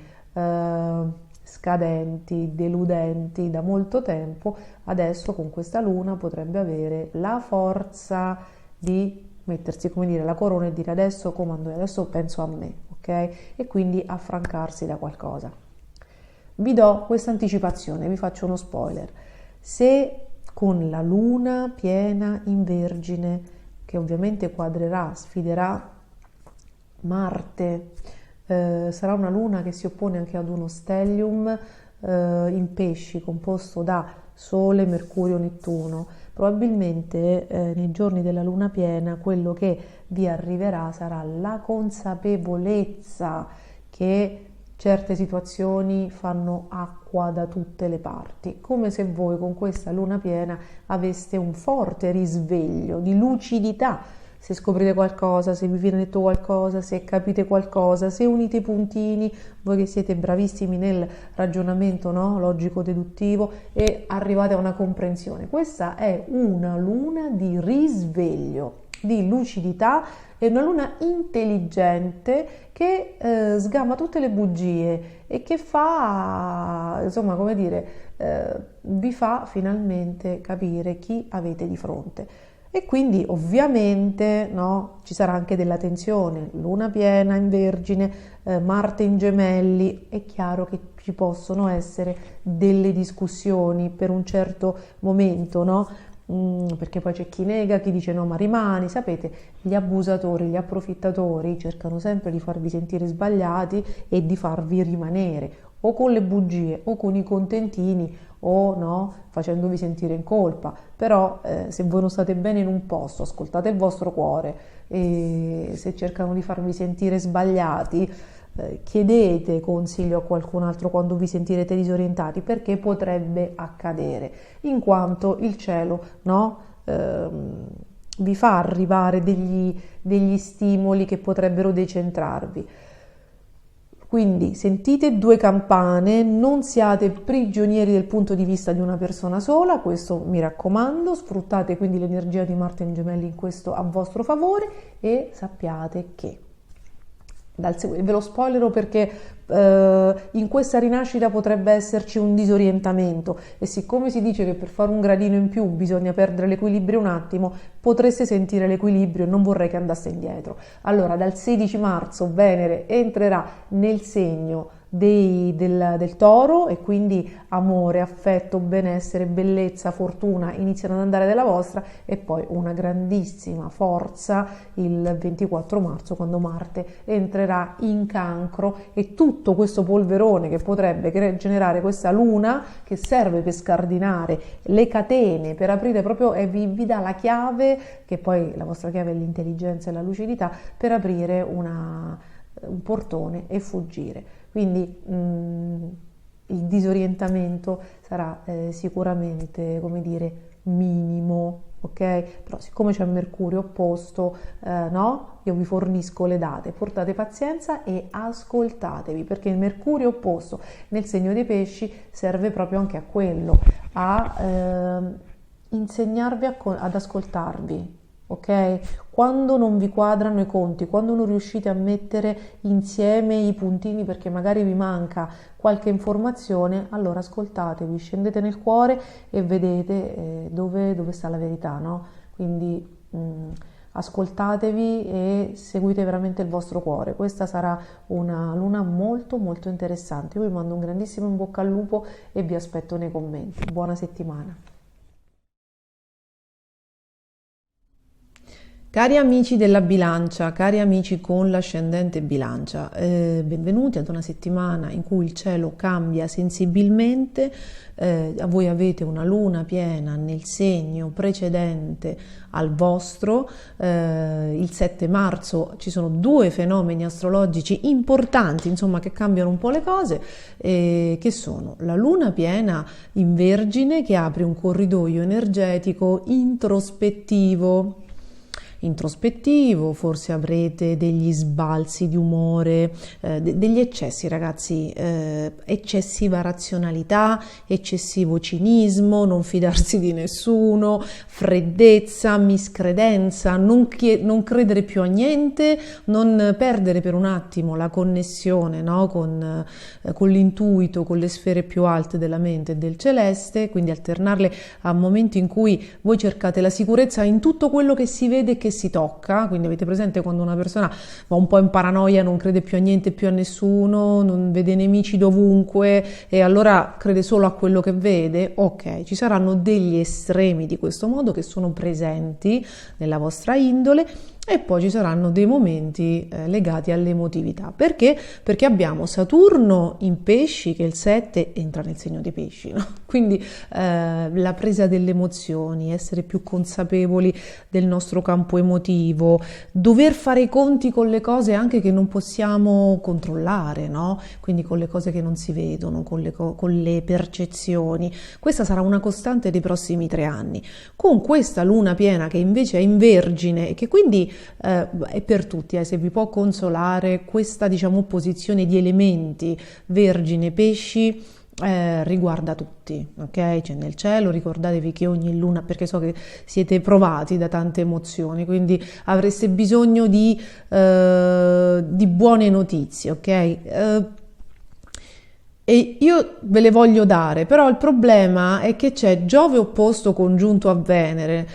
scadenti, deludenti da molto tempo, adesso con questa luna potrebbe avere la forza di mettersi, come dire, la corona e dire adesso comando, adesso penso a me, ok? E quindi affrancarsi da qualcosa. Vi do questa anticipazione, vi faccio uno spoiler. Se con la luna piena in Vergine, che ovviamente sfiderà Marte, sarà una luna che si oppone anche ad uno stellium in Pesci composto da Sole, Mercurio, Nettuno, probabilmente nei giorni della luna piena quello che vi arriverà sarà la consapevolezza che certe situazioni fanno acqua da tutte le parti, come se voi con questa luna piena aveste un forte risveglio di lucidità. Se scoprite qualcosa, se vi viene detto qualcosa, se capite qualcosa, se unite i puntini, voi che siete bravissimi nel ragionamento, no? Logico-deduttivo, e arrivate a una comprensione. Questa è una luna di risveglio, di lucidità, è una luna intelligente che sgama tutte le bugie e che fa, insomma, come dire, vi fa finalmente capire chi avete di fronte. E quindi ovviamente, no, ci sarà anche della tensione, luna piena in Vergine, Marte in Gemelli, è chiaro che ci possono essere delle discussioni per un certo momento, no? Perché poi c'è chi nega, chi dice no ma rimani, sapete, gli abusatori, gli approfittatori cercano sempre di farvi sentire sbagliati e di farvi rimanere o con le bugie o con i contentini o no, facendovi sentire in colpa. Però se voi non state bene in un posto, ascoltate il vostro cuore, e se cercano di farvi sentire sbagliati, chiedete consiglio a qualcun altro quando vi sentirete disorientati, perché potrebbe accadere, in quanto il cielo, no, vi fa arrivare degli stimoli che potrebbero decentrarvi. Quindi sentite due campane, non siate prigionieri del punto di vista di una persona sola, questo mi raccomando, sfruttate quindi l'energia di Marte in Gemelli in questo a vostro favore, e sappiate che ve lo spoilero perché in questa rinascita potrebbe esserci un disorientamento, e siccome si dice che per fare un gradino in più bisogna perdere l'equilibrio un attimo, potreste sentire l'equilibrio e non vorrei che andasse indietro. Allora, dal 16 marzo Venere entrerà nel segno del Toro, e quindi amore, affetto, benessere, bellezza, fortuna iniziano ad andare dalla vostra, e poi una grandissima forza il 24 marzo quando Marte entrerà in Cancro, e tutto questo polverone che potrebbe generare questa luna, che serve per scardinare le catene, per aprire proprio, e vi dà la chiave, che poi la vostra chiave è l'intelligenza e la lucidità, per aprire un portone e fuggire. Quindi il disorientamento sarà sicuramente, come dire, minimo, ok? Però siccome c'è Mercurio opposto, no? Io vi fornisco le date, portate pazienza e ascoltatevi, perché il Mercurio opposto nel segno dei Pesci serve proprio anche a quello, a insegnarvi ad ascoltarvi. Ok? Quando non vi quadrano i conti, quando non riuscite a mettere insieme i puntini perché magari vi manca qualche informazione, allora ascoltatevi, scendete nel cuore e vedete dove sta la verità, no? Quindi ascoltatevi e seguite veramente il vostro cuore. Questa sarà una luna molto molto interessante. Io vi mando un grandissimo in bocca al lupo e vi aspetto nei commenti. Buona settimana. Cari amici della bilancia, cari amici con l'ascendente bilancia, benvenuti ad una settimana in cui il cielo cambia sensibilmente. Voi avete una luna piena nel segno precedente al vostro. Il 7 marzo ci sono due fenomeni astrologici importanti, insomma, che cambiano un po' le cose, che sono la luna piena in Vergine, che apre un corridoio energetico introspettivo, forse avrete degli sbalzi di umore, degli eccessi, ragazzi, eccessiva razionalità, eccessivo cinismo, non fidarsi di nessuno, freddezza, miscredenza, non credere più a niente, non perdere per un attimo la connessione, no, con l'intuito, con le sfere più alte della mente e del celeste, quindi alternarle a momenti in cui voi cercate la sicurezza in tutto quello che si vede e che si tocca. Quindi avete presente quando una persona va un po' in paranoia, non crede più a niente, più a nessuno, non vede nemici dovunque e allora crede solo a quello che vede? Ok, ci saranno degli estremi di questo modo che sono presenti nella vostra indole, e poi ci saranno dei momenti legati all'emotività. Perché? Perché abbiamo Saturno in pesci, che il 7 entra nel segno dei pesci, no? Quindi la presa delle emozioni, essere più consapevoli del nostro campo emotivo, dover fare i conti con le cose anche che non possiamo controllare, no? Quindi con le cose che non si vedono, con le percezioni. Questa sarà una costante dei prossimi 3 anni. Con questa luna piena che invece è in Vergine e che quindi è per tutti, se vi può consolare questa, diciamo, opposizione di elementi Vergine Pesci, riguarda tutti, ok? Cioè nel cielo ricordatevi che ogni luna, perché so che siete provati da tante emozioni, quindi avreste bisogno di buone notizie, ok? E io ve le voglio dare, però il problema è che c'è Giove opposto congiunto a Venere.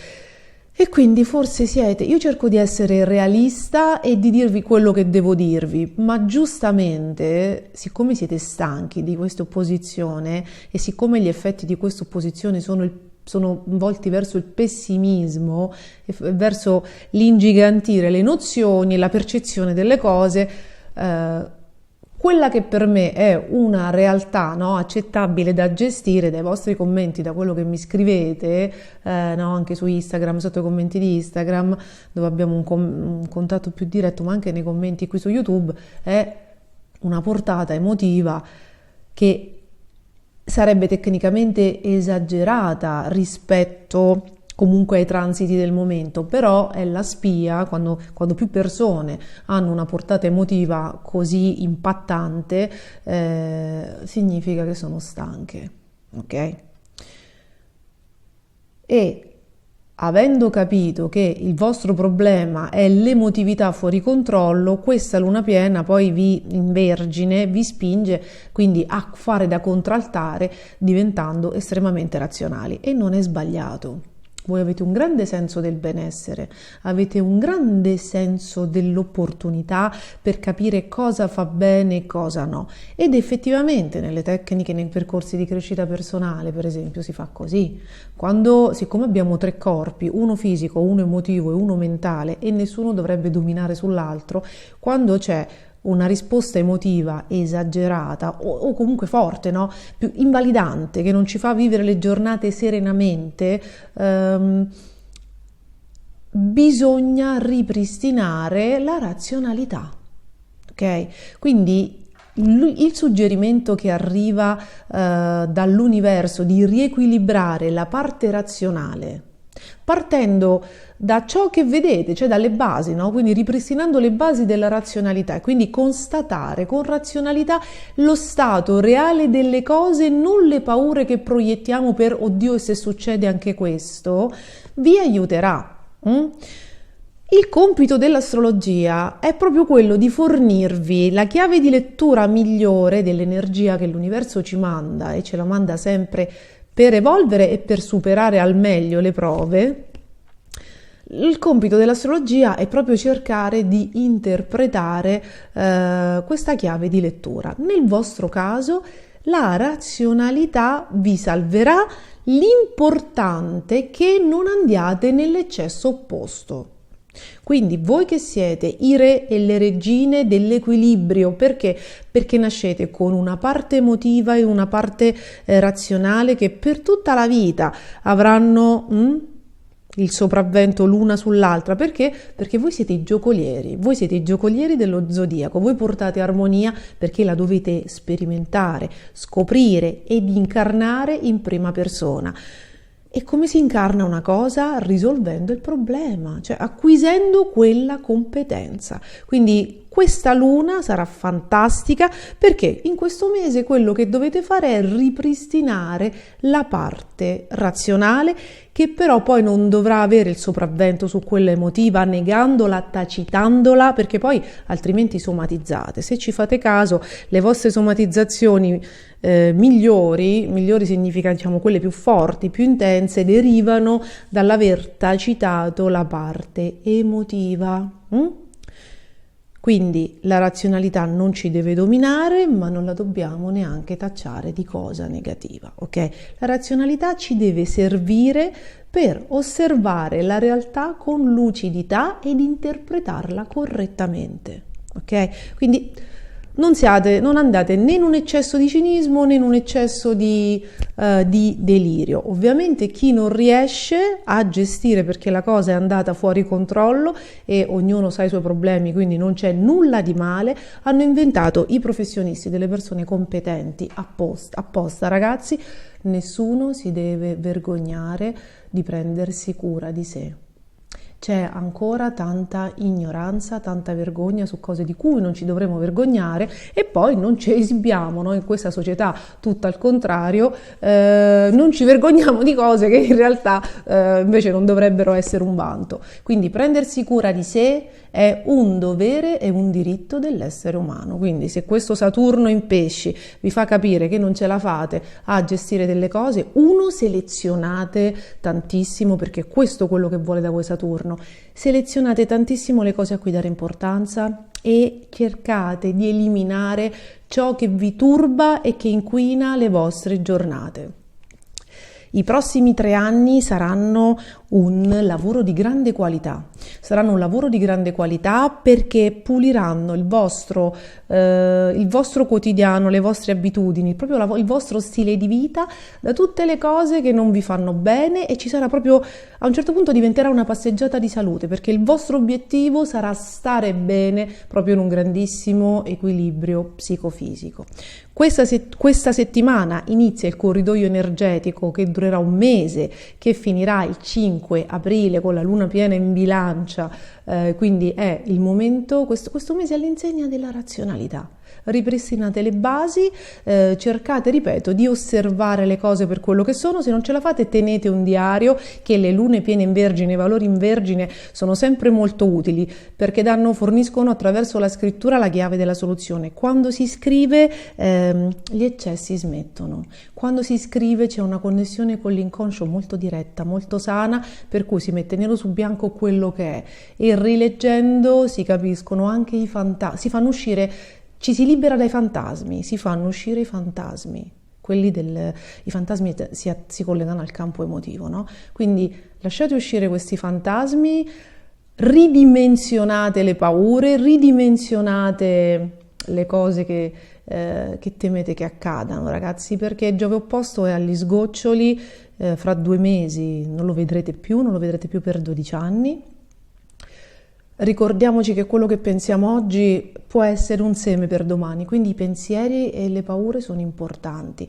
E quindi forse io cerco di essere realista e di dirvi quello che devo dirvi, ma giustamente, siccome siete stanchi di questa opposizione e siccome gli effetti di questa opposizione sono volti verso il pessimismo e verso l'ingigantire le nozioni e la percezione delle cose, quella che per me è una realtà, no, accettabile da gestire dai vostri commenti, da quello che mi scrivete, no, anche su Instagram, sotto i commenti di Instagram, dove abbiamo un contatto più diretto, ma anche nei commenti qui su YouTube, è una portata emotiva che sarebbe tecnicamente esagerata rispetto comunque ai transiti del momento, però è la spia quando più persone hanno una portata emotiva così impattante, significa che sono stanche, ok? E avendo capito che il vostro problema è l'emotività fuori controllo, questa luna piena poi in Vergine vi spinge quindi a fare da contraltare diventando estremamente razionali, e non è sbagliato. Voi avete un grande senso del benessere, avete un grande senso dell'opportunità per capire cosa fa bene e cosa no. Ed effettivamente nelle tecniche, nei percorsi di crescita personale, per esempio, si fa così. Siccome abbiamo 3 corpi, uno fisico, uno emotivo e uno mentale, e nessuno dovrebbe dominare sull'altro, quando c'è una risposta emotiva esagerata o comunque forte, no? Più invalidante, che non ci fa vivere le giornate serenamente, bisogna ripristinare la razionalità, ok? Quindi il suggerimento che arriva dall'universo di riequilibrare la parte razionale, partendo da ciò che vedete, cioè dalle basi, no? Quindi ripristinando le basi della razionalità e quindi constatare con razionalità lo stato reale delle cose, non le paure che proiettiamo per oddio e se succede anche questo, vi aiuterà. Il compito dell'astrologia è proprio quello di fornirvi la chiave di lettura migliore dell'energia che l'universo ci manda, e ce la manda sempre per evolvere e per superare al meglio le prove. Il compito dell'astrologia è proprio cercare di interpretare questa chiave di lettura. Nel vostro caso la razionalità vi salverà, l'importante è che non andiate nell'eccesso opposto. Quindi voi che siete i re e le regine dell'equilibrio, perché? Perché nascete con una parte emotiva e una parte razionale che per tutta la vita avranno il sopravvento l'una sull'altra. Perché? Perché voi siete i giocolieri dello zodiaco, voi portate armonia perché la dovete sperimentare, scoprire ed incarnare in prima persona. E come si incarna una cosa? Risolvendo il problema, cioè acquisendo quella competenza. Quindi questa luna sarà fantastica perché in questo mese quello che dovete fare è ripristinare la parte razionale, che però poi non dovrà avere il sopravvento su quella emotiva, negandola, tacitandola, perché poi altrimenti somatizzate. Se ci fate caso, le vostre somatizzazioni migliori significa, diciamo, quelle più forti, più intense, derivano dall'aver tacitato la parte emotiva. Quindi la razionalità non ci deve dominare, ma non la dobbiamo neanche tacciare di cosa negativa, ok? La razionalità ci deve servire per osservare la realtà con lucidità ed interpretarla correttamente, ok? Quindi non andate né in un eccesso di cinismo né in un eccesso di delirio. Ovviamente chi non riesce a gestire perché la cosa è andata fuori controllo e ognuno sa i suoi problemi, quindi non c'è nulla di male, hanno inventato i professionisti, delle persone competenti apposta ragazzi, nessuno si deve vergognare di prendersi cura di sé. C'è ancora tanta ignoranza, tanta vergogna su cose di cui non ci dovremmo vergognare e poi non ci esibiamo, no? In questa società tutta al contrario, non ci vergogniamo di cose che in realtà invece non dovrebbero essere un vanto. Quindi prendersi cura di sé è un dovere e un diritto dell'essere umano. Quindi se questo Saturno in pesci vi fa capire che non ce la fate a gestire delle cose, selezionate tantissimo, perché questo è quello che vuole da voi Saturno. Selezionate tantissimo le cose a cui dare importanza e cercate di eliminare ciò che vi turba e che inquina le vostre giornate. I prossimi 3 anni saranno un lavoro di grande qualità. Saranno un lavoro di grande qualità perché puliranno il vostro quotidiano, le vostre abitudini, proprio il vostro stile di vita da tutte le cose che non vi fanno bene e ci sarà proprio, a un certo punto diventerà una passeggiata di salute perché il vostro obiettivo sarà stare bene proprio in un grandissimo equilibrio psicofisico. Questa settimana inizia il corridoio energetico che durerà un mese, che finirà il 5 aprile con la luna piena in bilancia, quindi è il momento, questo mese è all'insegna della razionalità. Ripristinate le basi, cercate, ripeto, di osservare le cose per quello che sono. Se non ce la fate, tenete un diario, che le lune piene in Vergine, i valori in Vergine sono sempre molto utili perché forniscono attraverso la scrittura la chiave della soluzione. Quando si scrive gli eccessi smettono, quando si scrive c'è una connessione con l'inconscio molto diretta, molto sana, per cui si mette nero su bianco quello che è e rileggendo si capiscono anche i fantasmi, si fanno uscire. Ci si libera dai fantasmi, si fanno uscire i fantasmi, i fantasmi si collegano al campo emotivo, no? Quindi lasciate uscire questi fantasmi, ridimensionate le paure, ridimensionate le cose che temete che accadano, ragazzi, perché Giove opposto è agli sgoccioli, fra 2 mesi non lo vedrete più per 12 anni. Ricordiamoci che quello che pensiamo oggi può essere un seme per domani, quindi i pensieri e le paure sono importanti.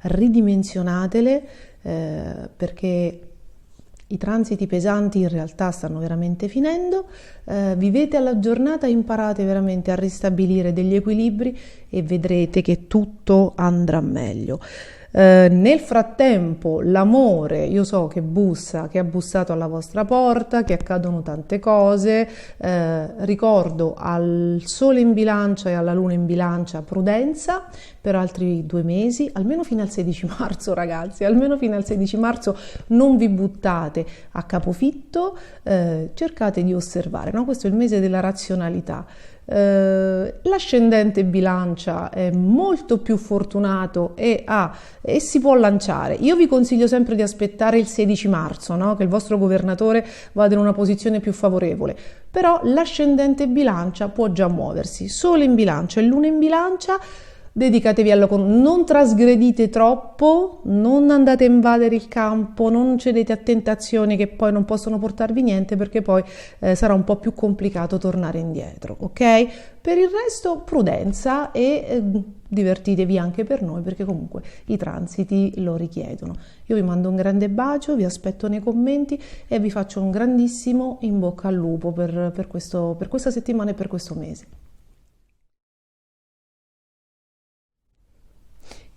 Ridimensionatele perché i transiti pesanti in realtà stanno veramente finendo. Vivete alla giornata, imparate veramente a ristabilire degli equilibri e vedrete che tutto andrà meglio. Nel frattempo l'amore, io so che bussa, che ha bussato alla vostra porta, che accadono tante cose, ricordo al sole in bilancia e alla luna in bilancia prudenza per altri 2 mesi, almeno fino al 16 marzo ragazzi, almeno fino al 16 marzo non vi buttate a capofitto, cercate di osservare, no? Questo è il mese della razionalità. L'ascendente bilancia è molto più fortunato e si può lanciare. Io vi consiglio sempre di aspettare il 16 marzo, no? Che il vostro governatore vada in una posizione più favorevole, però l'ascendente bilancia può già muoversi. Sole in bilancia e luna in bilancia, dedicatevi non trasgredite troppo, non andate a invadere il campo, non cedete a tentazioni che poi non possono portarvi niente, perché poi sarà un po' più complicato tornare indietro, ok? Per il resto prudenza e divertitevi anche per noi, perché comunque i transiti lo richiedono. Io vi mando un grande bacio, vi aspetto nei commenti e vi faccio un grandissimo in bocca al lupo per questa settimana e per questo mese.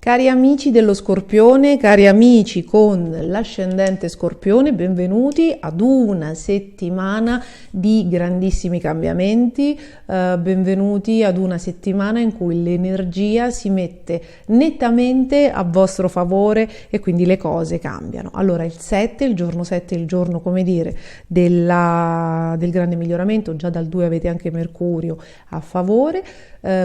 Cari amici dello Scorpione, cari amici con l'ascendente Scorpione, benvenuti ad una settimana di grandissimi cambiamenti, benvenuti ad una settimana in cui l'energia si mette nettamente a vostro favore e quindi le cose cambiano. Allora il giorno 7 è il giorno, come dire, del grande miglioramento, già dal 2 avete anche Mercurio a favore.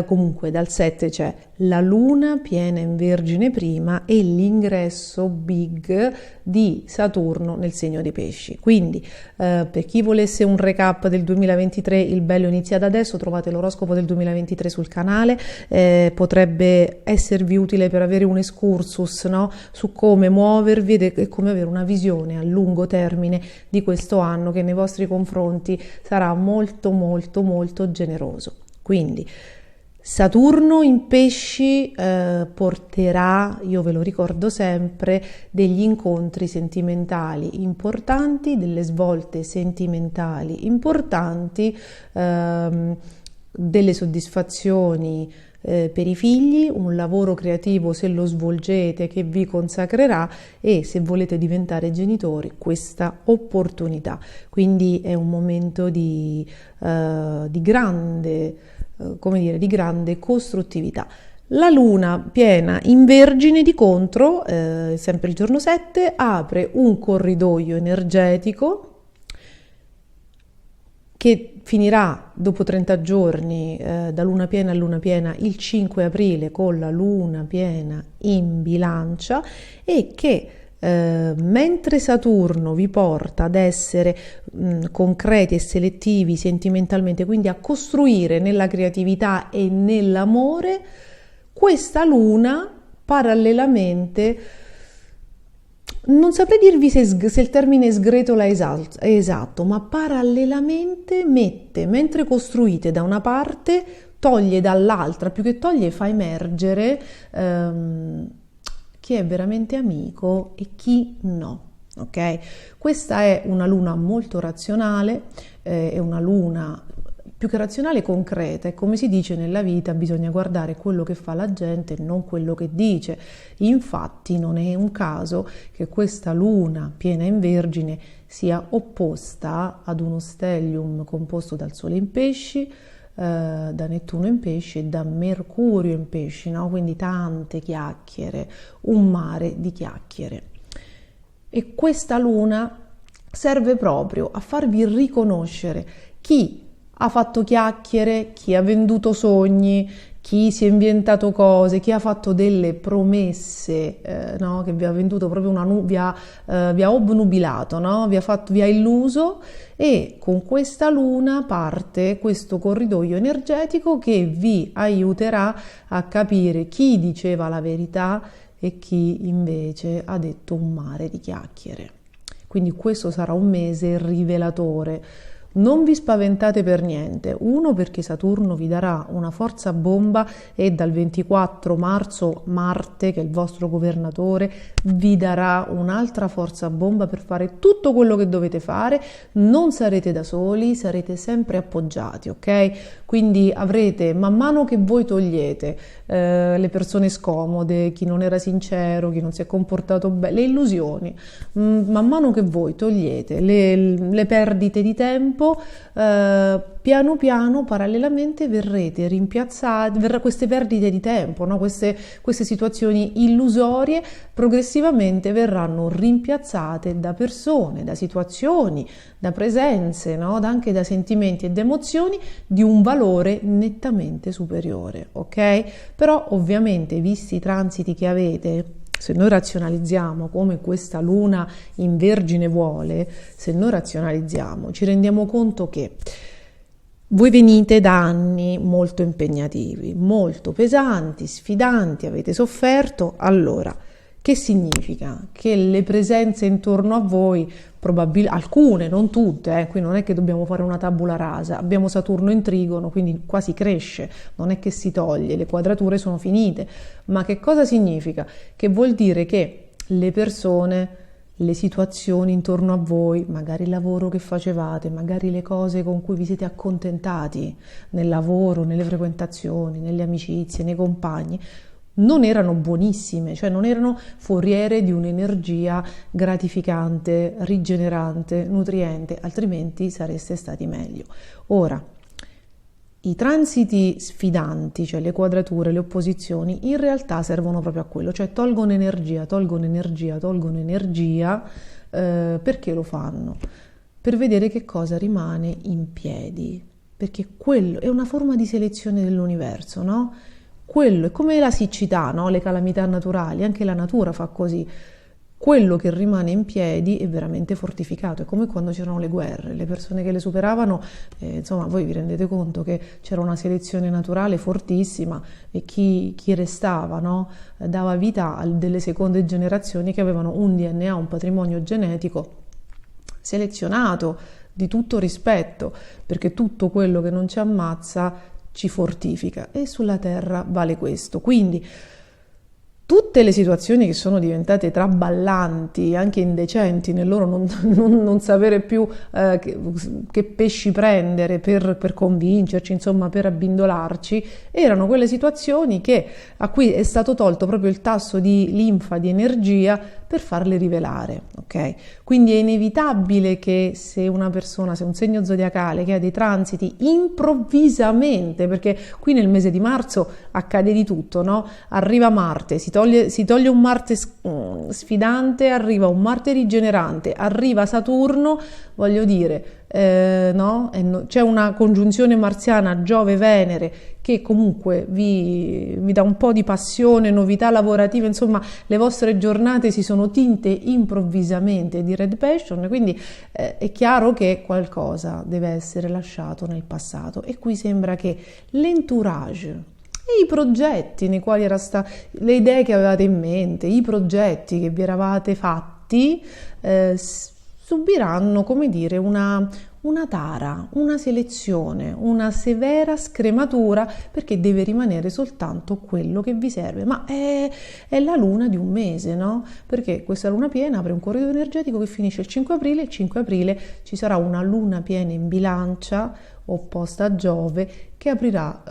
Comunque dal 7 c'è la luna piena in Vergine prima e l'ingresso big di Saturno nel segno di Pesci. Quindi per chi volesse un recap del 2023, il bello inizia da adesso, trovate l'oroscopo del 2023 sul canale, potrebbe esservi utile per avere un excursus, no? Su come muovervi e come avere una visione a lungo termine di questo anno che nei vostri confronti sarà molto molto molto generoso. Quindi Saturno in Pesci porterà, io ve lo ricordo sempre, degli incontri sentimentali importanti, delle svolte sentimentali importanti, delle soddisfazioni per i figli, un lavoro creativo se lo svolgete che vi consacrerà e se volete diventare genitori questa opportunità. Quindi è un momento di grande di grande costruttività. La luna piena in Vergine di contro, sempre il giorno 7, apre un corridoio energetico che finirà dopo 30 giorni da luna piena a luna piena il 5 aprile con la luna piena in Bilancia e che mentre Saturno vi porta ad essere concreti e selettivi sentimentalmente, quindi a costruire nella creatività e nell'amore, questa luna parallelamente, non saprei dirvi se il termine sgretola è esatto, ma parallelamente mette, mentre costruite da una parte, toglie dall'altra, più che toglie fa emergere chi è veramente amico e chi no, ok? Questa è una luna molto razionale, è una luna più che razionale concreta e come si dice nella vita bisogna guardare quello che fa la gente e non quello che dice. Infatti non è un caso che questa luna piena in Vergine sia opposta ad uno stellium composto dal Sole in Pesci, da Nettuno in Pesci e da Mercurio in Pesci, no? Quindi tante chiacchiere, un mare di chiacchiere. E questa luna serve proprio a farvi riconoscere chi ha fatto chiacchiere, chi ha venduto sogni, chi si è inventato cose, chi ha fatto delle promesse, no? Che vi ha venduto proprio vi ha obnubilato, no? Vi ha illuso, e con questa luna parte questo corridoio energetico che vi aiuterà a capire chi diceva la verità e chi invece ha detto un mare di chiacchiere. Quindi questo sarà un mese rivelatore. Non vi spaventate per niente, uno perché Saturno vi darà una forza bomba e dal 24 marzo Marte, che è il vostro governatore, vi darà un'altra forza bomba per fare tutto quello che dovete fare, non sarete da soli, sarete sempre appoggiati, ok? Quindi avrete, man mano che voi togliete le persone scomode, chi non era sincero, chi non si è comportato bene, le illusioni, man mano che voi togliete le perdite di tempo, piano piano parallelamente verrete rimpiazzati, queste perdite di tempo, no? queste situazioni illusorie progressivamente verranno rimpiazzate da persone, da situazioni, da presenze, no? Anche da sentimenti ed emozioni di un valore nettamente superiore, ok? Però ovviamente visti i transiti che avete, se noi razionalizziamo come questa luna in Vergine vuole, se noi razionalizziamo ci rendiamo conto che voi venite da anni molto impegnativi, molto pesanti, sfidanti, avete sofferto. Allora, che significa? Che le presenze intorno a voi, alcune, non tutte, qui non è che dobbiamo fare una tabula rasa, abbiamo Saturno in Trigono, quindi quasi cresce, non è che si toglie, le quadrature sono finite, ma che cosa significa? Che vuol dire che le persone, le situazioni intorno a voi, magari il lavoro che facevate, magari le cose con cui vi siete accontentati nel lavoro, nelle frequentazioni, nelle amicizie, nei compagni, non erano buonissime, cioè non erano foriere di un'energia gratificante, rigenerante, nutriente, altrimenti sareste stati meglio. Ora, i transiti sfidanti, cioè le quadrature, le opposizioni, in realtà servono proprio a quello, cioè tolgono energia, perché lo fanno? Per vedere che cosa rimane in piedi, perché quello è una forma di selezione dell'universo, no? Quello è come la siccità, no? Le calamità naturali, anche la natura fa così. Quello che rimane in piedi è veramente fortificato, è come quando c'erano le guerre, le persone che le superavano, insomma, voi vi rendete conto che c'era una selezione naturale fortissima e chi restava, no? Dava vita a delle seconde generazioni che avevano un DNA, un patrimonio genetico selezionato di tutto rispetto, perché tutto quello che non ci ammazza ci fortifica, e sulla terra vale questo. Quindi tutte le situazioni che sono diventate traballanti, anche indecenti, nel loro non sapere più che pesci prendere per convincerci, insomma per abbindolarci, erano quelle situazioni a cui è stato tolto proprio il tasso di linfa, di energia, per farle rivelare, ok? Quindi è inevitabile che se una persona, se un segno zodiacale che ha dei transiti improvvisamente, perché qui nel mese di marzo accade di tutto, no? Arriva Marte, si toglie un Marte sfidante, arriva un Marte rigenerante, arriva Saturno, voglio dire, no? C'è una congiunzione marziana Giove-Venere che comunque vi dà un po' di passione, novità lavorative, insomma le vostre giornate si sono tinte improvvisamente di red passion, quindi è chiaro che qualcosa deve essere lasciato nel passato, e qui sembra che l'entourage e i progetti nei quali le idee che avevate in mente, i progetti che vi eravate fatti, subiranno, come dire, una tara, una selezione, una severa scrematura, perché deve rimanere soltanto quello che vi serve. Ma è la luna di un mese, no? Perché questa luna piena apre un corridoio energetico che finisce il 5 aprile. Il 5 aprile ci sarà una luna piena in Bilancia, opposta a Giove, che aprirà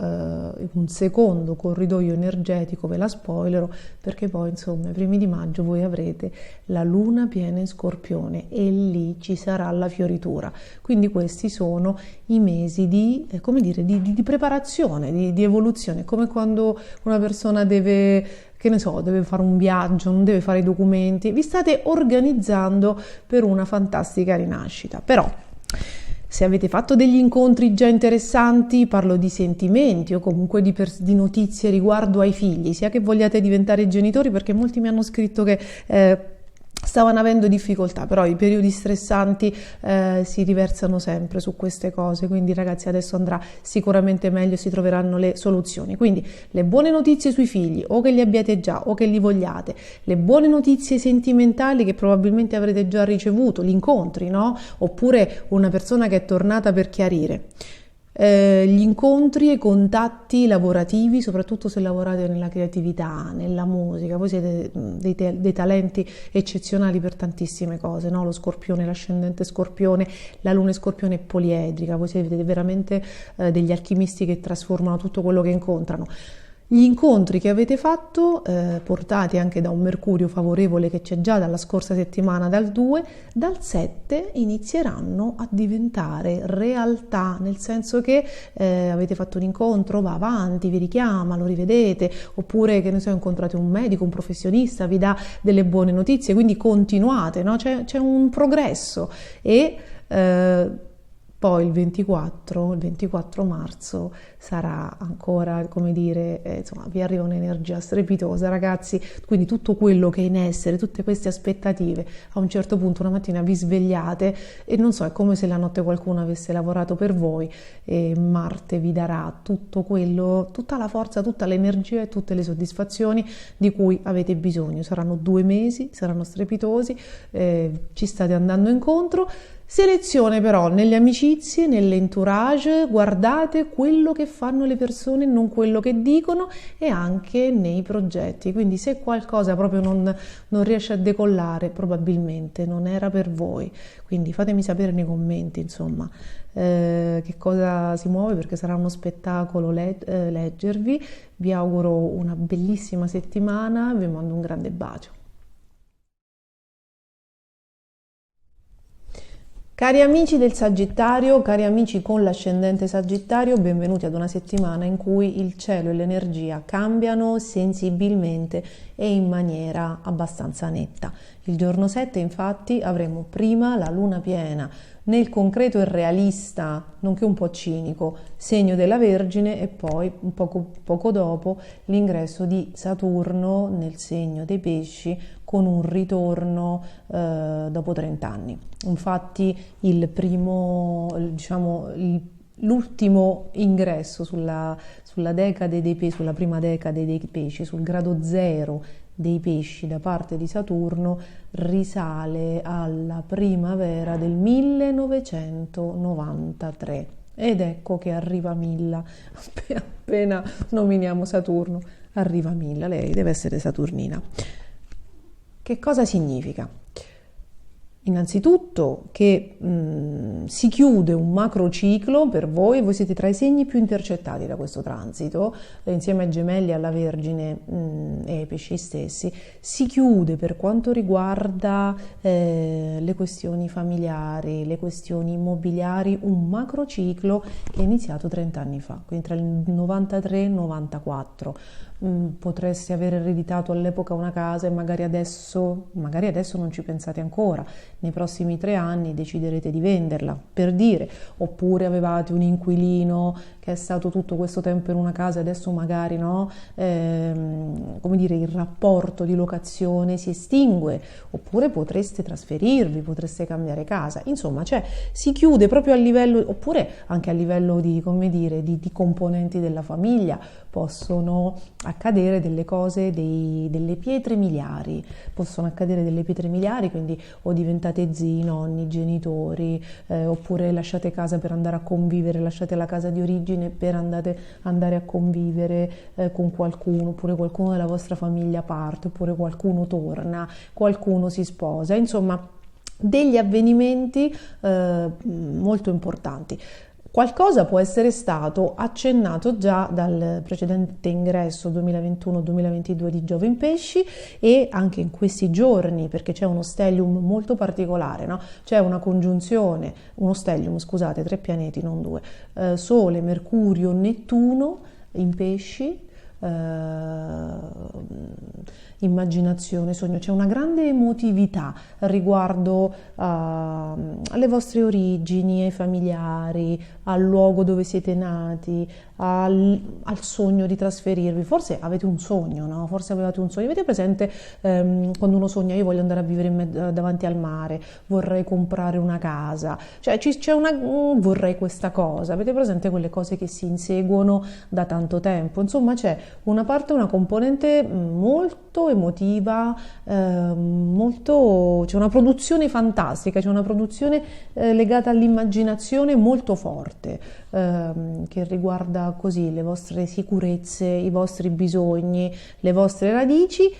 un secondo corridoio energetico, ve la spoilerò, perché poi insomma i primi di maggio voi avrete la luna piena in Scorpione e lì ci sarà la fioritura. Quindi questi sono i mesi di preparazione, di evoluzione, come quando una persona deve fare un viaggio, non deve fare i documenti, vi state organizzando per una fantastica rinascita. Però se avete fatto degli incontri già interessanti, parlo di sentimenti o comunque di notizie riguardo ai figli, sia che vogliate diventare genitori, perché molti mi hanno scritto che stavano avendo difficoltà, però i periodi stressanti si riversano sempre su queste cose, quindi ragazzi adesso andrà sicuramente meglio, si troveranno le soluzioni. Quindi le buone notizie sui figli, o che li abbiate già o che li vogliate, le buone notizie sentimentali che probabilmente avrete già ricevuto, gli incontri, no? Oppure una persona che è tornata per chiarire. Gli incontri e i contatti lavorativi, soprattutto se lavorate nella creatività, nella musica, voi siete dei talenti eccezionali per tantissime cose, no? Lo Scorpione, l'ascendente Scorpione, la luna in Scorpione è poliedrica, voi siete veramente degli alchimisti che trasformano tutto quello che incontrano. Gli incontri che avete fatto, portati anche da un Mercurio favorevole che c'è già dalla scorsa settimana, dal 2, dal 7 inizieranno a diventare realtà, nel senso che avete fatto un incontro, va avanti, vi richiama, lo rivedete, oppure che ne so, incontrate un medico, un professionista, vi dà delle buone notizie, quindi continuate, no? C'è un progresso e poi il 24 marzo sarà ancora, come dire, insomma, vi arriva un'energia strepitosa, ragazzi, quindi tutto quello che è in essere, tutte queste aspettative, a un certo punto una mattina vi svegliate e non so, è come se la notte qualcuno avesse lavorato per voi e Marte vi darà tutto quello, tutta la forza, tutta l'energia e tutte le soddisfazioni di cui avete bisogno. Saranno 2 mesi, saranno strepitosi, ci state andando incontro. Selezione però nelle amicizie, nell'entourage, guardate quello che fanno le persone, non quello che dicono, e anche nei progetti. Quindi se qualcosa proprio non riesce a decollare, probabilmente non era per voi. Quindi fatemi sapere nei commenti, insomma, che cosa si muove, perché sarà uno spettacolo leggervi. Vi auguro una bellissima settimana, vi mando un grande bacio. Cari amici del Sagittario, cari amici con l'ascendente Sagittario, benvenuti ad una settimana in cui il cielo e l'energia cambiano sensibilmente e in maniera abbastanza netta. Il giorno 7 infatti avremo prima la luna piena nel concreto e realista, nonché un po' cinico, segno della Vergine, e poi poco dopo l'ingresso di Saturno nel segno dei Pesci, con un ritorno dopo 30 anni. Infatti l'ultimo ingresso sulla decade dei pesci, sulla prima decade dei pesci, sul grado zero dei pesci da parte di Saturno, risale alla primavera del 1993. Ed ecco che arriva Milla, appena nominiamo Saturno, arriva Milla, lei deve essere saturnina. Che cosa significa? Innanzitutto che si chiude un macrociclo per voi siete tra i segni più intercettati da questo transito, insieme ai Gemelli, alla Vergine e ai Pesci stessi. Si chiude per quanto riguarda le questioni familiari, le questioni immobiliari, un macrociclo che è iniziato 30 anni fa, quindi tra il 93 e il 94. Potreste aver ereditato all'epoca una casa e magari adesso non ci pensate ancora, nei prossimi 3 anni deciderete di venderla, per dire, oppure avevate un inquilino che è stato tutto questo tempo in una casa e adesso magari no, come dire, il rapporto di locazione si estingue, oppure potreste trasferirvi, potreste cambiare casa, insomma, cioè si chiude proprio a livello, oppure anche a livello di, come dire, di componenti della famiglia. Possono accadere delle cose, delle pietre miliari, quindi o diventate zii, nonni, genitori, oppure lasciate casa per andare a convivere, lasciate la casa di origine per andare a convivere con qualcuno, oppure qualcuno della vostra famiglia parte, oppure qualcuno torna, qualcuno si sposa, insomma degli avvenimenti molto importanti. Qualcosa può essere stato accennato già dal precedente ingresso 2021-2022 di Giove in Pesci, e anche in questi giorni, perché c'è uno stellium molto particolare, no? C'è una congiunzione, uno stellium, scusate, 3 pianeti, non 2, Sole, Mercurio, Nettuno in Pesci, immaginazione, sogno, c'è una grande emotività riguardo alle vostre origini, ai familiari, al luogo dove siete nati, al sogno di trasferirvi. Forse avete un sogno, no? Forse avevate un sogno. Avete presente quando uno sogna: io voglio andare a vivere davanti al mare, vorrei comprare una casa, cioè vorrei questa cosa. Avete presente quelle cose che si inseguono da tanto tempo? Insomma, c'è una componente molto emotiva, c'è una produzione fantastica, c'è una produzione legata all'immaginazione molto forte, che riguarda così le vostre sicurezze, i vostri bisogni, le vostre radici,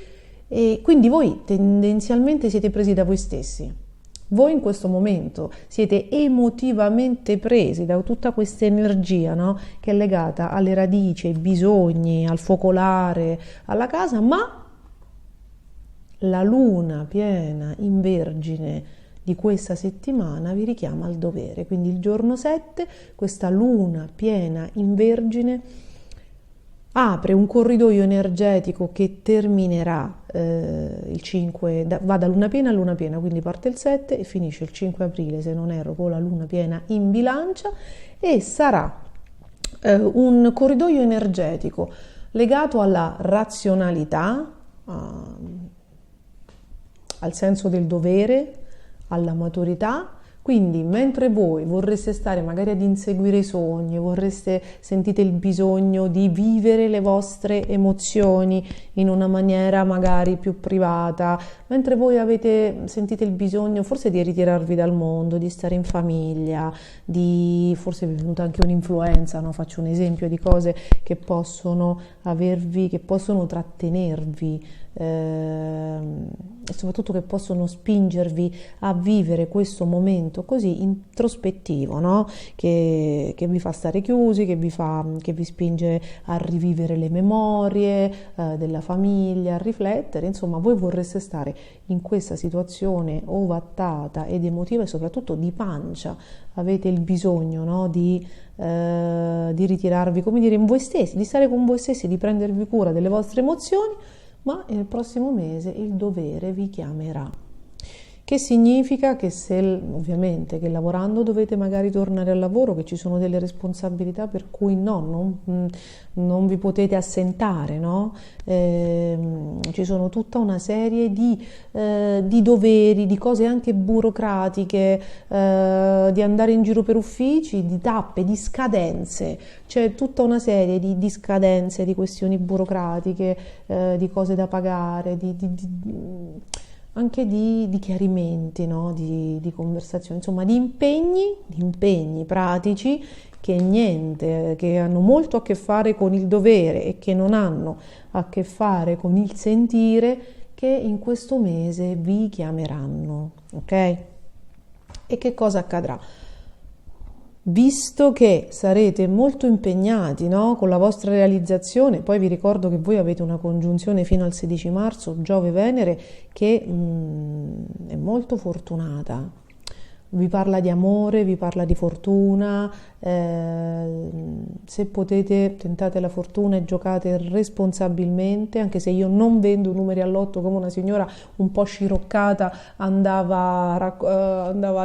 e quindi voi tendenzialmente siete presi da voi stessi. Voi in questo momento siete emotivamente presi da tutta questa energia, no? Che è legata alle radici, ai bisogni, al focolare, alla casa, ma la luna piena in Vergine di questa settimana vi richiama al dovere. Quindi il giorno 7, questa luna piena in Vergine apre un corridoio energetico che terminerà il 5, va da luna piena a luna piena, quindi parte il 7 e finisce il 5 aprile, se non erro, con la luna piena in Bilancia, e sarà un corridoio energetico legato alla razionalità, al senso del dovere, alla maturità, Quindi, mentre voi vorreste stare magari ad inseguire i sogni, sentite il bisogno di vivere le vostre emozioni in una maniera magari più privata, mentre voi sentite il bisogno forse di ritirarvi dal mondo, di stare in famiglia, forse vi è venuta anche un'influenza, no? Faccio un esempio di cose che possono trattenervi, e soprattutto che possono spingervi a vivere questo momento così introspettivo, no? Che vi fa stare chiusi, che vi spinge a rivivere le memorie della famiglia, a riflettere. Insomma, voi vorreste stare in questa situazione ovattata ed emotiva e soprattutto di pancia. Avete il bisogno, no? di ritirarvi, come dire, in voi stessi, di stare con voi stessi, di prendervi cura delle vostre emozioni, ma nel prossimo mese il dovere vi chiamerà. Che significa che ovviamente che lavorando dovete magari tornare al lavoro, che ci sono delle responsabilità per cui non vi potete assentare, no? Ci sono tutta una serie di doveri, di cose anche burocratiche, di andare in giro per uffici, di tappe, di scadenze. C'è tutta una serie di scadenze, di questioni burocratiche, di cose da pagare, anche di chiarimenti, no? di conversazioni, insomma di impegni pratici che hanno molto a che fare con il dovere e che non hanno a che fare con il sentire, che in questo mese vi chiameranno, ok? E che cosa accadrà? Visto che sarete molto impegnati, no, con la vostra realizzazione, poi vi ricordo che voi avete una congiunzione fino al 16 marzo, Giove-Venere, che è molto fortunata. Vi parla di amore, vi parla di fortuna, se potete tentate la fortuna e giocate responsabilmente, anche se io non vendo numeri all'otto come una signora un po' sciroccata andava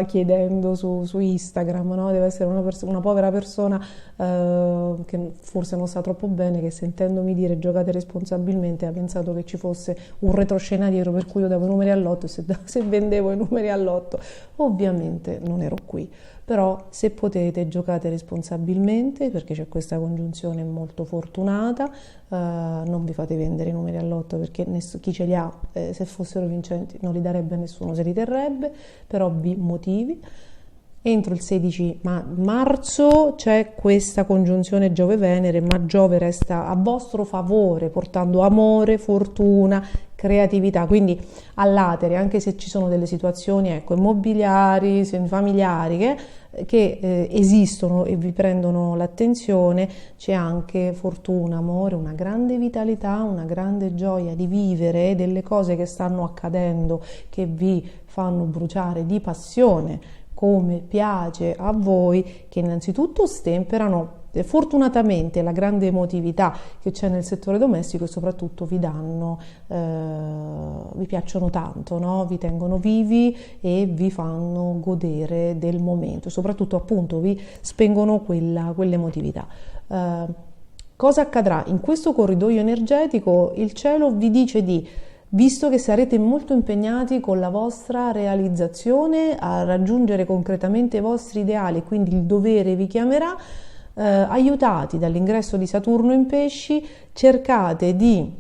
chiedendo su Instagram, no? Deve essere una povera persona che forse non sa troppo bene, che sentendomi dire giocate responsabilmente ha pensato che ci fosse un retroscenariero per cui io davo i numeri all'otto e se vendevo i numeri all'otto. Ovviamente non ero qui, però se potete giocate responsabilmente, perché c'è questa congiunzione molto fortunata, non vi fate vendere i numeri all'otto, perché chi ce li ha, se fossero vincenti non li darebbe a nessuno, se li terrebbe per ovvi motivi. Entro il 16 marzo c'è questa congiunzione Giove-Venere, ma Giove resta a vostro favore, portando amore, fortuna, creatività, quindi all'atere, anche se ci sono delle situazioni, ecco, immobiliari, familiari che esistono e vi prendono l'attenzione, c'è anche fortuna, amore, una grande vitalità, una grande gioia di vivere delle cose che stanno accadendo, che vi fanno bruciare di passione, come piace a voi, che innanzitutto stemperano fortunatamente la grande emotività che c'è nel settore domestico e soprattutto vi piacciono tanto, no? Vi tengono vivi e vi fanno godere del momento, soprattutto appunto vi spengono quell'emotività. Cosa accadrà? In questo corridoio energetico il cielo vi dice visto che sarete molto impegnati con la vostra realizzazione a raggiungere concretamente i vostri ideali, quindi il dovere vi chiamerà, aiutati dall'ingresso di Saturno in Pesci, cercate di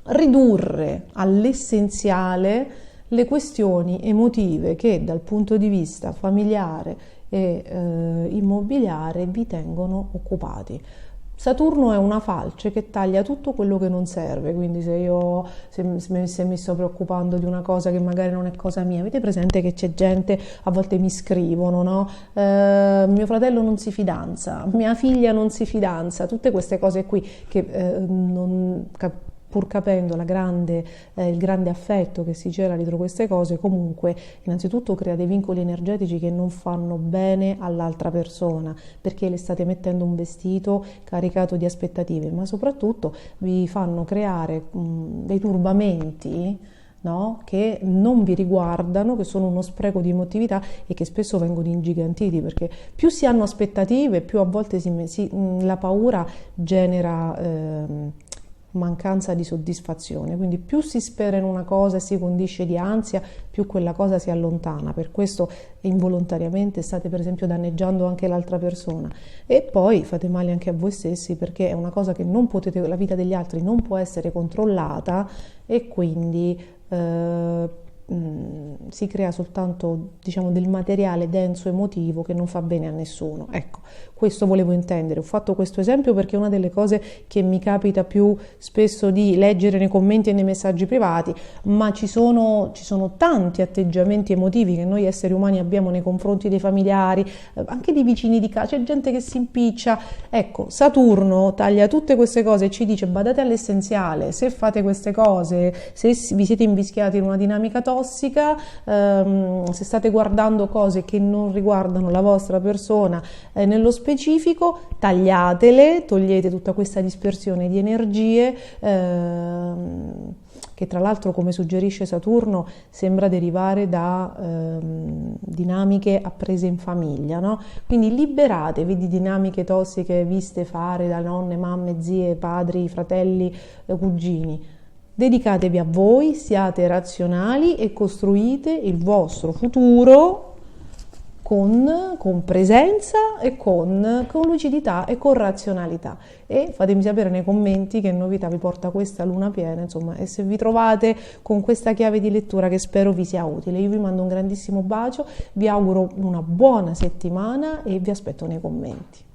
ridurre all'essenziale le questioni emotive che dal punto di vista familiare e immobiliare vi tengono occupati. Saturno è una falce che taglia tutto quello che non serve, quindi se mi sto preoccupando di una cosa che magari non è cosa mia, avete presente che c'è gente, a volte mi scrivono, no? Mio fratello non si fidanza, mia figlia non si fidanza, tutte queste cose qui che pur capendo il grande affetto che si cela dietro queste cose, comunque innanzitutto crea dei vincoli energetici che non fanno bene all'altra persona, perché le state mettendo un vestito caricato di aspettative, ma soprattutto vi fanno creare dei turbamenti, no? Che non vi riguardano, che sono uno spreco di emotività e che spesso vengono ingigantiti, perché più si hanno aspettative, più a volte la paura genera mancanza di soddisfazione. Quindi più si spera in una cosa e si condisce di ansia, più quella cosa si allontana. Per questo involontariamente state per esempio danneggiando anche l'altra persona, e poi fate male anche a voi stessi, perché è una cosa che non potete, la vita degli altri non può essere controllata, e quindi si crea soltanto, diciamo, del materiale denso emotivo che non fa bene a nessuno. Ecco, questo volevo intendere. Ho fatto questo esempio perché è una delle cose che mi capita più spesso di leggere nei commenti e nei messaggi privati, ma ci sono tanti atteggiamenti emotivi che noi esseri umani abbiamo nei confronti dei familiari, anche di vicini di casa. C'è gente che si impiccia. Ecco, Saturno taglia tutte queste cose e ci dice: badate all'essenziale. Se fate queste cose, se vi siete invischiati in una dinamica tossica, se state guardando cose che non riguardano la vostra persona nello specifico, tagliatele, togliete tutta questa dispersione di energie, che tra l'altro, come suggerisce Saturno, sembra derivare da dinamiche apprese in famiglia, no? Quindi liberatevi di dinamiche tossiche viste fare da nonne, mamme, zie, padri, fratelli, cugini. Dedicatevi a voi, siate razionali e costruite il vostro futuro con presenza e con lucidità e con razionalità. E fatemi sapere nei commenti che novità vi porta questa luna piena, insomma, e se vi trovate con questa chiave di lettura, che spero vi sia utile. Io vi mando un grandissimo bacio, vi auguro una buona settimana e vi aspetto nei commenti.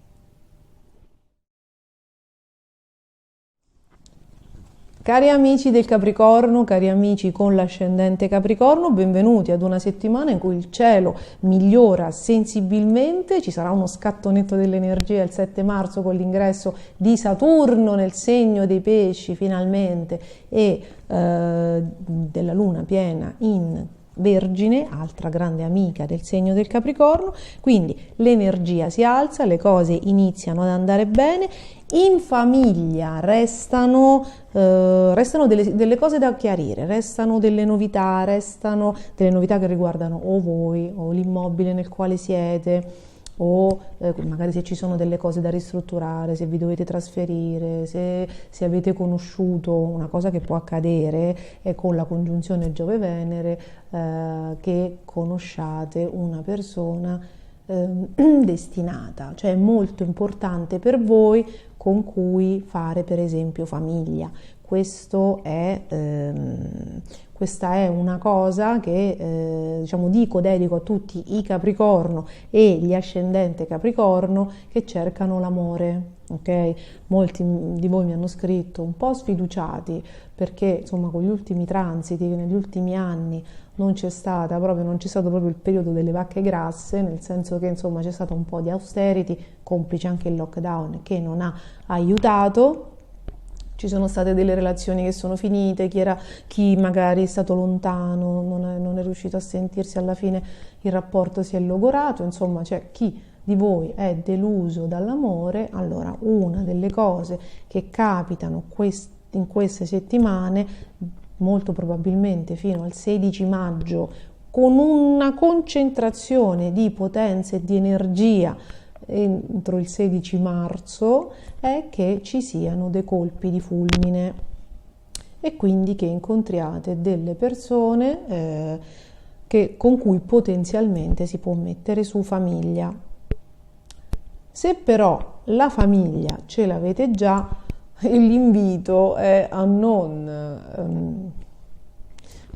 Cari amici del Capricorno, cari amici con l'ascendente Capricorno, benvenuti ad una settimana in cui il cielo migliora sensibilmente. Ci sarà uno scattonetto dell'energia il 7 marzo con l'ingresso di Saturno nel segno dei pesci finalmente, e della luna piena in Vergine, altra grande amica del segno del Capricorno. Quindi l'energia si alza, le cose iniziano ad andare bene. In famiglia restano delle cose da chiarire, restano delle novità che riguardano o voi o l'immobile nel quale siete, o magari se ci sono delle cose da ristrutturare, se vi dovete trasferire, se avete conosciuto. Una cosa che può accadere è con la congiunzione Giove-Venere, che conosciate una persona destinata, cioè è molto importante per voi con cui fare per esempio famiglia. Questa è una cosa che dedico a tutti i Capricorno e gli ascendente Capricorno che cercano l'amore. Ok? Molti di voi mi hanno scritto un po' sfiduciati perché insomma con gli ultimi transiti, negli ultimi anni non c'è stato proprio il periodo delle vacche grasse, nel senso che insomma c'è stato un po' di austerity, complice anche il lockdown che non ha aiutato. Ci sono state delle relazioni che sono finite, chi magari è stato lontano, non è riuscito a sentirsi, alla fine il rapporto si è logorato, insomma c'è chi di voi è deluso dall'amore. Allora, una delle cose che capitano in queste settimane, molto probabilmente fino al 16 maggio, con una concentrazione di potenza e di energia entro il 16 marzo, è che ci siano dei colpi di fulmine e quindi che incontriate delle persone con cui potenzialmente si può mettere su famiglia. Se però la famiglia ce l'avete già, l'invito è a non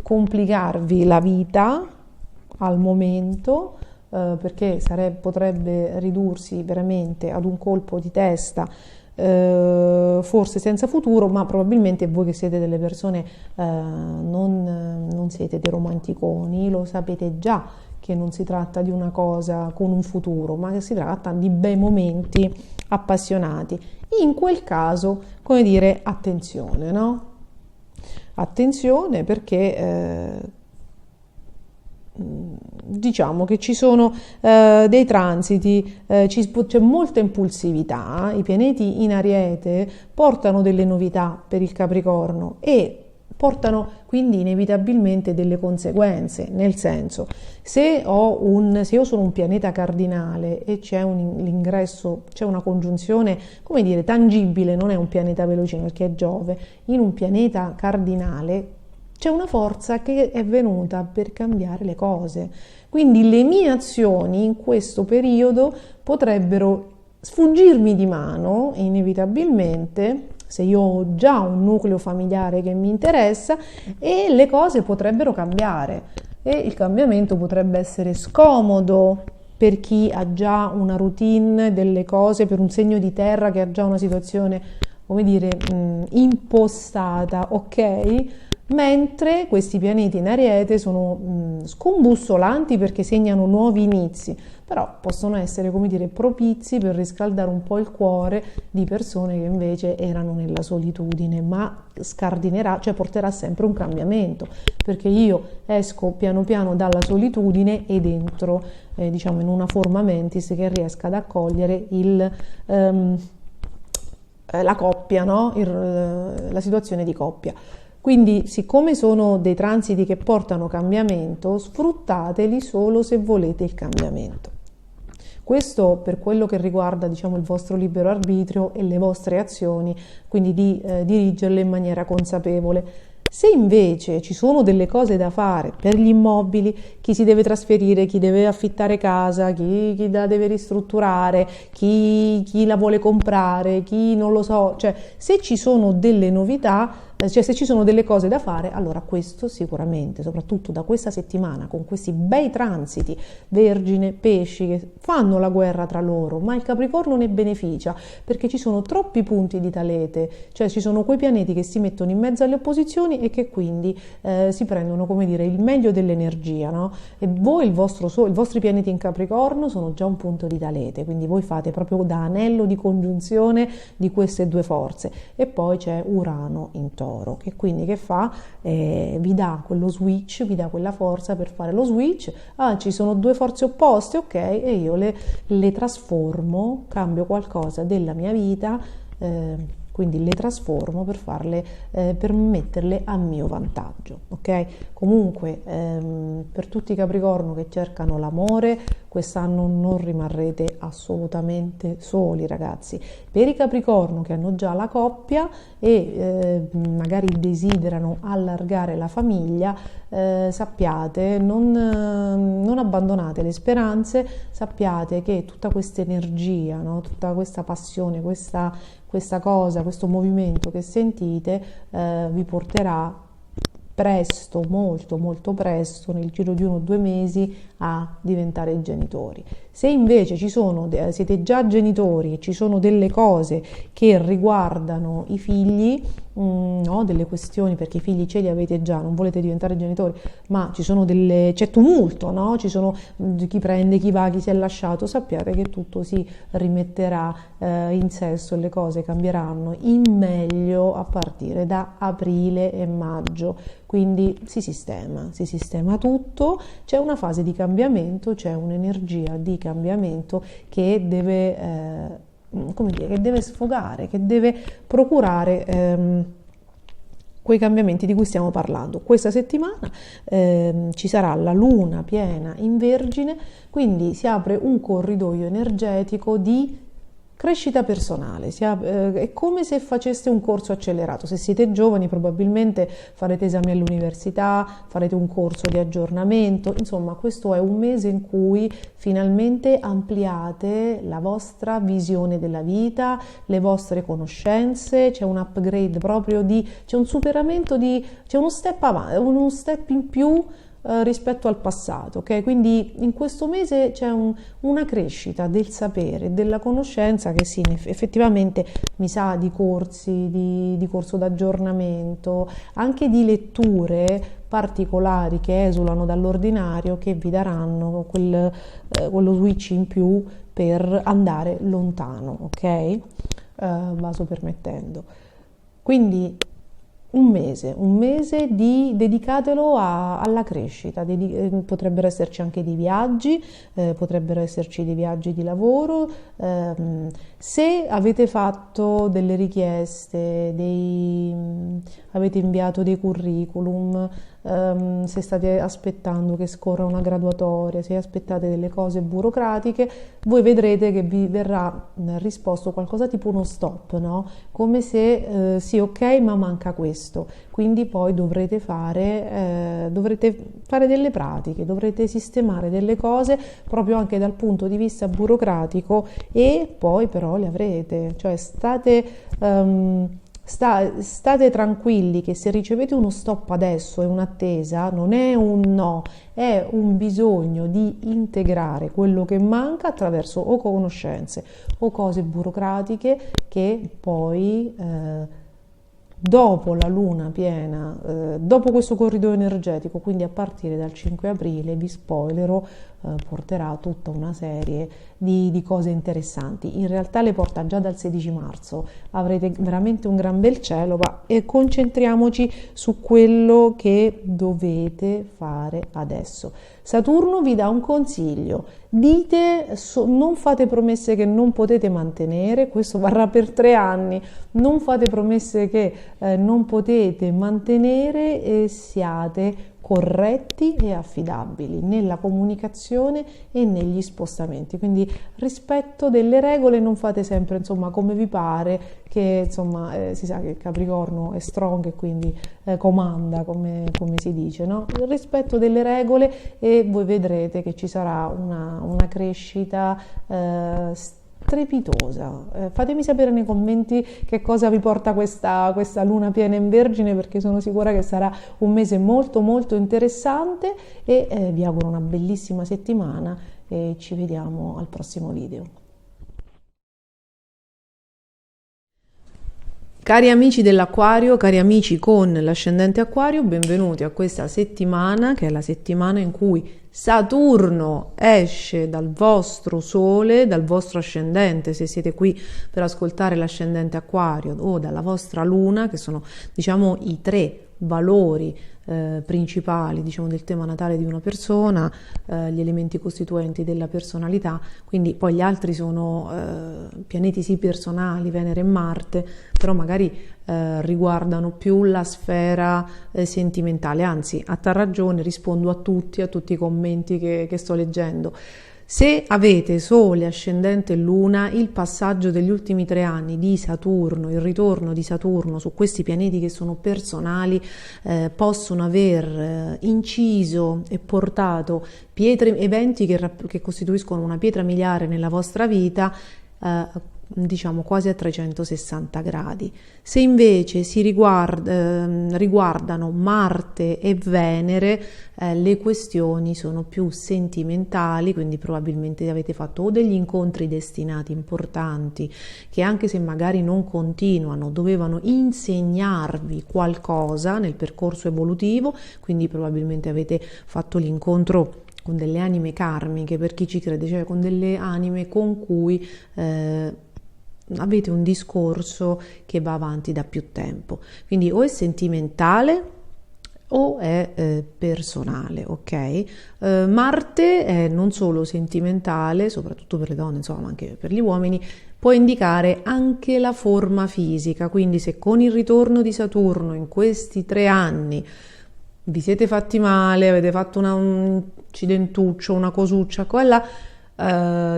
complicarvi la vita al momento, perché potrebbe ridursi veramente ad un colpo di testa, forse senza futuro, ma probabilmente voi che siete delle persone non siete dei romanticoni, lo sapete già che non si tratta di una cosa con un futuro, ma che si tratta di bei momenti appassionati. In quel caso, come dire, attenzione, no? Attenzione, perché diciamo che ci sono dei transiti, c'è molta impulsività, i pianeti in Ariete portano delle novità per il Capricorno e portano quindi inevitabilmente delle conseguenze, nel senso, se io sono un pianeta cardinale e c'è l'ingresso, c'è una congiunzione, come dire, tangibile, non è un pianeta velocino perché è Giove, in un pianeta cardinale c'è una forza che è venuta per cambiare le cose. Quindi le mie azioni in questo periodo potrebbero sfuggirmi di mano inevitabilmente, se io ho già un nucleo familiare che mi interessa, e le cose potrebbero cambiare e il cambiamento potrebbe essere scomodo per chi ha già una routine delle cose, per un segno di terra che ha già una situazione, come dire, impostata, ok? Mentre questi pianeti in Ariete sono scombussolanti perché segnano nuovi inizi, però possono essere, come dire, propizi per riscaldare un po' il cuore di persone che invece erano nella solitudine, ma scardinerà, cioè porterà sempre un cambiamento, perché io esco piano piano dalla solitudine ed entro, diciamo, in una forma mentis che riesca ad accogliere la coppia, no? La situazione di coppia. Quindi, siccome sono dei transiti che portano cambiamento, sfruttateli solo se volete il cambiamento. Questo per quello che riguarda, diciamo, il vostro libero arbitrio e le vostre azioni, quindi di dirigerle in maniera consapevole. Se invece ci sono delle cose da fare per gli immobili, chi si deve trasferire, chi deve affittare casa, chi la deve ristrutturare, chi la vuole comprare, chi non lo so, cioè se ci sono delle novità, cioè se ci sono delle cose da fare, allora questo sicuramente, soprattutto da questa settimana, con questi bei transiti, Vergine, Pesci, che fanno la guerra tra loro, ma il Capricorno ne beneficia, perché ci sono troppi punti di Talete, cioè ci sono quei pianeti che si mettono in mezzo alle opposizioni e che quindi si prendono, come dire, il meglio dell'energia, no? E voi, i vostri pianeti in Capricorno sono già un punto di Talete, quindi voi fate proprio da anello di congiunzione di queste due forze. E poi c'è Urano in Toro, che quindi che fa? Vi dà quello switch, vi dà quella forza per fare lo switch. Ci sono due forze opposte, ok, e io le trasformo, cambio qualcosa della mia vita, quindi le trasformo per metterle a mio vantaggio, ok? Comunque per tutti i Capricorno che cercano l'amore, quest'anno non rimarrete assolutamente soli, ragazzi. Per i Capricorno che hanno già la coppia e magari desiderano allargare la famiglia, sappiate, non abbandonate le speranze, sappiate che tutta questa energia, no? Tutta questa passione, questa cosa, questo movimento che sentite vi porterà presto, molto molto presto, nel giro di 1 o 2 mesi, a diventare genitori. Se invece siete già genitori e ci sono delle cose che riguardano i figli, no, delle questioni, perché i figli ce li avete già, non volete diventare genitori, ma c'è tumulto, no? Ci sono chi prende, chi va, chi si è lasciato, sappiate che tutto si rimetterà in sesto e le cose cambieranno in meglio a partire da aprile e maggio, quindi si sistema tutto, c'è una fase di cambiamento, c'è un'energia di cambiamento che deve come dire, che deve sfogare, che deve procurare quei cambiamenti di cui stiamo parlando. Questa settimana ci sarà la luna piena in Vergine, quindi si apre un corridoio energetico di crescita personale, è come se faceste un corso accelerato. Se siete giovani probabilmente farete esami all'università, farete un corso di aggiornamento, insomma questo è un mese in cui finalmente ampliate la vostra visione della vita, le vostre conoscenze, c'è un upgrade proprio c'è un superamento c'è uno step avanti, uno step in più rispetto al passato, ok? Quindi in questo mese c'è una crescita del sapere, della conoscenza che sì, effettivamente mi sa di corsi, di corso d'aggiornamento, anche di letture particolari che esulano dall'ordinario, che vi daranno quello switch in più per andare lontano, ok? Vaso permettendo. Quindi un mese dedicatelo alla crescita, potrebbero esserci anche dei viaggi, potrebbero esserci dei viaggi di lavoro, se avete fatto delle richieste, avete inviato dei curriculum, se state aspettando che scorra una graduatoria, se aspettate delle cose burocratiche, voi vedrete che vi verrà risposto qualcosa tipo uno stop, no? Come se sì, ok, ma manca questo. Quindi poi dovrete fare delle pratiche, dovrete sistemare delle cose proprio anche dal punto di vista burocratico e poi però le avrete. Cioè state tranquilli che se ricevete uno stop adesso e un'attesa, non è un no, è un bisogno di integrare quello che manca attraverso o conoscenze o cose burocratiche che poi dopo la luna piena, dopo questo corridoio energetico, quindi a partire dal 5 aprile, vi spoilerò, porterà tutta una serie di cose interessanti. In realtà le porta già dal 16 marzo, avrete veramente un gran bel cielo, ma concentriamoci su quello che dovete fare adesso. Saturno vi dà un consiglio, non fate promesse che non potete mantenere, questo varrà per 3 anni, non fate promesse che non potete mantenere e siate corretti e affidabili nella comunicazione e negli spostamenti, quindi rispetto delle regole, non fate sempre insomma come vi pare, che insomma si sa che Capricorno è strong e quindi comanda, come si dice, no? Il rispetto delle regole e voi vedrete che ci sarà una crescita strepitosa. Fatemi sapere nei commenti che cosa vi porta questa luna piena in Vergine, perché sono sicura che sarà un mese molto molto interessante e vi auguro una bellissima settimana e ci vediamo al prossimo video. Cari amici dell'Acquario, cari amici con l'ascendente Acquario, benvenuti a questa settimana che è la settimana in cui Saturno esce dal vostro Sole, dal vostro ascendente, se siete qui per ascoltare l'ascendente Acquario, o dalla vostra Luna, che sono diciamo i 3 valori principali, diciamo, del tema natale di una persona, gli elementi costituenti della personalità. Quindi poi gli altri sono pianeti sì personali, Venere e Marte, però magari riguardano più la sfera sentimentale. Anzi, a tal ragione rispondo a tutti i commenti che sto leggendo. Se avete Sole, Ascendente e Luna, il passaggio degli ultimi 3 anni di Saturno, il ritorno di Saturno su questi pianeti che sono personali, possono aver inciso e portato eventi che costituiscono una pietra miliare nella vostra vita, diciamo quasi a 360 gradi. Se invece riguardano Marte e Venere, le questioni sono più sentimentali, quindi probabilmente avete fatto o degli incontri destinati importanti che, anche se magari non continuano, dovevano insegnarvi qualcosa nel percorso evolutivo, quindi probabilmente avete fatto l'incontro con delle anime karmiche, per chi ci crede, cioè con delle anime con cui avete un discorso che va avanti da più tempo, quindi o è sentimentale o è personale, ok? Marte è non solo sentimentale, soprattutto per le donne, insomma, ma anche per gli uomini, può indicare anche la forma fisica, quindi se con il ritorno di Saturno in questi 3 anni vi siete fatti male, avete fatto un incidentuccio, una cosuccia, quella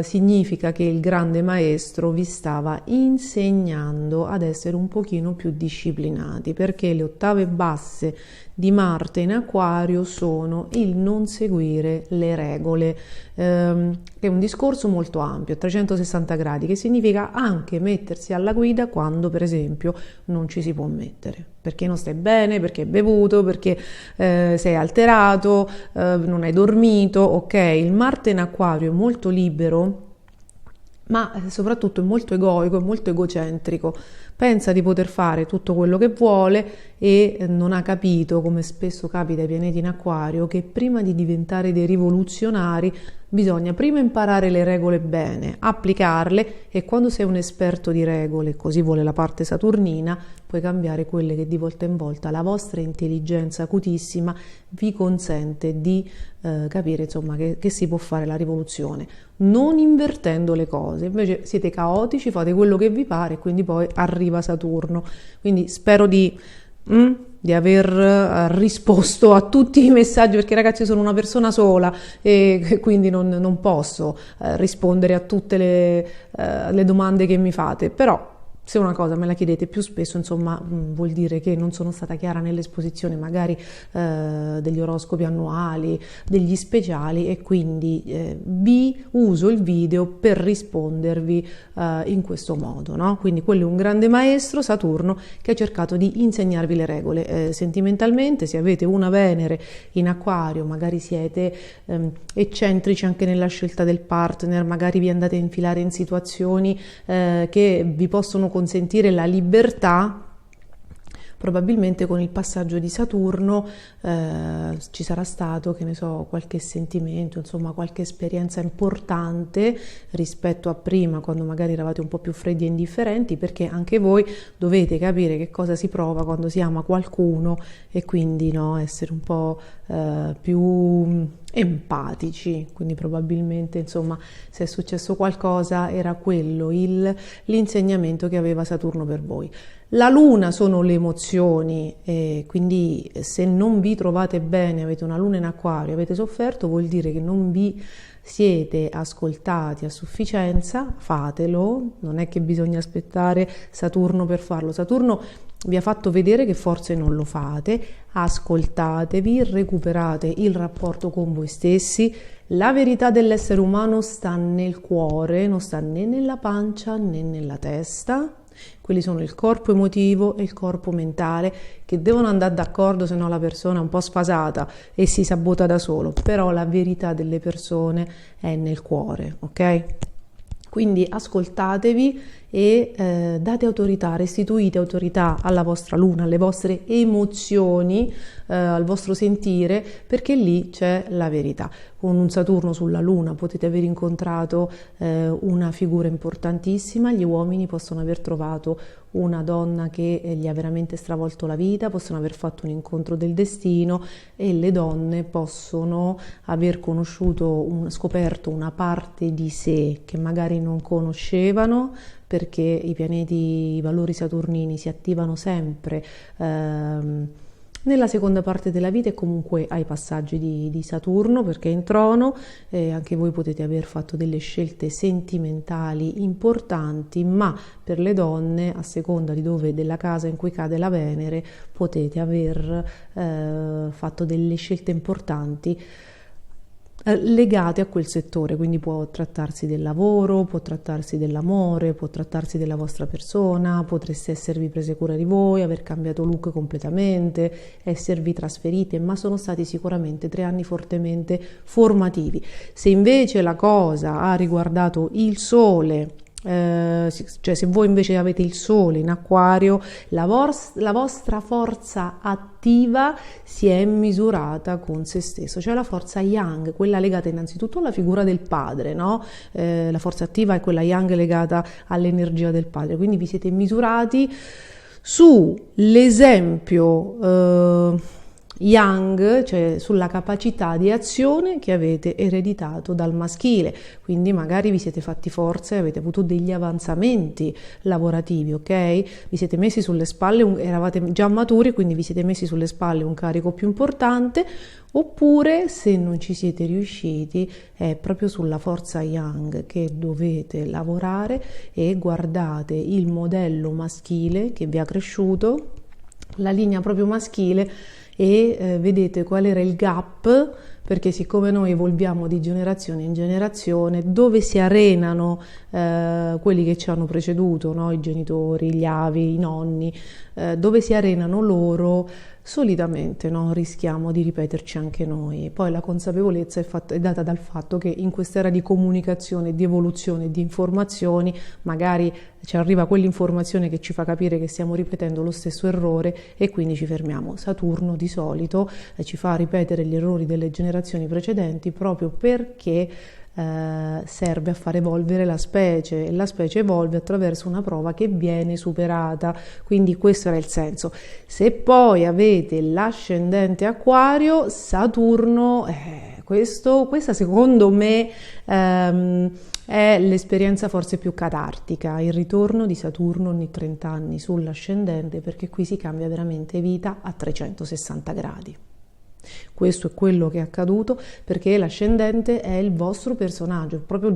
significa che il grande maestro vi stava insegnando ad essere un pochino più disciplinati, perché le ottave basse di Marte in Acquario sono il non seguire le regole, è un discorso molto ampio, a 360 gradi, che significa anche mettersi alla guida quando per esempio non ci si può mettere, perché non stai bene, perché hai bevuto, perché sei alterato, non hai dormito, ok? Il Marte in Acquario è molto libero, ma soprattutto è molto egoico, è molto egocentrico, pensa di poter fare tutto quello che vuole e non ha capito, come spesso capita ai pianeti in Acquario, che prima di diventare dei rivoluzionari bisogna prima imparare le regole bene, applicarle, e quando sei un esperto di regole, così vuole la parte saturnina, puoi cambiare quelle che di volta in volta la vostra intelligenza acutissima vi consente di capire, insomma, che si può fare la rivoluzione, non invertendo le cose. Invece siete caotici, fate quello che vi pare, e quindi poi arriva Saturno. Quindi spero di aver risposto a tutti i messaggi, perché ragazzi, io sono una persona sola e quindi non posso rispondere a tutte le domande che mi fate, però se una cosa me la chiedete più spesso, insomma, vuol dire che non sono stata chiara nell'esposizione magari degli oroscopi annuali, degli speciali, e quindi vi uso il video per rispondervi in questo modo, no? Quindi quello è un grande maestro, Saturno, che ha cercato di insegnarvi le regole. Sentimentalmente, se avete una Venere in Acquario, magari siete eccentrici anche nella scelta del partner, magari vi andate a infilare in situazioni che vi possono consentire la libertà. Probabilmente con il passaggio di Saturno ci sarà stato, che ne so, qualche sentimento, insomma qualche esperienza importante rispetto a prima, quando magari eravate un po' più freddi e indifferenti, perché anche voi dovete capire che cosa si prova quando si ama qualcuno, e quindi essere un po' più empatici. Quindi probabilmente, insomma, se è successo qualcosa era quello l'insegnamento che aveva Saturno per voi. La luna sono le emozioni, quindi se non vi trovate bene, avete una luna in Acquario, avete sofferto, vuol dire che non vi siete ascoltati a sufficienza. Fatelo, non è che bisogna aspettare Saturno per farlo. Saturno vi ha fatto vedere che forse non lo fate, ascoltatevi, recuperate il rapporto con voi stessi. La verità dell'essere umano sta nel cuore, non sta né nella pancia né nella testa. Quelli sono il corpo emotivo e il corpo mentale, che devono andare d'accordo, se no la persona è un po' sfasata e si sabota da solo. Però la verità delle persone è nel cuore, ok? Quindi ascoltatevi e date autorità, restituite autorità alla vostra luna, alle vostre emozioni, al vostro sentire, perché lì c'è la verità. Con un Saturno sulla luna potete aver incontrato una figura importantissima, gli uomini possono aver trovato una donna che gli ha veramente stravolto la vita, possono aver fatto un incontro del destino, e le donne possono aver scoperto una parte di sé che magari non conoscevano, perché i pianeti, i valori saturnini si attivano sempre nella seconda parte della vita e comunque ai passaggi di Saturno, perché è in trono. Anche voi potete aver fatto delle scelte sentimentali importanti, ma per le donne, a seconda della casa in cui cade la Venere, potete aver fatto delle scelte importanti legate a quel settore. Quindi può trattarsi del lavoro, può trattarsi dell'amore, può trattarsi della vostra persona, potreste esservi prese cura di voi, aver cambiato look completamente, esservi trasferite, ma sono stati sicuramente 3 anni fortemente formativi. Se invece la cosa ha riguardato il Sole, cioè se voi invece avete il Sole in Acquario, la vostra forza attiva si è misurata con se stesso, cioè la forza Yang, quella legata innanzitutto alla figura del padre, no? La forza attiva è quella Yang legata all'energia del padre, quindi vi siete misurati sull'esempio Yang, cioè sulla capacità di azione che avete ereditato dal maschile. Quindi magari vi siete fatti forza e avete avuto degli avanzamenti lavorativi, ok? Vi siete messi sulle spalle, eravate già maturi, quindi vi siete messi sulle spalle un carico più importante. Oppure, se non ci siete riusciti, è proprio sulla forza Yang che dovete lavorare, e guardate il modello maschile che vi ha cresciuto, la linea proprio maschile, e vedete qual era il gap perché siccome noi evolviamo di generazione in generazione, dove si arenano quelli che ci hanno preceduto, no? I genitori, gli avi, i nonni, dove si arenano loro, solitamente no? Rischiamo di ripeterci anche noi. Poi la consapevolezza è data dal fatto che in quest'era di comunicazione, di evoluzione, di informazioni, magari ci arriva quell'informazione che ci fa capire che stiamo ripetendo lo stesso errore e quindi ci fermiamo. Saturno di solito ci fa ripetere gli errori delle generazioni precedenti proprio perché serve a far evolvere la specie e la specie evolve attraverso una prova che viene superata, quindi questo era il senso. Se poi avete l'ascendente Acquario, Saturno, questa secondo me è l'esperienza forse più catartica, il ritorno di Saturno ogni 30 anni sull'ascendente, perché qui si cambia veramente vita a 360 gradi. Questo è quello che è accaduto perché l'ascendente è il vostro personaggio, proprio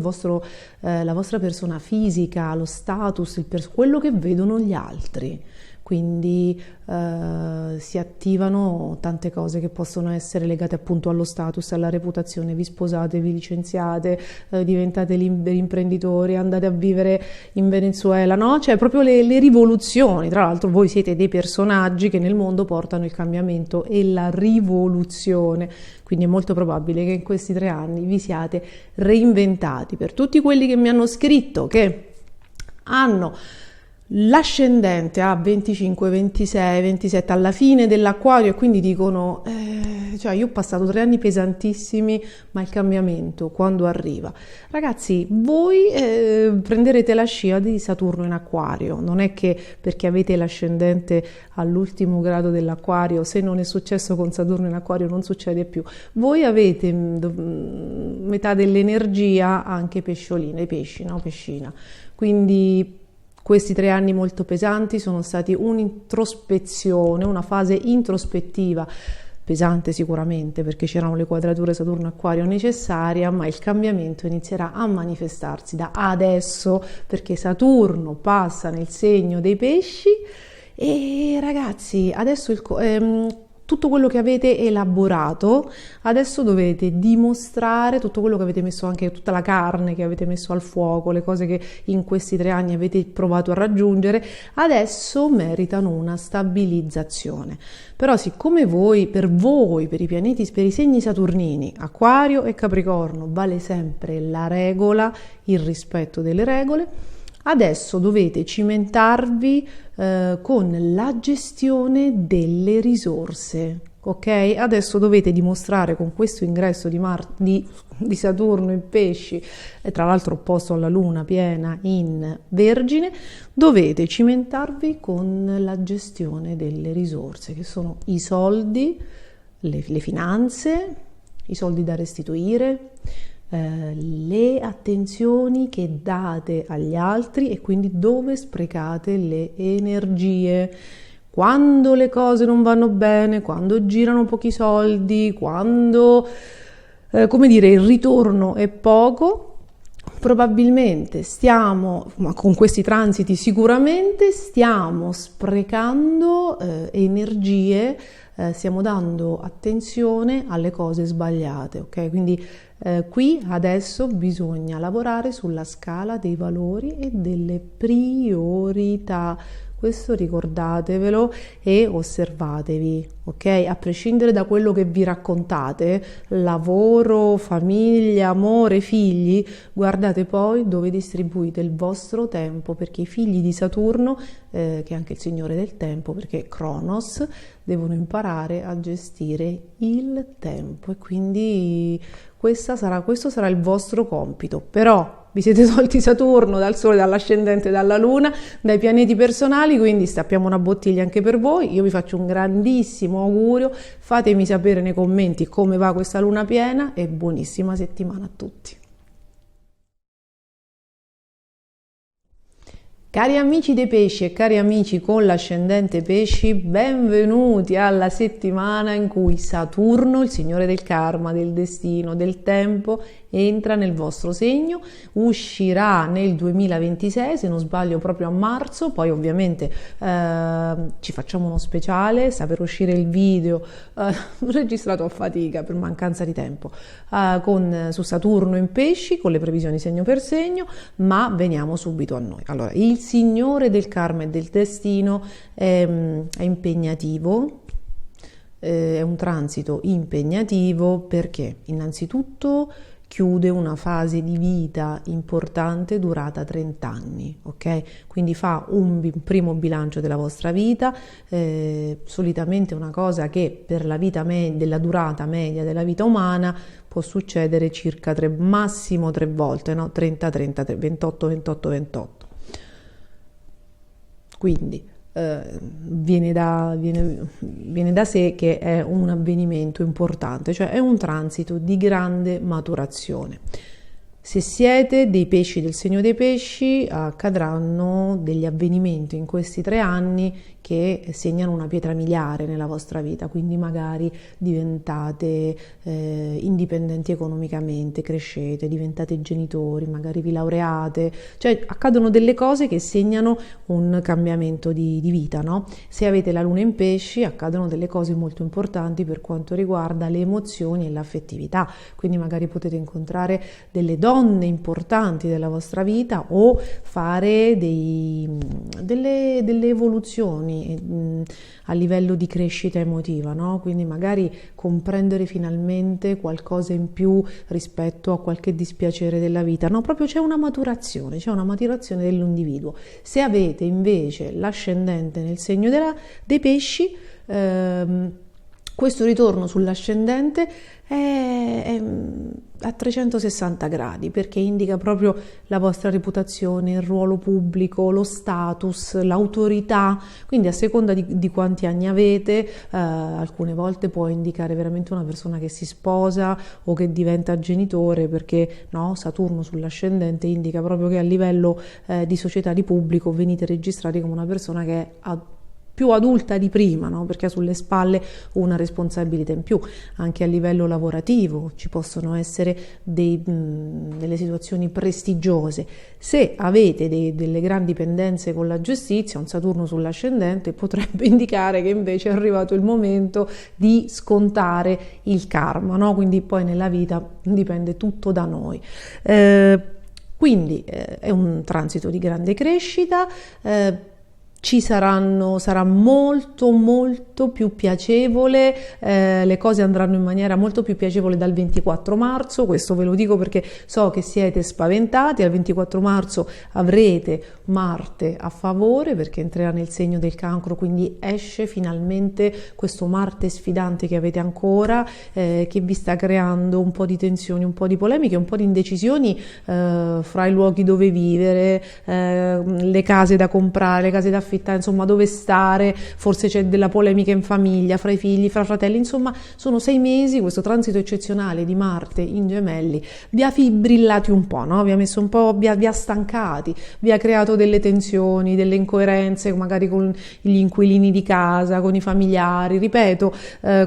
la vostra persona fisica, lo status, quello che vedono gli altri. Quindi si attivano tante cose che possono essere legate appunto allo status, alla reputazione. Vi sposate, vi licenziate, diventate liberi imprenditori, andate a vivere in Venezuela, no? Cioè proprio le rivoluzioni. Tra l'altro voi siete dei personaggi che nel mondo portano il cambiamento e la rivoluzione. Quindi è molto probabile che in questi 3 anni vi siate reinventati. Per tutti quelli che mi hanno scritto che hanno l'ascendente a 25, 26, 27 alla fine dell'Acquario e quindi dicono cioè io ho passato 3 anni pesantissimi, ma il cambiamento quando arriva? Ragazzi, voi prenderete la scia di Saturno in Acquario, non è che perché avete l'ascendente all'ultimo grado dell'Acquario, se non è successo con Saturno in Acquario non succede più. Voi avete metà dell'energia anche pesciolina, i pesci, no? Pescina. Quindi questi 3 anni molto pesanti sono stati un'introspezione, una fase introspettiva, pesante sicuramente perché c'erano le quadrature Saturno-Acquario necessarie, ma il cambiamento inizierà a manifestarsi da adesso perché Saturno passa nel segno dei pesci e ragazzi adesso tutto quello che avete elaborato, adesso dovete dimostrare tutto quello che avete messo, anche tutta la carne che avete messo al fuoco, le cose che in questi 3 anni avete provato a raggiungere, adesso meritano una stabilizzazione. Però siccome per i pianeti, per i segni saturnini, Acquario e Capricorno, vale sempre la regola, il rispetto delle regole, adesso dovete cimentarvi con la gestione delle risorse, ok? Adesso dovete dimostrare con questo ingresso di Saturno in Pesci, e tra l'altro opposto alla Luna piena in Vergine, dovete cimentarvi con la gestione delle risorse, che sono i soldi, le finanze, i soldi da restituire, le attenzioni che date agli altri e quindi dove sprecate le energie. Quando le cose non vanno bene, quando girano pochi soldi, quando il ritorno è poco, probabilmente ma con questi transiti sicuramente stiamo sprecando energie, stiamo dando attenzione alle cose sbagliate, ok? Quindi qui adesso bisogna lavorare sulla scala dei valori e delle priorità. Questo ricordatevelo e osservatevi, ok? A prescindere da quello che vi raccontate, lavoro, famiglia, amore, figli, guardate poi dove distribuite il vostro tempo, perché i figli di Saturno, che è anche il signore del tempo, perché Cronos, devono imparare a gestire il tempo e quindi questo sarà il vostro compito. Però vi siete tolti Saturno dal Sole, dall'ascendente, dalla Luna, dai pianeti personali, quindi stappiamo una bottiglia anche per voi. Io vi faccio un grandissimo augurio, fatemi sapere nei commenti come va questa luna piena e buonissima settimana a tutti. Cari amici dei pesci e cari amici con l'ascendente pesci, benvenuti alla settimana in cui Saturno, il signore del karma, del destino, del tempo, entra nel vostro segno, uscirà nel 2026, se non sbaglio proprio a marzo, poi ovviamente ci facciamo uno speciale, sta per uscire il video registrato a fatica per mancanza di tempo, su Saturno in pesci, con le previsioni segno per segno, ma veniamo subito a noi. Allora, il signore del karma e del destino è impegnativo, è un transito impegnativo perché innanzitutto chiude una fase di vita importante durata 30 anni, ok? Quindi fa un primo bilancio della vostra vita, solitamente una cosa che per la vita della durata media della vita umana può succedere circa massimo 3 volte, no? 30, 30, 28, 28, 28. Quindi viene da sé che è un avvenimento importante, cioè è un transito di grande maturazione. Se siete dei pesci del segno dei pesci, accadranno degli avvenimenti in questi 3 anni che segnano una pietra miliare nella vostra vita, quindi magari diventate indipendenti economicamente, crescete, diventate genitori, magari vi laureate, cioè accadono delle cose che segnano un cambiamento di vita, no? Se avete la luna in pesci, accadono delle cose molto importanti per quanto riguarda le emozioni e l'affettività, quindi magari potete incontrare delle donne importanti della vostra vita o fare delle evoluzioni a livello di crescita emotiva, no? Quindi magari comprendere finalmente qualcosa in più rispetto a qualche dispiacere della vita, no? Proprio c'è una maturazione dell'individuo. Se avete invece l'ascendente nel segno dei pesci, questo ritorno sull'ascendente è a 360 gradi perché indica proprio la vostra reputazione, il ruolo pubblico, lo status, l'autorità, quindi a seconda di quanti anni avete, alcune volte può indicare veramente una persona che si sposa o che diventa genitore, perché no, Saturno sull'ascendente indica proprio che a livello di società, di pubblico, venite registrati come una persona che è più adulta di prima, no? Perché ha sulle spalle una responsabilità in più. Anche a livello lavorativo ci possono essere delle situazioni prestigiose. Se avete delle grandi pendenze con la giustizia, un Saturno sull'ascendente potrebbe indicare che invece è arrivato il momento di scontare il karma, no? Quindi poi nella vita dipende tutto da noi. Quindi è un transito di grande crescita, sarà molto più piacevole, le cose andranno in maniera molto più piacevole dal 24 marzo, questo ve lo dico perché so che siete spaventati. Al 24 marzo avrete Marte a favore perché entrerà nel segno del Cancro, quindi esce finalmente questo Marte sfidante che avete ancora, che vi sta creando un po' di tensioni, un po' di polemiche, un po' di indecisioni fra i luoghi dove vivere, le case da comprare, le case da affittare, insomma dove stare, forse c'è della polemica in famiglia, fra i figli, fra fratelli, insomma sono 6 mesi, questo transito eccezionale di Marte in Gemelli vi ha fibrillati un po', no? Vi ha messo un po', vi ha stancati, vi ha creato delle tensioni, delle incoerenze magari con gli inquilini di casa, con i familiari, ripeto,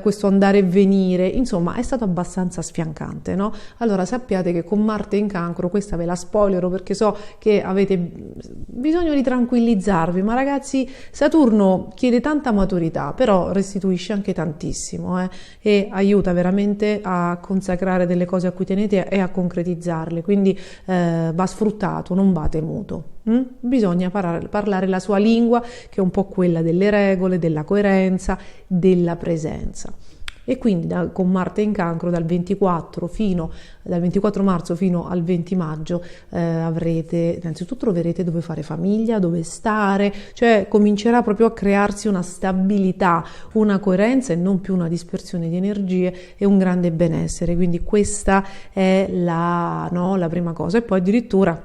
questo andare e venire, insomma è stato abbastanza sfiancante, no? Allora sappiate che con Marte in Cancro, questa ve la spoilero perché so che avete bisogno di tranquillizzarvi, ma ragazzi, Saturno chiede tanta maturità, però restituisce anche tantissimo e aiuta veramente a consacrare delle cose a cui tenete e a concretizzarle, quindi va sfruttato, non va temuto. Bisogna parlare la sua lingua, che è un po' quella delle regole, della coerenza, della presenza. E quindi con Marte in Cancro dal 24 marzo fino al 20 maggio innanzitutto troverete dove fare famiglia, dove stare, cioè comincerà proprio a crearsi una stabilità, una coerenza e non più una dispersione di energie e un grande benessere. Quindi questa è la prima cosa. E poi addirittura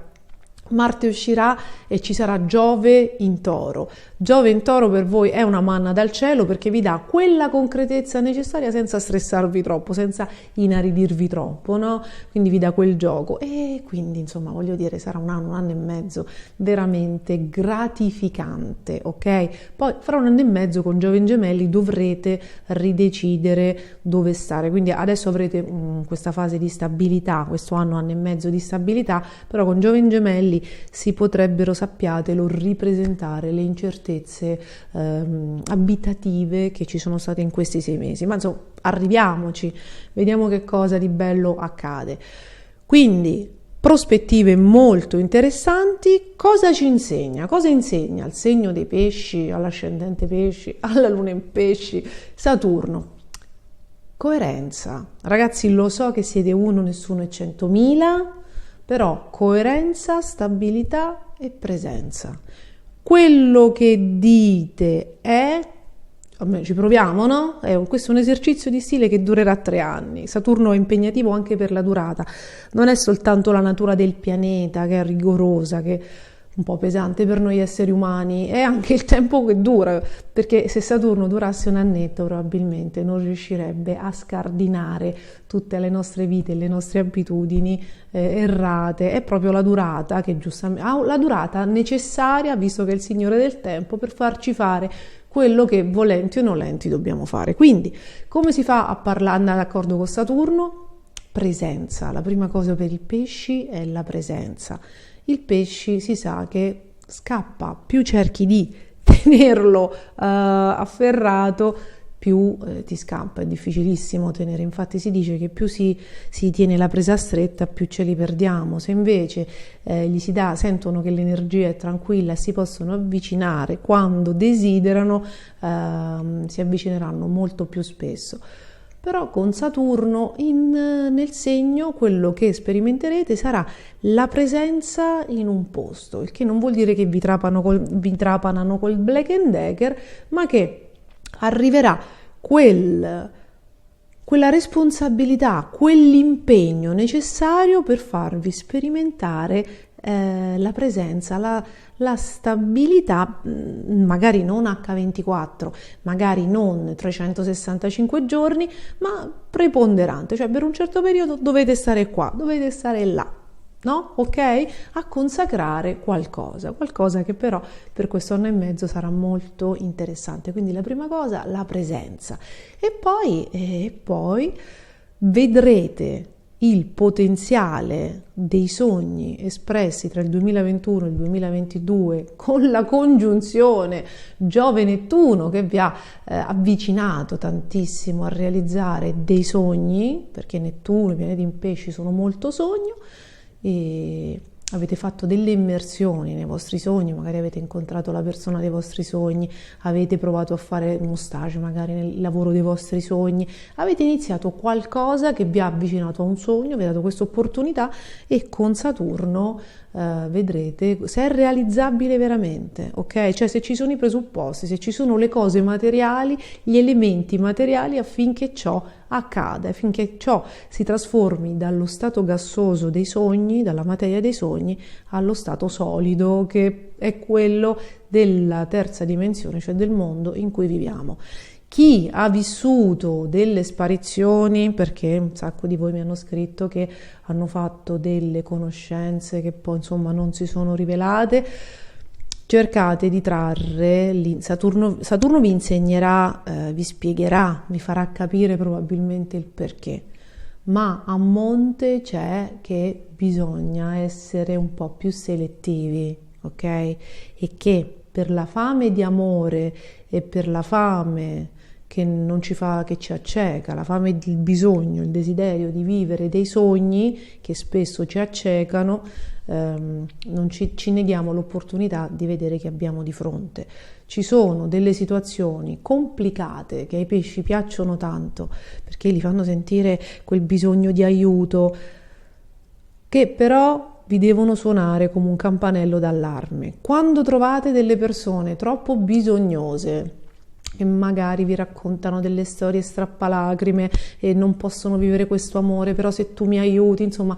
Marte uscirà e ci sarà Giove in Toro. Giove in Toro per voi è una manna dal cielo perché vi dà quella concretezza necessaria senza stressarvi troppo, senza inaridirvi troppo, no? Quindi vi dà quel gioco e quindi insomma voglio dire sarà un anno e mezzo veramente gratificante, ok? Poi fra un anno e mezzo con Giove in Gemelli dovrete ridecidere dove stare, quindi adesso avrete questa fase di stabilità, questo anno e mezzo di stabilità, però con Giove in Gemelli si potrebbero, sappiatelo, ripresentare le incertezze abitative che ci sono state in questi 6 mesi. Ma insomma, arriviamoci, vediamo che cosa di bello accade. Quindi, prospettive molto interessanti. Cosa ci insegna? Cosa insegna al segno dei pesci, all'ascendente pesci, alla luna in pesci, Saturno? Coerenza. Ragazzi, lo so che siete uno, nessuno e 100.000, però coerenza, stabilità e presenza. Quello che dite è, ci proviamo, no? Questo è un esercizio di stile che durerà 3 anni. Saturno è impegnativo anche per la durata, non è soltanto la natura del pianeta che è rigorosa, che è un po' pesante per noi esseri umani, è anche il tempo che dura, perché se Saturno durasse un annetto probabilmente non riuscirebbe a scardinare tutte le nostre vite, le nostre abitudini errate. È proprio la durata che giustamente ha la durata necessaria, visto che è il Signore del tempo, per farci fare quello che volenti o nolenti dobbiamo fare. Quindi come si fa a parlare, andare d'accordo con Saturno? Presenza. La prima cosa per i pesci è la presenza. Il pesci si sa che scappa, più cerchi di tenerlo afferrato, più ti scappa. È difficilissimo tenere, infatti si dice che più si tiene la presa stretta, più ce li perdiamo. Se invece gli si dà, sentono che l'energia è tranquilla e si possono avvicinare quando desiderano, si avvicineranno molto più spesso. Però con Saturno nel segno quello che sperimenterete sarà la presenza in un posto, il che non vuol dire che vi trapanano col Black & Decker, ma che arriverà quella responsabilità, quell'impegno necessario per farvi sperimentare la presenza, la stabilità, magari non H24, magari non 365 giorni, ma preponderante, cioè per un certo periodo dovete stare qua, dovete stare là, no? Ok? A consacrare qualcosa che però per questo anno e mezzo sarà molto interessante. Quindi la prima cosa, la presenza, e poi vedrete il potenziale dei sogni espressi tra il 2021 e il 2022 con la congiunzione Giove-Nettuno che vi ha avvicinato tantissimo a realizzare dei sogni, perché Nettuno, i pianeti in pesci sono molto sogno, e avete fatto delle immersioni nei vostri sogni, magari avete incontrato la persona dei vostri sogni, avete provato a fare uno stage magari nel lavoro dei vostri sogni, avete iniziato qualcosa che vi ha avvicinato a un sogno, vi ha dato questa opportunità, e con Saturno vedrete se è realizzabile veramente, ok? Cioè se ci sono i presupposti, se ci sono le cose materiali, gli elementi materiali affinché ciò accada, affinché ciò si trasformi dallo stato gassoso dei sogni, dalla materia dei sogni, allo stato solido, che è quello della terza dimensione, cioè del mondo in cui viviamo. Chi ha vissuto delle sparizioni, perché un sacco di voi mi hanno scritto che hanno fatto delle conoscenze che poi insomma non si sono rivelate, cercate di trarre, Saturno vi insegnerà, vi spiegherà, vi farà capire probabilmente il perché, ma a monte c'è che bisogna essere un po' più selettivi, ok? E che per la fame di amore e per la fame che non ci fa, che ci acceca, la fame del bisogno, il desiderio di vivere dei sogni che spesso ci accecano, non ci neghiamo l'opportunità di vedere che abbiamo di fronte. Ci sono delle situazioni complicate che ai pesci piacciono tanto perché li fanno sentire quel bisogno di aiuto, che però vi devono suonare come un campanello d'allarme. Quando trovate delle persone troppo bisognose che magari vi raccontano delle storie strappalacrime e non possono vivere questo amore, però se tu mi aiuti, insomma,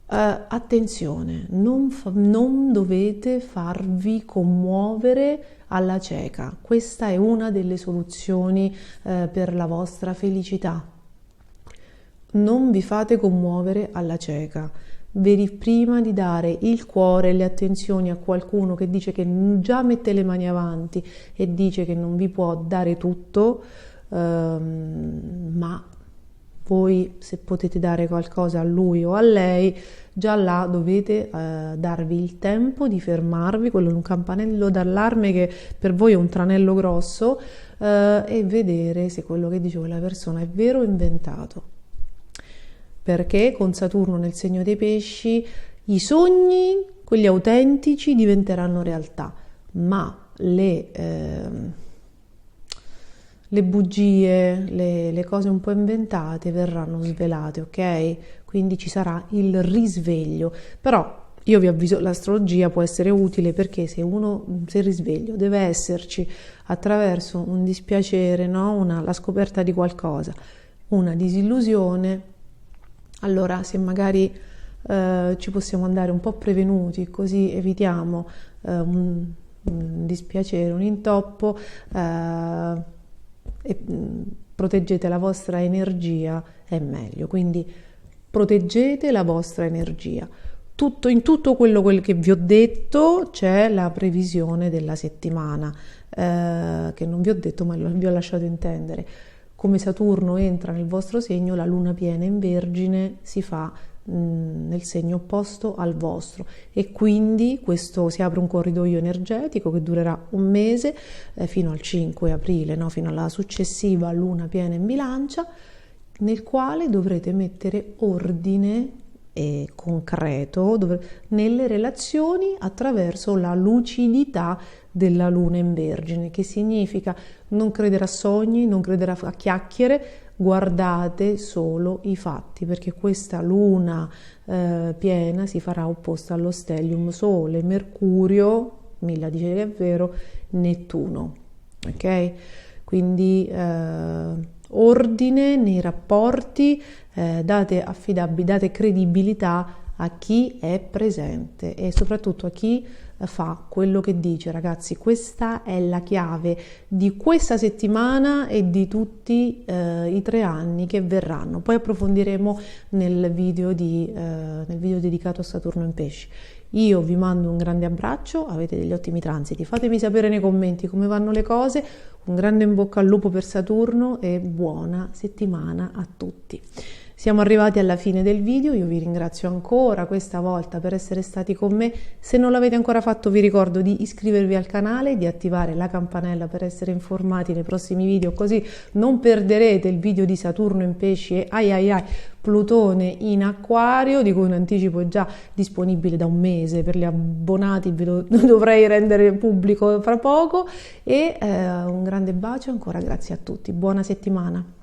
Attenzione, non dovete farvi commuovere alla cieca. Questa è una delle soluzioni per la vostra felicità. Non vi fate commuovere alla cieca. Prima di dare il cuore e le attenzioni a qualcuno che dice che già mette le mani avanti e dice che non vi può dare tutto, ma voi, se potete dare qualcosa a lui o a lei, già là dovete darvi il tempo di fermarvi, quello è un campanello d'allarme che per voi è un tranello grosso, e vedere se quello che dice quella persona è vero o inventato. Perché con Saturno nel segno dei pesci i sogni, quelli autentici, diventeranno realtà, ma le bugie, le cose un po' inventate verranno svelate, ok? Quindi ci sarà il risveglio. Però io vi avviso, l'astrologia può essere utile perché se il risveglio deve esserci attraverso un dispiacere, no? La scoperta di qualcosa, una disillusione, allora se magari ci possiamo andare un po' prevenuti, così evitiamo un dispiacere, un intoppo, e proteggete la vostra energia, è meglio. Quindi proteggete la vostra energia. In tutto quello che vi ho detto c'è la previsione della settimana, che non vi ho detto ma vi ho lasciato intendere. Come Saturno entra nel vostro segno, la luna piena in Vergine si fa nel segno opposto al vostro e quindi questo si apre un corridoio energetico che durerà un mese, fino al 5 aprile, no? Fino alla successiva luna piena in Bilancia, nel quale dovrete mettere ordine concreto nelle relazioni attraverso la lucidità della luna in Vergine, che significa non credere a sogni, non credere a chiacchiere, guardate solo i fatti, perché questa luna piena si farà opposta allo stellium Sole, Mercurio, Milla dice che è vero, Nettuno, ok? Quindi ordine nei rapporti, date credibilità a chi è presente e soprattutto a chi fa quello che dice. Ragazzi, questa è la chiave di questa settimana e di tutti i 3 anni che verranno. Poi approfondiremo nel video dedicato a Saturno in Pesci. Io vi mando un grande abbraccio, avete degli ottimi transiti, fatemi sapere nei commenti come vanno le cose, un grande in bocca al lupo per Saturno e buona settimana a tutti. Siamo arrivati alla fine del video, io vi ringrazio ancora questa volta per essere stati con me. Se non l'avete ancora fatto vi ricordo di iscrivervi al canale, di attivare la campanella per essere informati nei prossimi video, così non perderete il video di Saturno in Pesci e Plutone in Acquario, di cui un anticipo è già disponibile da un mese per gli abbonati, ve lo dovrei rendere pubblico fra poco e un grande bacio ancora, grazie a tutti, buona settimana.